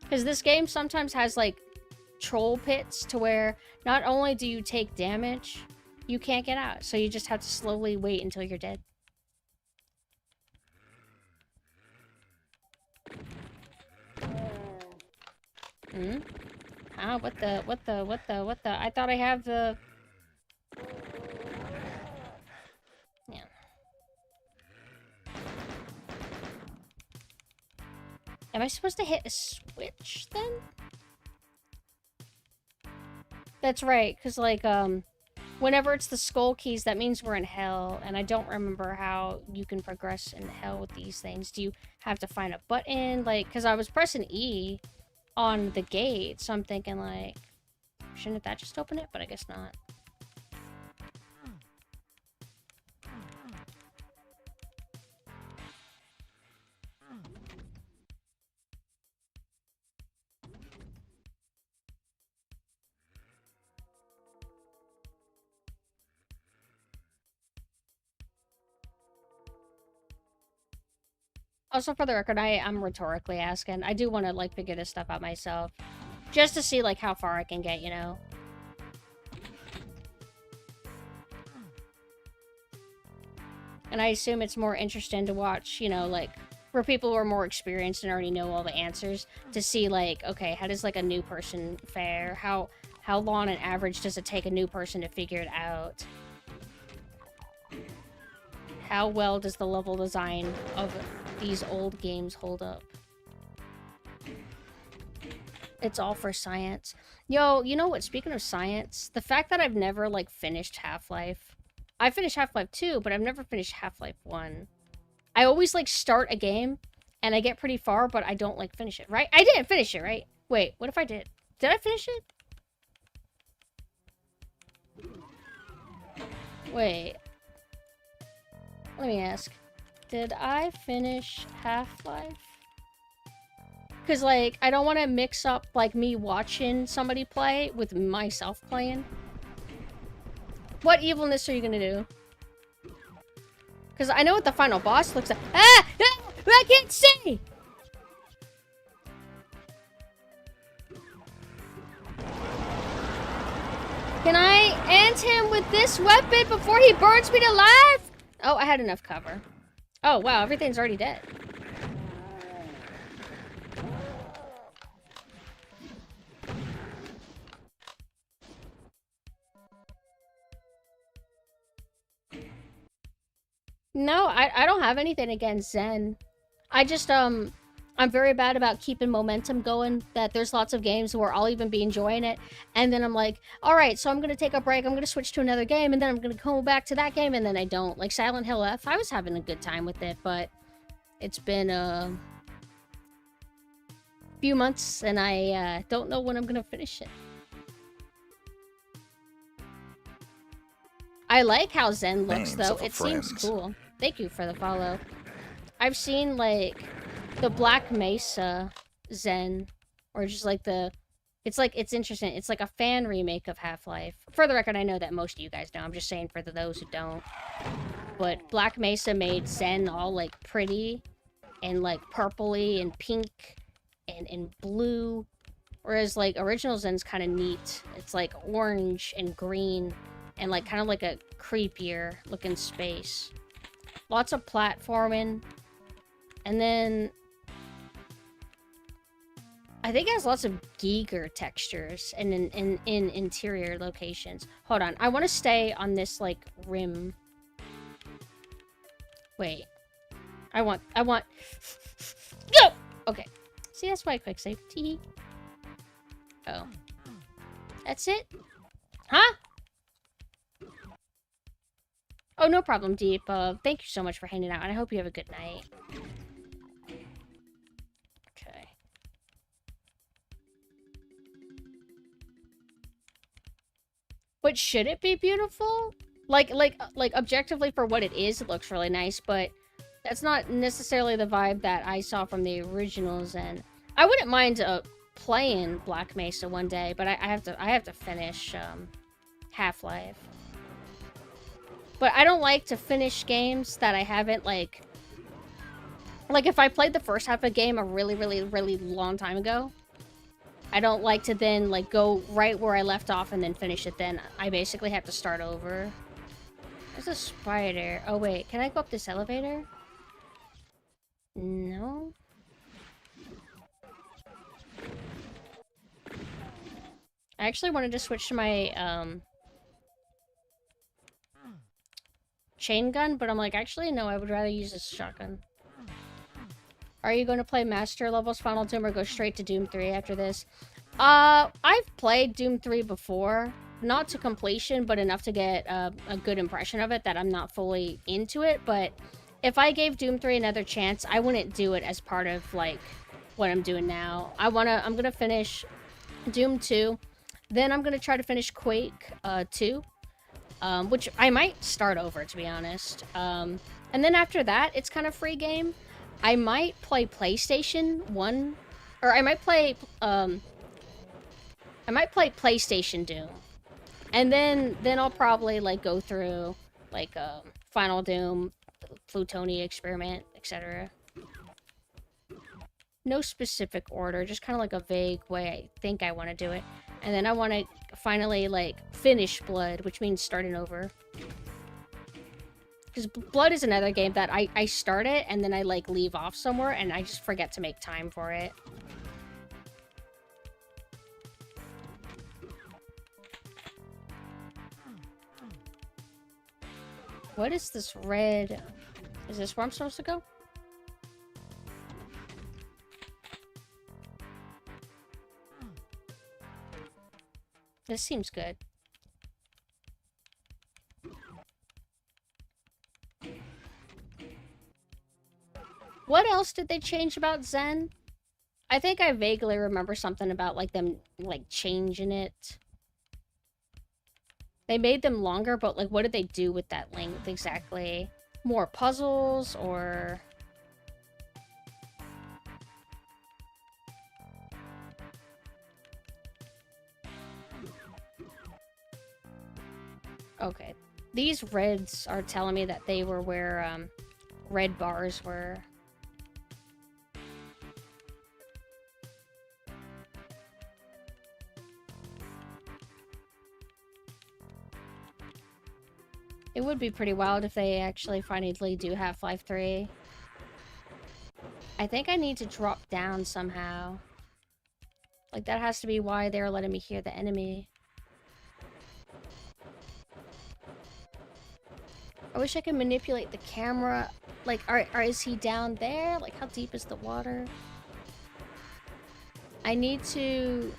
Because this game sometimes has, like, troll pits to where not only do you take damage, you can't get out. So you just have to slowly wait until you're dead. Hmm? Ah, what the? I thought I have the... Yeah. Am I supposed to hit a switch, then? That's right, because, like, whenever it's the skull keys, that means we're in hell, and I don't remember how you can progress in hell with these things. Do you have to find a button? Like, because I was pressing E on the gate, so I'm thinking, like, shouldn't that just open it? But I guess not. Also, for the record, I'm rhetorically asking. I do want to, like, figure this stuff out myself. Just to see, like, how far I can get, you know? And I assume it's more interesting to watch, you know, like, for people who are more experienced and already know all the answers, to see, like, okay, how does, like, a new person fare? How long on average does it take a new person to figure it out? How well does the level design of these old games hold up? It's all for science. Yo, you know what? Speaking of science, the fact that I've never, like, finished Half-Life. I finished Half-Life 2, but I've never finished Half-Life 1. I always, like, start a game, and I get pretty far, but I don't, like, finish it, right? I didn't finish it, right? Wait, what if I did? Did I finish it? Wait. Let me ask. Did I finish Half-Life? Because, like, I don't want to mix up, like, me watching somebody play with myself playing. What evilness are you gonna do? Because I know what the final boss looks like. Ah! I can't see! Can I end him with this weapon before he burns me alive? Oh, I had enough cover. Oh, wow, everything's already dead. No, I don't have anything against Zen. I just, I'm very bad about keeping momentum going, that there's lots of games where I'll even be enjoying it, and then I'm like, alright, so I'm gonna take a break, I'm gonna switch to another game, and then I'm gonna go back to that game, and then I don't. Like Silent Hill F, I was having a good time with it, but it's been a few months, and I don't know when I'm gonna finish it. I like how Zen looks, though. It seems cool. Thank you for the follow. I've seen, like, the Black Mesa Zen, or just, like, the... It's, like, it's interesting. It's, like, a fan remake of Half-Life. For the record, I know that most of you guys know. I'm just saying for those who don't. But Black Mesa made Zen all, like, pretty, and, like, purpley, and pink, and blue, Whereas, like, Original Zen's kind of neat. It's, like, orange and green and, like, kind of like a creepier looking space. Lots of platforming. And then I think it has lots of Giger textures and in interior locations. Hold on. I want to stay on this, like, rim. Wait. I want... Go! Okay. See, that's why I quick save. Tee. Oh. That's it? Huh? Oh, no problem, Deep. Thank you so much for hanging out, and I hope you have a good night. Okay. But should it be beautiful? Like, objectively for what it is, it looks really nice, but that's not necessarily the vibe that I saw from the originals, and I wouldn't mind, playing Black Mesa one day, but I have to finish, Half-Life. But I don't like to finish games that I haven't, like, if I played the first half of a game a really, really, really long time ago, I don't like to then, like, go right where I left off and then finish it then. I basically have to start over. There's a spider. Oh, wait. Can I go up this elevator? No? I actually wanted to switch to my, chain gun, but I'm like, actually, no, I would rather use this shotgun. Are you going to play Master Levels Final Doom or go straight to Doom 3 after this? I've played Doom 3 before. Not to completion, but enough to get a good impression of it that I'm not fully into it, but if I gave Doom 3 another chance, I wouldn't do it as part of, like, what I'm doing now. I'm gonna finish Doom 2, then I'm gonna try to finish Quake 2, which I might start over, to be honest. And then after that, it's kind of free game. I might play PlayStation 1, or I might play PlayStation Doom. And then I'll probably, like, go through, like, Final Doom, Plutonia Experiment, etc. No specific order, just kind of like a vague way I think I want to do it. And then I want to finally, like, finish Blood, which means starting over. Because Blood is another game that I start it, and then I, like, leave off somewhere, and I just forget to make time for it. What is this red? Is this where I'm supposed to go? This seems good. What else did they change about Zen? I think I vaguely remember something about, like, them, like, changing it. They made them longer, but, like, what did they do with that length exactly? More puzzles, or... Okay. These reds are telling me that they were where, red bars were. It would be pretty wild if they actually finally do Half-Life 3. I think I need to drop down somehow. Like, that has to be why they're letting me hear the enemy. I wish I could manipulate the camera. Like, is he down there? Like, how deep is the water? I need to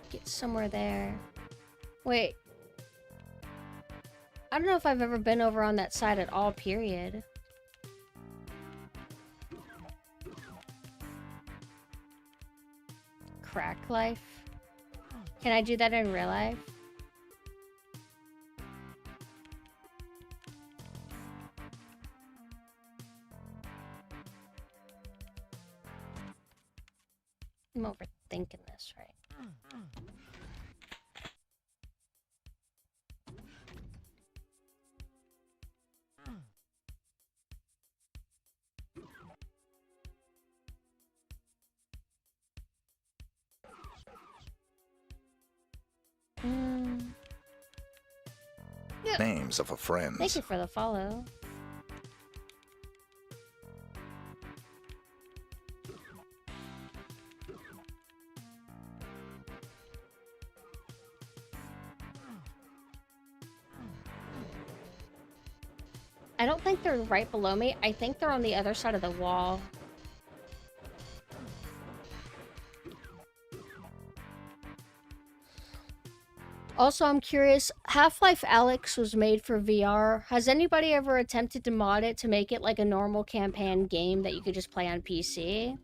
get somewhere there. Wait. I don't know if I've ever been over on that side at all, period. Crack life? Can I do that in real life? I'm overthinking this, right? Names of a friend. Thank you for the follow. I don't think they're right below me. I think they're on the other side of the wall. Also, I'm curious, Half-Life Alyx was made for VR. Has anybody ever attempted to mod it to make it like a normal campaign game that you could just play on PC?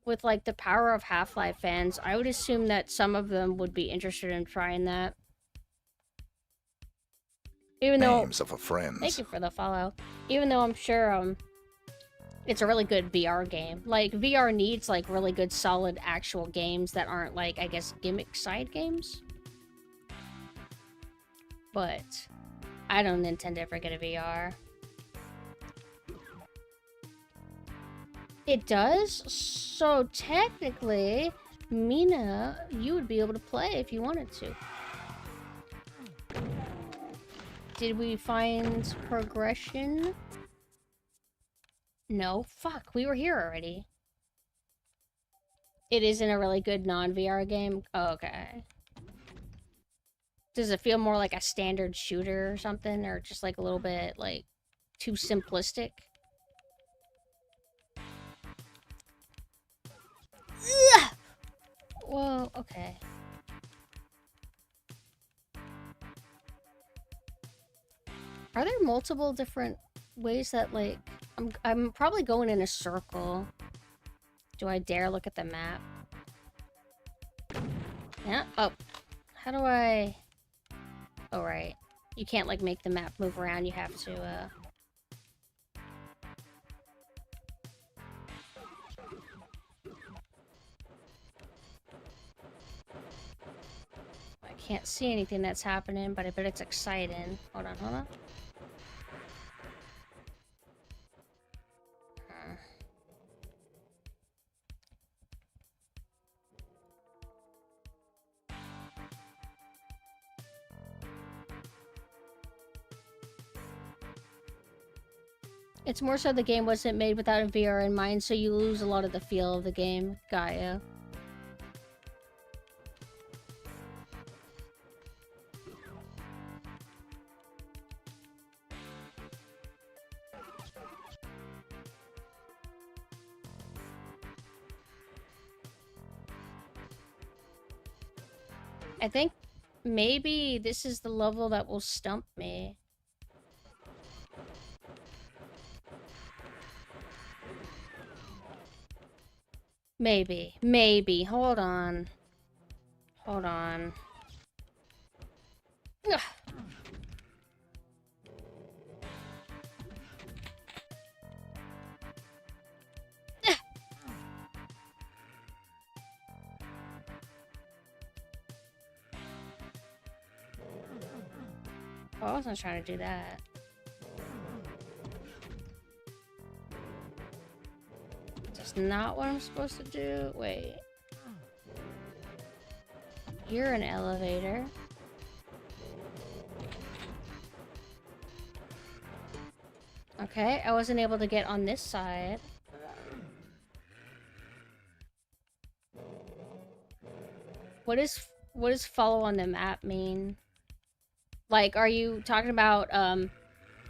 With like the power of Half-Life fans, I would assume that some of them would be interested in trying that. Even though... Names of a friend. Thank you for the follow. Even though I'm sure, it's a really good VR game. Like, VR needs, like, really good, solid, actual games that aren't, like, I guess, gimmick side games? But I don't intend to ever get a VR. It does? So, technically, Mina, you would be able to play if you wanted to. Did we find progression? No. Fuck, we were here already. It isn't a really good non-VR game? Oh, okay. Does it feel more like a standard shooter or something? Or just like a little bit, like, too simplistic? Ugh! Whoa, okay. Are there multiple different ways that, like... I'm probably going in a circle. Do I dare look at the map? Yeah, oh. How do I... Oh, right. You can't, like, make the map move around. You have to, I can't see anything that's happening, but I bet it's exciting. Hold on, hold on. It's more so the game wasn't made without a VR in mind, so you lose a lot of the feel of the game. Gaia. I think maybe this is the level that will stump me. Maybe. Maybe. Hold on. Hold on. Ugh. Oh, I wasn't trying to do that. That's not what I'm supposed to do. Wait. You're an elevator. Okay, I wasn't able to get on this side. What does follow on the map mean? Like, are you talking about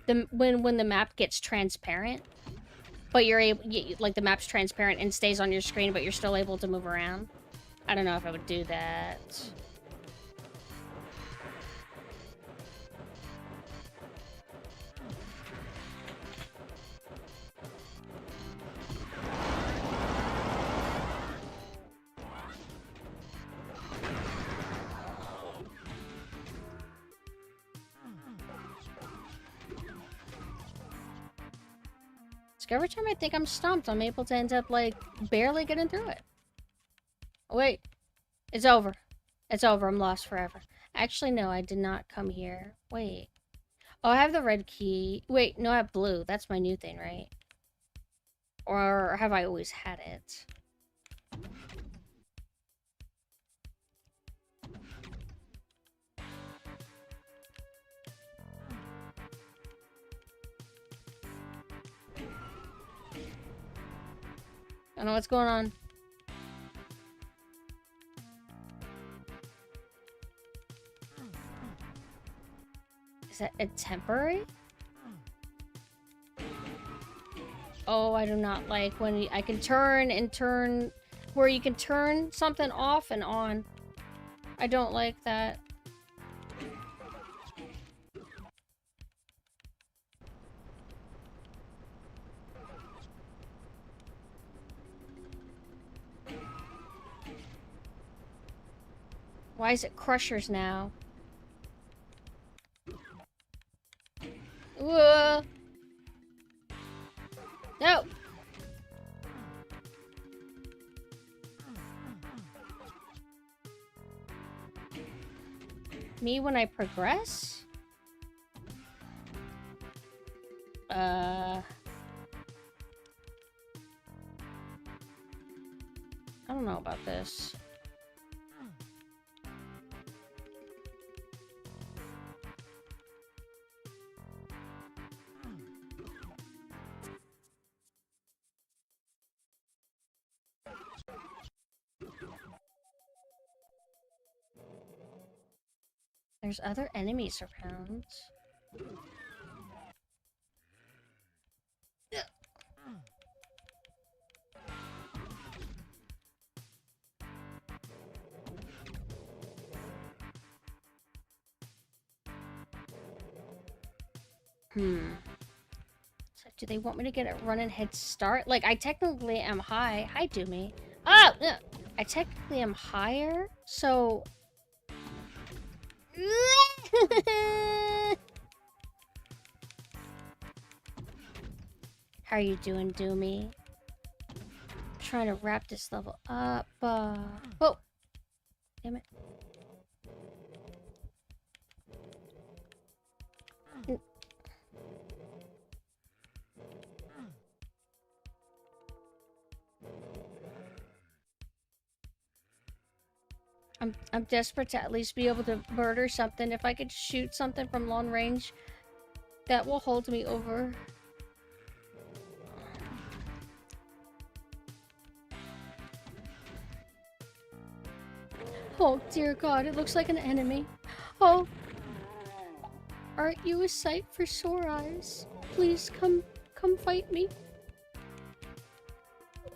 when the map gets transparent, but you're able, like the map's transparent and stays on your screen, but you're still able to move around? I don't know if I would do that. So every time I think I'm stumped, I'm able to end up, like, barely getting through it. Oh, wait. It's over. It's over. I'm lost forever. Actually, no, I did not come here. Wait. Oh, I have the red key. Wait, no, I have blue. That's my new thing, right? Or have I always had it? don't know what's going on. Is that a temporary? Oh, I do not like when I can turn and turn, where you can turn something off and on. I don't like that. Why is it crushers now? Whoa. No. Me when I progress? I don't know about this. There's other enemies around. So do they want me to get a running head start? Like, I technically am high. Hi, Doomy. Oh! I technically am higher, so... How are you doing, Doomy? Trying to wrap this level up. Oh! Damn it. I'm desperate to at least be able to murder something. If I could shoot something from long range, that will hold me over. Oh, dear God, it looks like an enemy. Oh! Aren't you a sight for sore eyes? Please come fight me.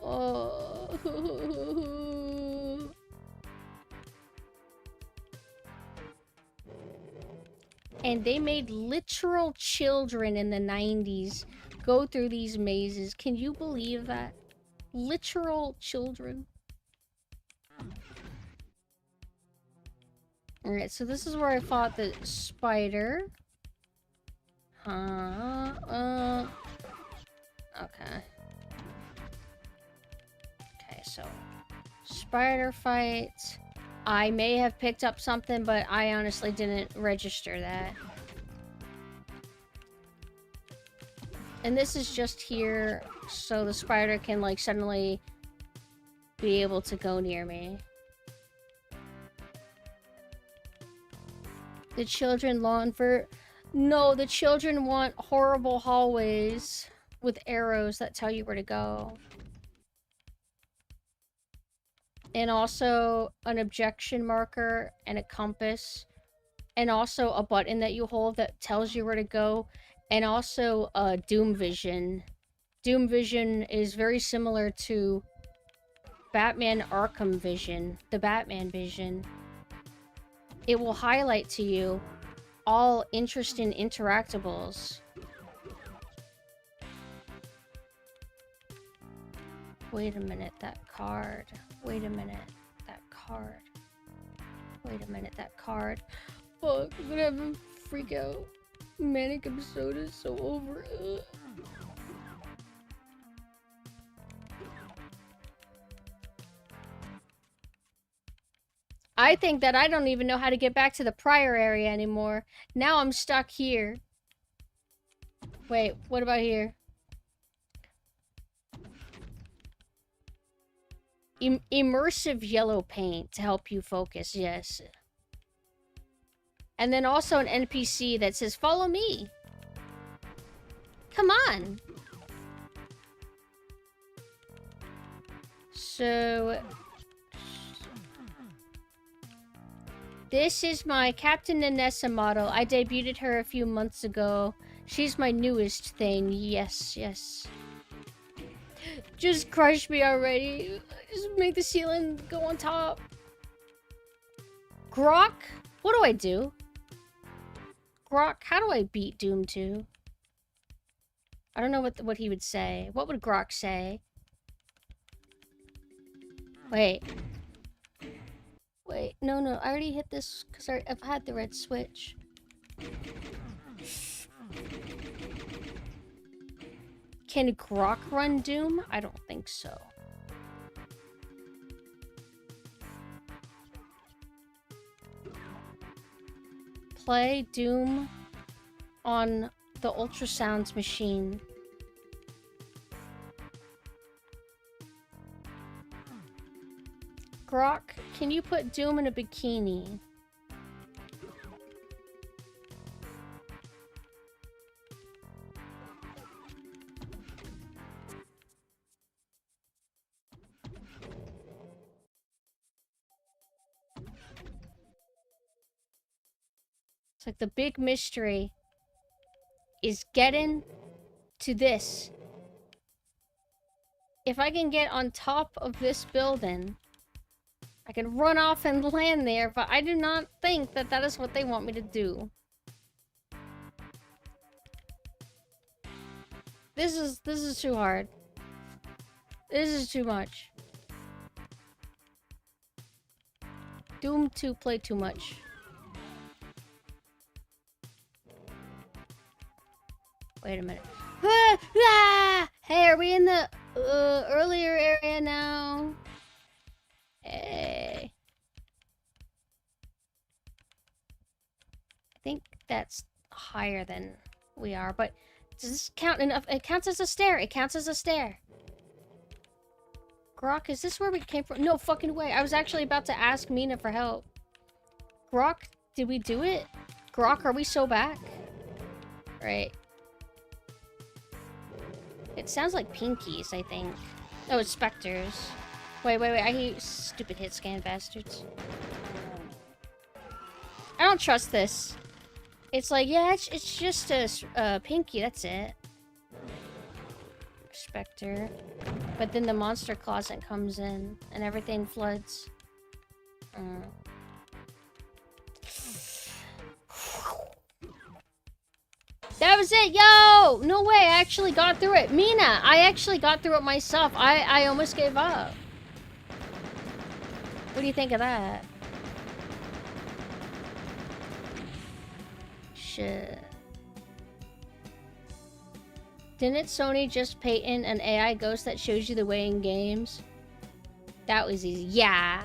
Oh. And they made literal children in the 90s go through these mazes. Can you believe that? Literal children. Alright, so this is where I fought the spider. Okay. Okay, so spider fight. I may have picked up something, but I honestly didn't register that. And this is just here so the spider can, like, suddenly be able to go near me. The children long for... No, the children want horrible hallways with arrows that tell you where to go. And also an objection marker and a compass. And also a button that you hold that tells you where to go. And also Doom Vision. Doom Vision is very similar to Batman Arkham Vision. The Batman Vision. It will highlight to you all interesting interactables. Wait a minute, that card. Wait a minute, that card. Wait a minute, that card. Fuck, I'm gonna have a freak out. Manic episode is so over. Ugh. I think that I don't even know how to get back to the prior area anymore. Now I'm stuck here. Wait, what about here? Immersive yellow paint to help you focus, yes. And then also an NPC that says, follow me. Come on. So... This is my Captain Nanessa model. I debuted her a few months ago. She's my newest thing. Yes, yes. Just crush me already. Just make the ceiling go on top. Grok? What do I do? Grok, how do I beat Doom 2? I don't know what he would say. What would Grok say? Wait. Wait, no, I already hit this because I've had the red switch. Can Grok run Doom? I don't think so. Play Doom on the ultrasounds machine. Grok, can you put Doom in a bikini? It's like the big mystery is getting to this. If I can get on top of this building, I can run off and land there, but I do not think that that is what they want me to do. This is too hard. This is too much. Doom 2 play too much. Wait a minute. Hey, are we in the earlier area now? Hey. I think that's higher than we are, but does this count enough? It counts as a stair. It counts as a stair. Grok, is this where we came from? No fucking way. I was actually about to ask Mina for help. Grok, did we do it? Grok, are we so back? Right. It sounds like pinkies, I think. Oh, it's specters. Wait. I hate stupid hit scan bastards. I don't trust this. It's like, yeah, it's just a pinky, that's it. Spectre. But then the monster closet comes in and everything floods. That was it, yo! No way, I actually got through it. Mina, I actually got through it myself. I almost gave up. What do you think of that? Shit. Didn't Sony just patent an AI ghost that shows you the way in games? That was easy. Yeah.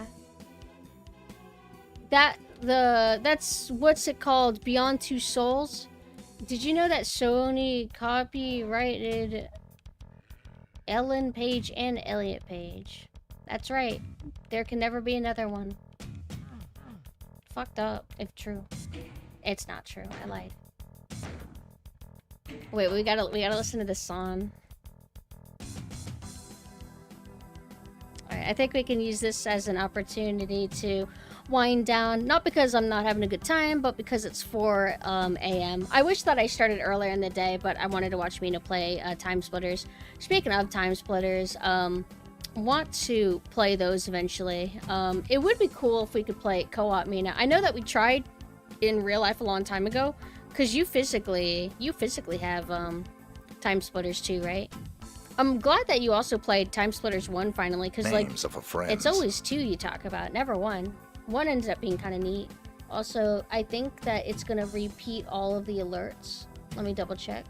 That's what's it called? Beyond Two Souls? Did you know that Sony copyrighted Ellen Page and Elliot Page? That's right. There can never be another one. Fucked up, if true. It's not true. I lied. Wait, we gotta listen to this song. Alright, I think we can use this as an opportunity to wind down. Not because I'm not having a good time, but because it's 4 a.m. I wish that I started earlier in the day, but I wanted to watch Mina play Time Splitters. Speaking of Time Splitters, want to play those eventually. It would be cool if we could play co-op Mina. I know that we tried in real life a long time ago, because you physically have Time Splitters too, right? I'm glad that you also played Time Splitters 1 finally, because like it's always 2 you talk about, never 1. 1 ended up being kind of neat. Also, I think that it's gonna repeat all of the alerts. Let me double check.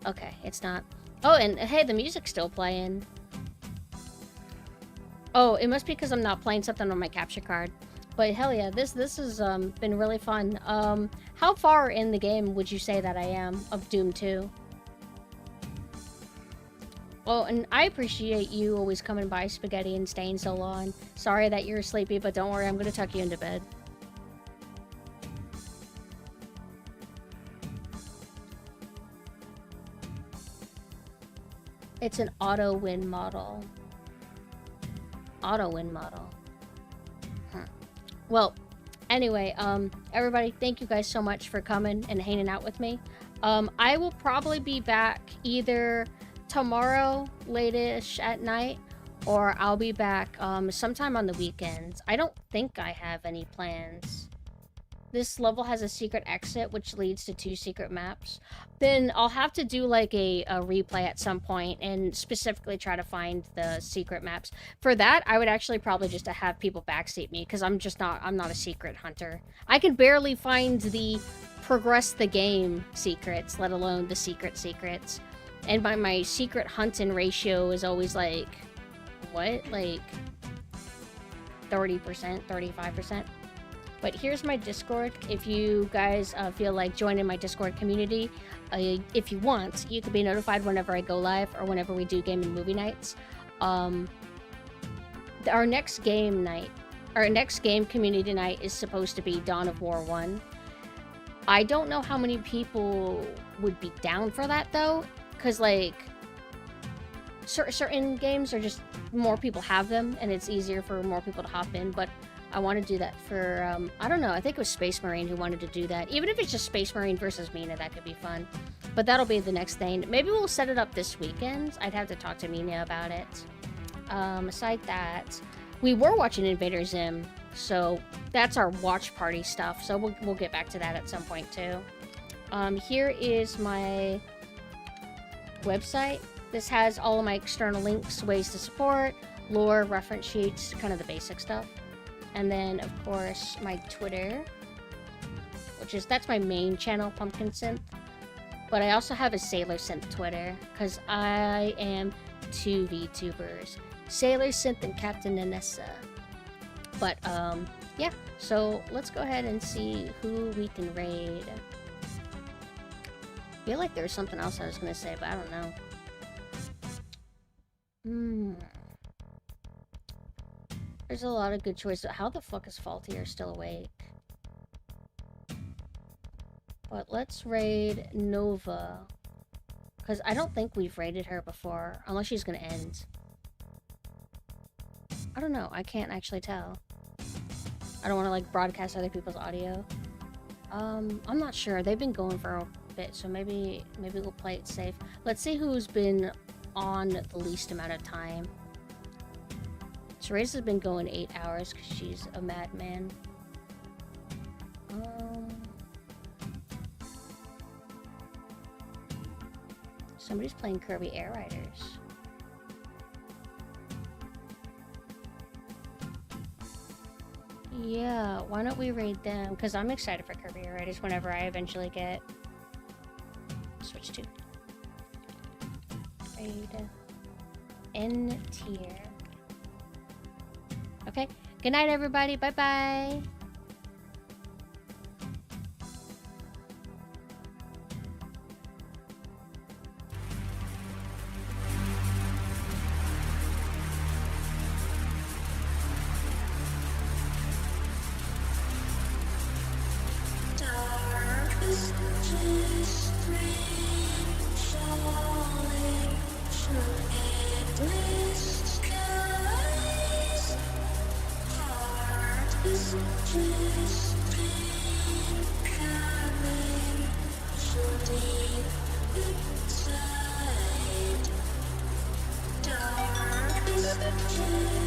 Okay, it's not. Oh, and hey, the music's still playing. Oh, it must be because I'm not playing something on my capture card. But hell yeah, this has been really fun. How far in the game would you say that I am of Doom 2? Oh, and I appreciate you always coming by, Spaghetti, and staying so long. Sorry that you're sleepy, but don't worry, I'm gonna tuck you into bed. It's an auto win model. Auto win model. Well, anyway, everybody, thank you guys so much for coming and hanging out with me. I will probably be back either tomorrow late-ish at night, or I'll be back sometime on the weekends. I don't think I have any plans. This level has a secret exit, which leads to 2 secret maps. Then I'll have to do like a replay at some point and specifically try to find the secret maps. For that, I would actually probably just have people backseat me, because I'm not a secret hunter. I can barely find the progress the game secrets, let alone the secrets. And my secret hunting ratio is always like, what? Like 30%, 35%. But here's my Discord. If you guys feel like joining my Discord community, if you want, you can be notified whenever I go live or whenever we do game and movie nights. Our next game community night is supposed to be Dawn of War 1. I don't know how many people would be down for that though, because like certain games are just more people have them and it's easier for more people to hop in. But I want to do that for, I don't know, I think it was Space Marine who wanted to do that. Even if it's just Space Marine versus Mina, that could be fun. But that'll be the next thing. Maybe we'll set it up this weekend. I'd have to talk to Mina about it. Aside that, we were watching Invader Zim, so that's our watch party stuff. So we'll get back to that at some point too. Here is my website. This has all of my external links, ways to support, lore, reference sheets, kind of the basic stuff. And then, of course, my Twitter, that's my main channel, PumpkinSynth. But I also have a Sailor Synth Twitter, because I am 2 VTubers. Sailor Synth and Captain Nanessa. But, yeah. So, let's go ahead and see who we can raid. I feel like there was something else I was going to say, but I don't know. There's a lot of good choices. How the fuck is Faultier still awake? But let's raid Nova. Because I don't think we've raided her before. Unless she's going to end. I don't know. I can't actually tell. I don't want to like broadcast other people's audio. I'm not sure. They've been going for a bit. So maybe we'll play it safe. Let's see who's been on the least amount of time. Therese has been going 8 hours because she's a madman. Somebody's playing Kirby Air Riders. Yeah, why don't we raid them? Because I'm excited for Kirby Air Riders whenever I eventually get... Switch to... Raid... N tier. Okay. Good night, everybody. Bye-bye. Dark is the